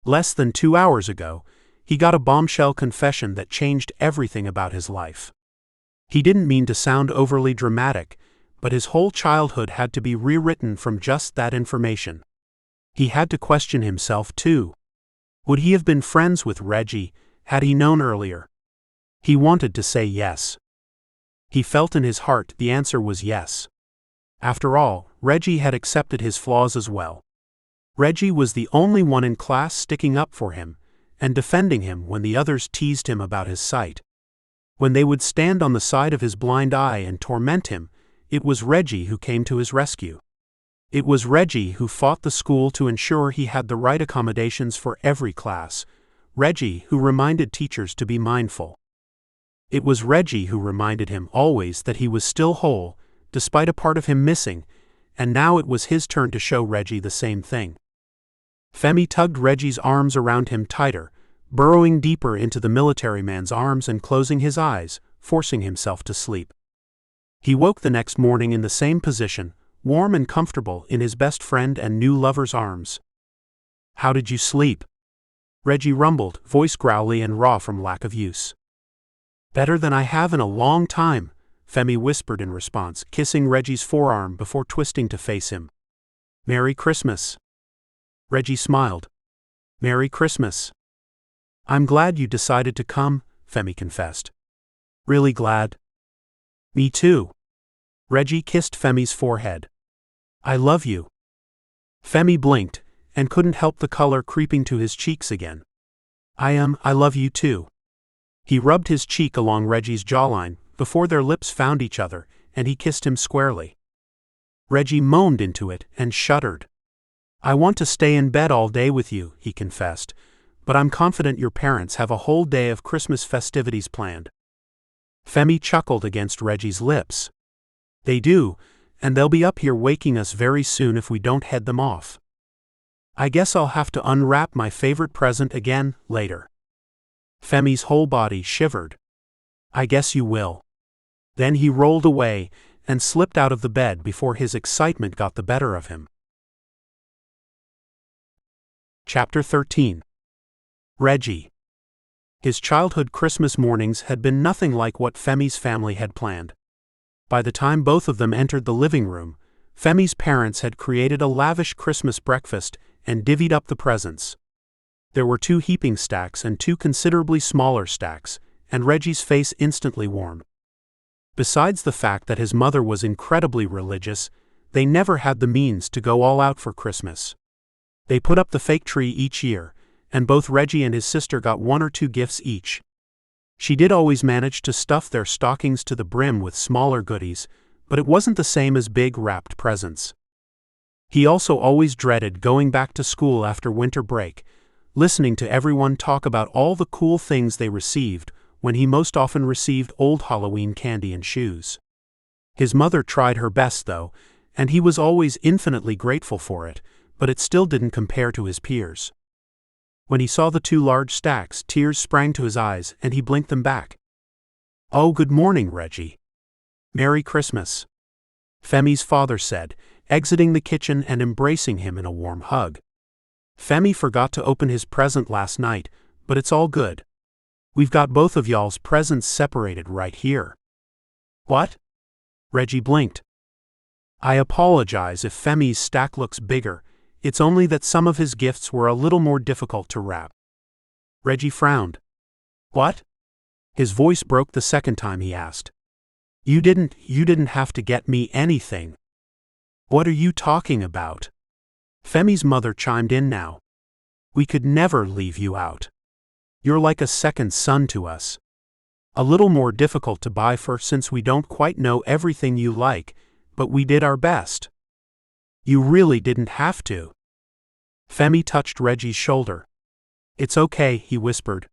[SPEAKER 2] Less than 2 hours ago, he got a bombshell confession that changed everything about his life. He didn't mean to sound overly dramatic, but his whole childhood had to be rewritten from just that information. He had to question himself too. Would he have been friends with Reggie had he known earlier? He wanted to say yes. He felt in his heart the answer was yes. After all, Reggie had accepted his flaws as well. Reggie was the only one in class sticking up for him and defending him when the others teased him about his sight. When they would stand on the side of his blind eye and torment him, it was Reggie who came to his rescue. It was Reggie who fought the school to ensure he had the right accommodations for every class. Reggie who reminded teachers to be mindful. It was Reggie who reminded him always that he was still whole, despite a part of him missing, and now it was his turn to show Reggie the same thing. Femi tugged Reggie's arms around him tighter, burrowing deeper into the military man's arms and closing his eyes, forcing himself to sleep. He woke the next morning in the same position, warm and comfortable in his best friend and new lover's arms. "How did you sleep?" Reggie rumbled, voice growly and raw from lack of use. "Better than I have in a long time," Femi whispered in response, kissing Reggie's forearm before twisting to face him. "Merry Christmas." Reggie smiled. "Merry Christmas." "I'm glad you decided to come," Femi confessed. "Really glad." "Me too." Reggie kissed Femi's forehead. "I love you." Femi blinked, and couldn't help the color creeping to his cheeks again. I love you too." He rubbed his cheek along Reggie's jawline before their lips found each other, and he kissed him squarely. Reggie moaned into it and shuddered. "I want to stay in bed all day with you," he confessed, "but I'm confident your parents have a whole day of Christmas festivities planned." Femi chuckled against Reggie's lips. "They do, and they'll be up here waking us very soon if we don't head them off. I guess I'll have to unwrap my favorite present again later." Femi's whole body shivered. "I guess you will." Then he rolled away and slipped out of the bed before his excitement got the better of him. Chapter 13. Reggie. His childhood Christmas mornings had been nothing like what Femi's family had planned. By the time both of them entered the living room, Femi's parents had created a lavish Christmas breakfast and divvied up the presents. There were 2 heaping stacks and 2 considerably smaller stacks, and Reggie's face instantly warmed. Besides the fact that his mother was incredibly religious, they never had the means to go all out for Christmas. They put up the fake tree each year, and both Reggie and his sister got 1 or 2 gifts each. She did always manage to stuff their stockings to the brim with smaller goodies, but it wasn't the same as big wrapped presents. He also always dreaded going back to school after winter break, listening to everyone talk about all the cool things they received when he most often received old Halloween candy and shoes. His mother tried her best though, and he was always infinitely grateful for it, but it still didn't compare to his peers. When he saw the 2 large stacks, tears sprang to his eyes and he blinked them back. "Oh, good morning, Reggie." "Merry Christmas," Femi's father said, exiting the kitchen and embracing him in a warm hug. "Femi forgot to open his present last night, but it's all good. We've got both of y'all's presents separated right here." "What?" Reggie blinked. "I apologize if Femi's stack looks bigger. It's only that some of his gifts were a little more difficult to wrap." Reggie frowned. "What?" His voice broke the second time he asked. You didn't have to get me anything." "What are you talking about?" Femi's mother chimed in now. "We could never leave you out. You're like a second son to us. A little more difficult to buy for since we don't quite know everything you like, but we did our best." "You really didn't have to." Femi touched Reggie's shoulder. "It's okay," he whispered.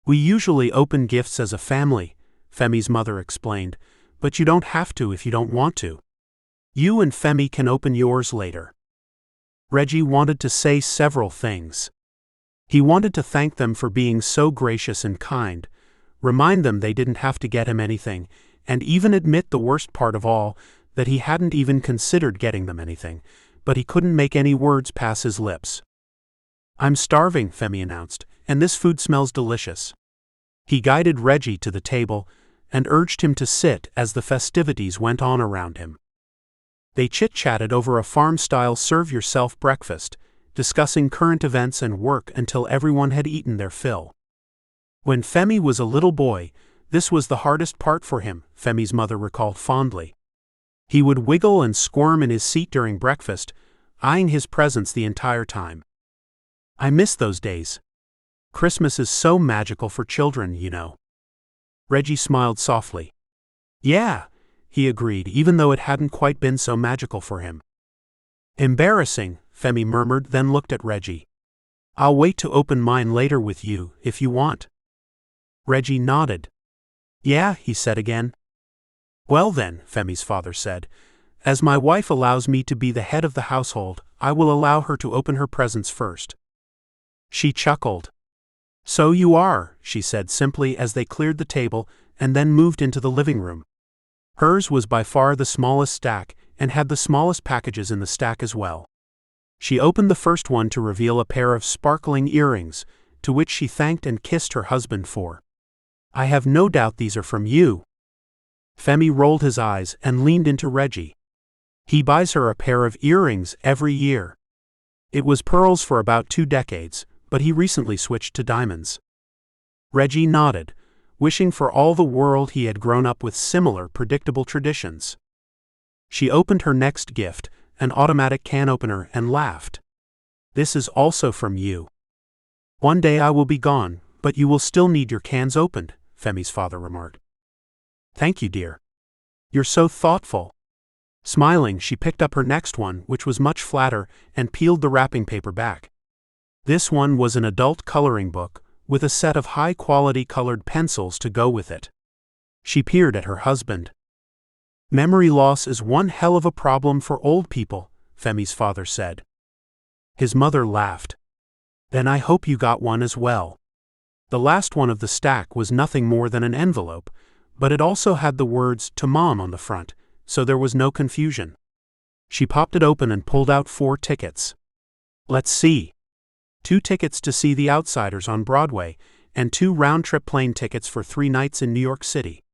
[SPEAKER 2] "We usually open gifts as a family," Femi's mother explained, "but you don't have to if you don't want to. You and Femi can open yours later." Reggie wanted to say several things. He wanted to thank them for being so gracious and kind, remind them they didn't have to get him anything, and even admit the worst part of all, that he hadn't even considered getting them anything, but he couldn't make any words pass his lips. "I'm starving," Femi announced, "and this food smells delicious." He guided Reggie to the table and urged him to sit as the festivities went on around him. They chit-chatted over a farm-style serve-yourself breakfast, discussing current events and work until everyone had eaten their fill. When Femi was a little boy, this was the hardest part for him, Femi's mother recalled fondly. He would wiggle and squirm in his seat during breakfast, eyeing his presents the entire time. "I miss those days. Christmas is so magical for children, you know." Reggie smiled softly. "Yeah," he agreed, even though it hadn't quite been so magical for him. "Embarrassing," Femi murmured, then looked at Reggie. "I'll wait to open mine later with you, if you want." Reggie nodded. "Yeah," he said again. "Well then," Femi's father said, "as my wife allows me to be the head of the household, I will allow her to open her presents first." She chuckled. "So you are," she said simply as they cleared the table and then moved into the living room. Hers was by far the smallest stack and had the smallest packages in the stack as well. She opened the first one to reveal a pair of sparkling earrings, to which she thanked and kissed her husband for. "I have no doubt these are from you." Femi rolled his eyes and leaned into Reggie. "He buys her a pair of earrings every year. It was pearls for about 2 decades, but he recently switched to diamonds." Reggie nodded, wishing for all the world he had grown up with similar predictable traditions. She opened her next gift, an automatic can opener, and laughed. "This is also from you. One day I will be gone, but you will still need your cans opened," Femi's father remarked. "Thank you, dear. You're so thoughtful." Smiling, she picked up her next one, which was much flatter, and peeled the wrapping paper back. This one was an adult coloring book, with a set of high-quality colored pencils to go with it. She peered at her husband. "Memory loss is one hell of a problem for old people," Femi's father said. His mother laughed. "Then I hope you got one as well." The last one of the stack was nothing more than an envelope, but it also had the words "to Mom" on the front, so there was no confusion. She popped it open and pulled out 4 tickets. "Let's see. 2 tickets to see The Outsiders on Broadway, and 2 round-trip plane tickets for 3 nights in New York City."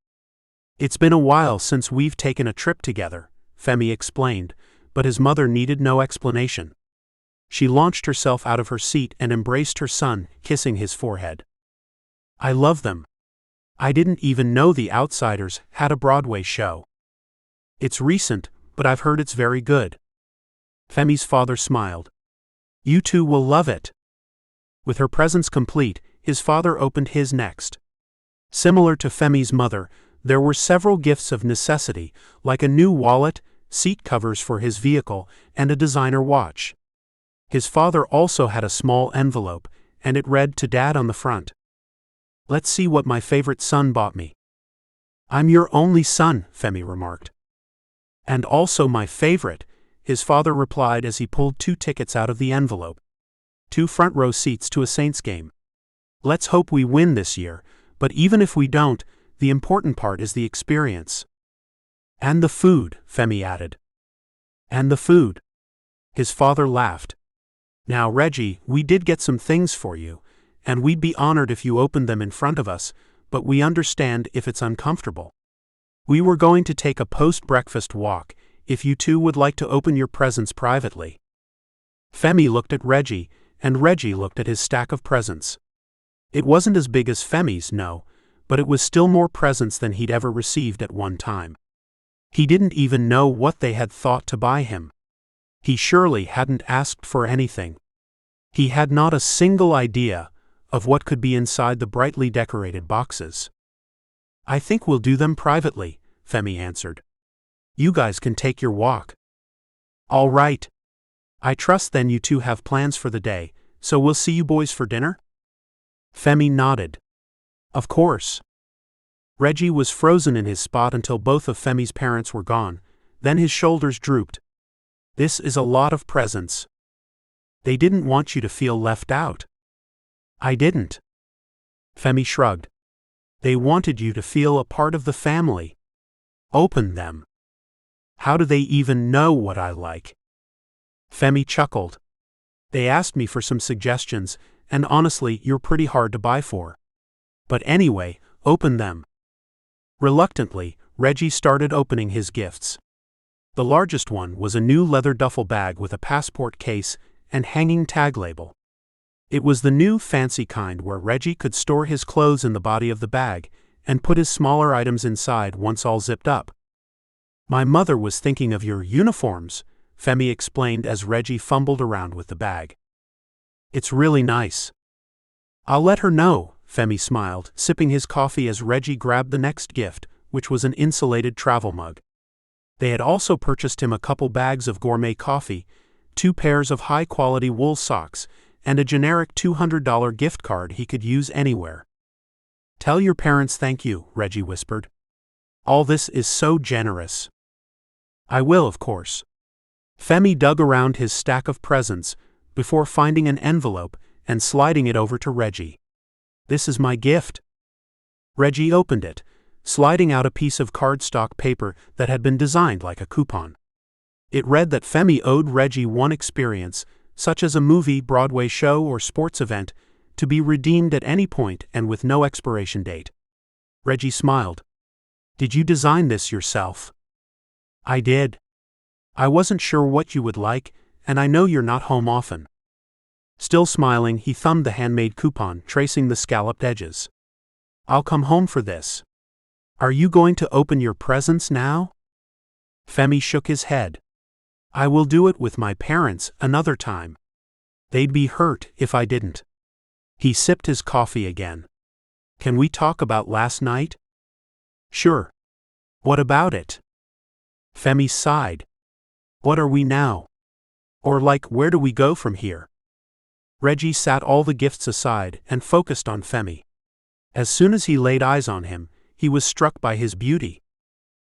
[SPEAKER 2] "It's been a while since we've taken a trip together," Femi explained, but his mother needed no explanation. She launched herself out of her seat and embraced her son, kissing his forehead. "I love them. I didn't even know The Outsiders had a Broadway show. It's recent, but I've heard it's very good." Femi's father smiled. "You two will love it." With her presents complete, his father opened his next. Similar to Femi's mother, there were several gifts of necessity, like a new wallet, seat covers for his vehicle, and a designer watch. His father also had a small envelope, and it read "To Dad" on the front. "Let's see what my favorite son bought me." "I'm your only son," Femi remarked. "And also my favorite," his father replied as he pulled 2 tickets out of the envelope. 2 front-row seats to a Saints game. "Let's hope we win this year, but even if we don't, the important part is the experience." "And the food," Femi added. "And the food." His father laughed. "Now, Reggie, we did get some things for you, and we'd be honored if you opened them in front of us, but we understand if it's uncomfortable. We were going to take a post-breakfast walk, if you two would like to open your presents privately." Femi looked at Reggie, and Reggie looked at his stack of presents. It wasn't as big as Femi's, no, but it was still more presents than he'd ever received at one time. He didn't even know what they had thought to buy him. He surely hadn't asked for anything. He had not a single idea of what could be inside the brightly decorated boxes. "I think we'll do them privately," Femi answered. "You guys can take your walk." "All right. I trust then you two have plans for the day, so we'll see you boys for dinner?" Femi nodded. "Of course." Reggie was frozen in his spot until both of Femi's parents were gone, then his shoulders drooped. "This is a lot of presents." "They didn't want you to feel left out." "I didn't." Femi shrugged. "They wanted you to feel a part of the family. Open them." How do they even know what I like? Femi chuckled. They asked me for some suggestions, and honestly, you're pretty hard to buy for. But anyway, open them. Reluctantly, Reggie started opening his gifts. The largest one was a new leather duffel bag with a passport case and hanging tag label. It was the new fancy kind where Reggie could store his clothes in the body of the bag and put his smaller items inside once all zipped up. My mother was thinking of your uniforms, Femi explained as Reggie fumbled around with the bag. It's really nice. I'll let her know, Femi smiled, sipping his coffee as Reggie grabbed the next gift, which was an insulated travel mug. They had also purchased him a couple bags of gourmet coffee, 2 pairs of high-quality wool socks, and a generic $200 gift card he could use anywhere. Tell your parents thank you, Reggie whispered. All this is so generous. I will, of course. Femi dug around his stack of presents before finding an envelope and sliding it over to Reggie. This is my gift. Reggie opened it, sliding out a piece of cardstock paper that had been designed like a coupon. It read that Femi owed Reggie one experience, such as a movie, Broadway show, or sports event, to be redeemed at any point and with no expiration date. Reggie smiled. Did you design this yourself? I did. I wasn't sure what you would like, and I know you're not home often. Still smiling, he thumbed the handmade coupon, tracing the scalloped edges. I'll come home for this. Are you going to open your presents now? Femi shook his head. I will do it with my parents another time. They'd be hurt if I didn't. He sipped his coffee again. Can we talk about last night? Sure. What about it? Femi sighed. What are we now? Or where do we go from here? Reggie sat all the gifts aside and focused on Femi. As soon as he laid eyes on him, he was struck by his beauty.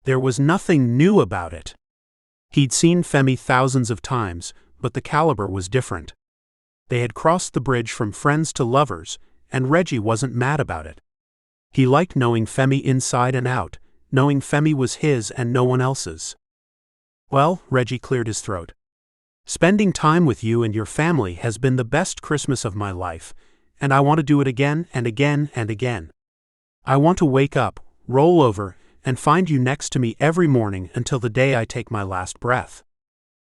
[SPEAKER 2] There was nothing new about it. He'd seen Femi thousands of times, but the caliber was different. They had crossed the bridge from friends to lovers, and Reggie wasn't mad about it. He liked knowing Femi inside and out, knowing Femi was his and no one else's. Well, Reggie cleared his throat. Spending time with you and your family has been the best Christmas of my life, and I want to do it again and again and again. I want to wake up, roll over, and find you next to me every morning until the day I take my last breath.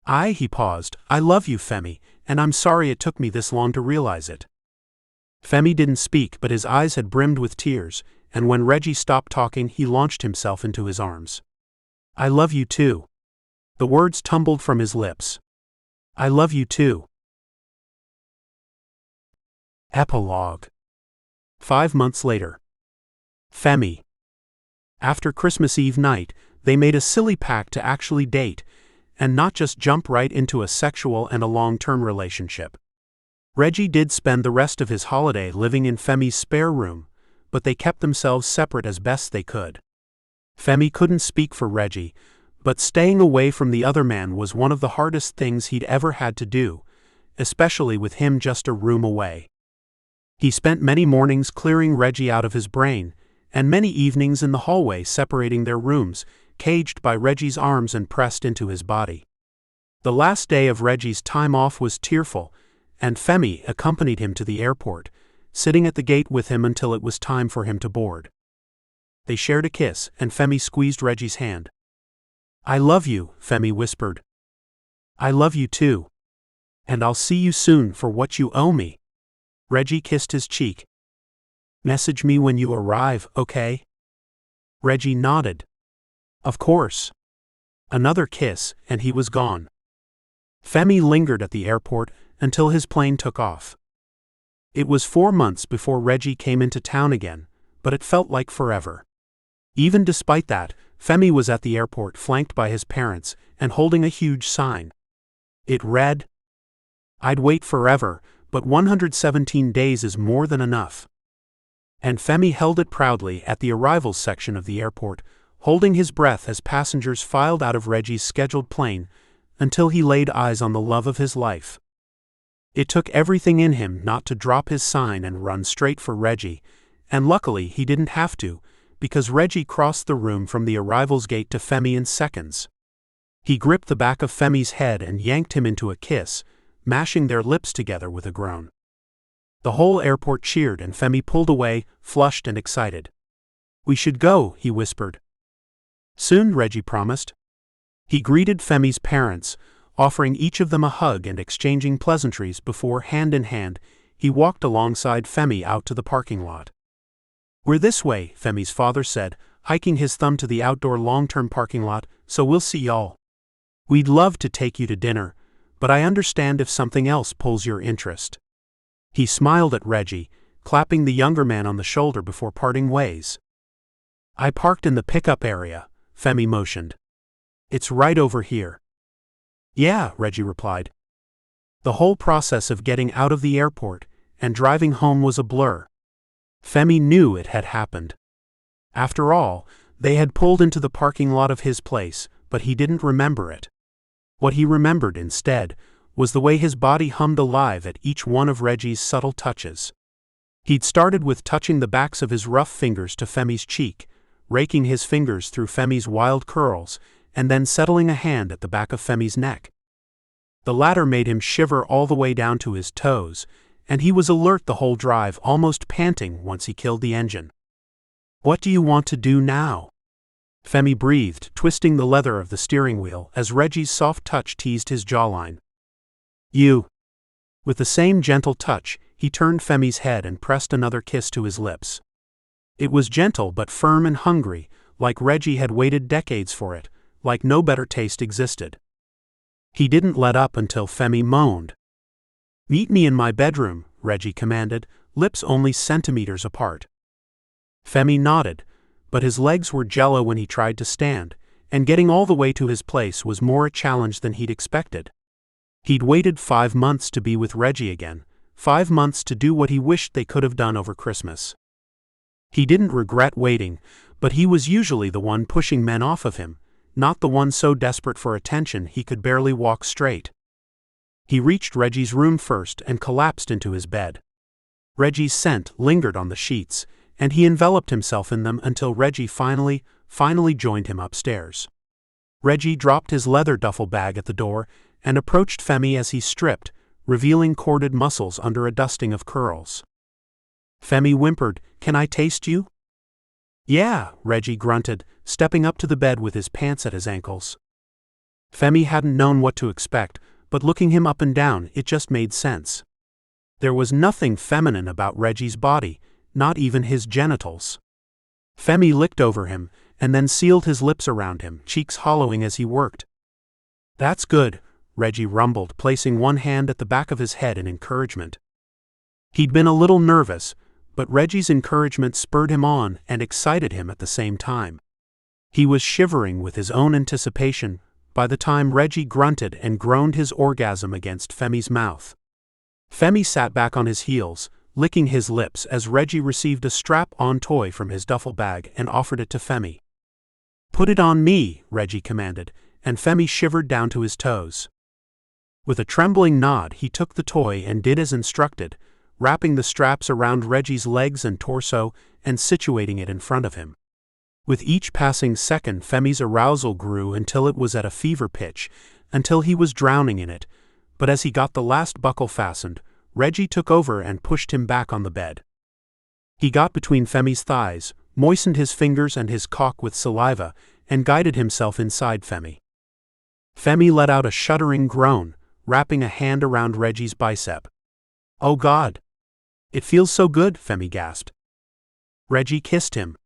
[SPEAKER 2] He paused, I love you, Femi, and I'm sorry it took me this long to realize it. Femi didn't speak, but his eyes had brimmed with tears, and when Reggie stopped talking, he launched himself into his arms. I love you too. The words tumbled from his lips. I love you too. Epilogue. 5 months later. Femi. After Christmas Eve night, they made a silly pact to actually date, and not just jump right into a sexual and a long-term relationship. Reggie did spend the rest of his holiday living in Femi's spare room, but they kept themselves separate as best they could. Femi couldn't speak for Reggie, but staying away from the other man was one of the hardest things he'd ever had to do, especially with him just a room away. He spent many mornings clearing Reggie out of his brain, and many evenings in the hallway separating their rooms, caged by Reggie's arms and pressed into his body. The last day of Reggie's time off was tearful, and Femi accompanied him to the airport, sitting at the gate with him until it was time for him to board. They shared a kiss, and Femi squeezed Reggie's hand. I love you, Femi whispered. I love you too. And I'll see you soon for what you owe me. Reggie kissed his cheek. Message me when you arrive, okay? Reggie nodded. Of course. Another kiss, and he was gone. Femi lingered at the airport until his plane took off. It was 4 months before Reggie came into town again, but it felt like forever. Even despite that, Femi was at the airport flanked by his parents and holding a huge sign. It read, I'd wait forever, but 117 days is more than enough. And Femi held it proudly at the arrivals section of the airport, holding his breath as passengers filed out of Reggie's scheduled plane until he laid eyes on the love of his life. It took everything in him not to drop his sign and run straight for Reggie, and luckily he didn't have to, because Reggie crossed the room from the arrivals gate to Femi in seconds. He gripped the back of Femi's head and yanked him into a kiss, mashing their lips together with a groan. The whole airport cheered and Femi pulled away, flushed and excited. "We should go," he whispered. "Soon," Reggie promised. He greeted Femi's parents, offering each of them a hug and exchanging pleasantries before, hand in hand, he walked alongside Femi out to the parking lot. "We're this way," Femi's father said, hiking his thumb to the outdoor long-term parking lot, "so we'll see y'all. We'd love to take you to dinner, but I understand if something else pulls your interest." He smiled at Reggie, clapping the younger man on the shoulder before parting ways. "I parked in the pickup area," Femi motioned. "It's right over here." "Yeah," Reggie replied. The whole process of getting out of the airport and driving home was a blur. Femi knew it had happened. After all, they had pulled into the parking lot of his place, but he didn't remember it. What he remembered instead was the way his body hummed alive at each one of Reggie's subtle touches. He'd started with touching the backs of his rough fingers to Femi's cheek, raking his fingers through Femi's wild curls, and then settling a hand at the back of Femi's neck. The latter made him shiver all the way down to his toes, and he was alert the whole drive, almost panting once he killed the engine. "What do you want to do now?" Femi breathed, twisting the leather of the steering wheel as Reggie's soft touch teased his jawline. "You." With the same gentle touch, he turned Femi's head and pressed another kiss to his lips. It was gentle but firm and hungry, like Reggie had waited decades for it, like no better taste existed. He didn't let up until Femi moaned. "Meet me in my bedroom," Reggie commanded, lips only centimeters apart. Femi nodded, but his legs were jello when he tried to stand, and getting all the way to his place was more a challenge than he'd expected. He'd waited 5 months to be with Reggie again, 5 months to do what he wished they could have done over Christmas. He didn't regret waiting, but he was usually the one pushing men off of him, not the one so desperate for attention he could barely walk straight. He reached Reggie's room first and collapsed into his bed. Reggie's scent lingered on the sheets, and he enveloped himself in them until Reggie finally joined him upstairs. Reggie dropped his leather duffel bag at the door and approached Femi as he stripped, revealing corded muscles under a dusting of curls. Femi whimpered, "Can I taste you?" "Yeah," Reggie grunted, stepping up to the bed with his pants at his ankles. Femi hadn't known what to expect, but looking him up and down, it just made sense. There was nothing feminine about Reggie's body, not even his genitals. Femi licked over him, and then sealed his lips around him, cheeks hollowing as he worked. "That's good," Reggie rumbled, placing one hand at the back of his head in encouragement. He'd been a little nervous, but Reggie's encouragement spurred him on and excited him at the same time. He was shivering with his own anticipation by the time Reggie grunted and groaned his orgasm against Femi's mouth. Femi sat back on his heels, licking his lips as Reggie received a strap-on toy from his duffel bag and offered it to Femi. "Put it on me," Reggie commanded, and Femi shivered down to his toes. With a trembling nod, he took the toy and did as instructed, wrapping the straps around Reggie's legs and torso and situating it in front of him. With each passing second, Femi's arousal grew until it was at a fever pitch, until he was drowning in it, but as he got the last buckle fastened, Reggie took over and pushed him back on the bed. He got between Femi's thighs, moistened his fingers and his cock with saliva, and guided himself inside Femi. Femi let out a shuddering groan, wrapping a hand around Reggie's bicep. "Oh God! It feels so good," Femi gasped. Reggie kissed him.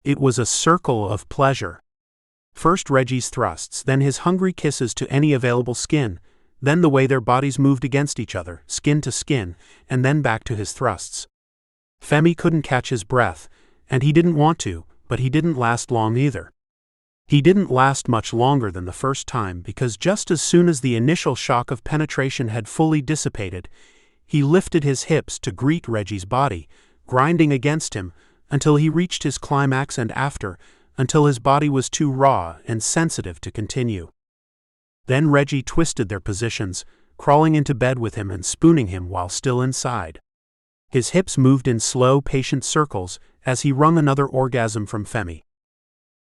[SPEAKER 2] It was a circle of pleasure. First Reggie's thrusts, then his hungry kisses to any available skin, then the way their bodies moved against each other, skin to skin, and then back to his thrusts. Femi couldn't catch his breath, and he didn't want to, but he didn't last long either. He didn't last much longer than the first time because just as soon as the initial shock of penetration had fully dissipated, he lifted his hips to greet Reggie's body, grinding against him, until he reached his climax and after, until his body was too raw and sensitive to continue. Then Reggie twisted their positions, crawling into bed with him and spooning him while still inside. His hips moved in slow, patient circles as he wrung another orgasm from Femi.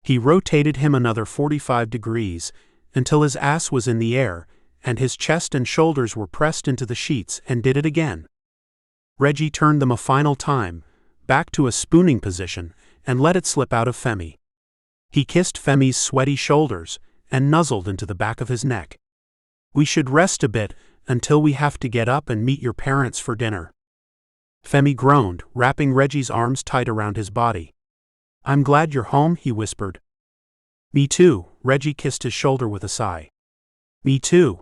[SPEAKER 2] He rotated him another 45 degrees, until his ass was in the air, and his chest and shoulders were pressed into the sheets, and did it again. Reggie turned them a final time, back to a spooning position, and let it slip out of Femi. He kissed Femi's sweaty shoulders, and nuzzled into the back of his neck. "We should rest a bit, until we have to get up and meet your parents for dinner." Femi groaned, wrapping Reggie's arms tight around his body. "I'm glad you're home," he whispered. "Me too," Reggie kissed his shoulder with a sigh. "Me too."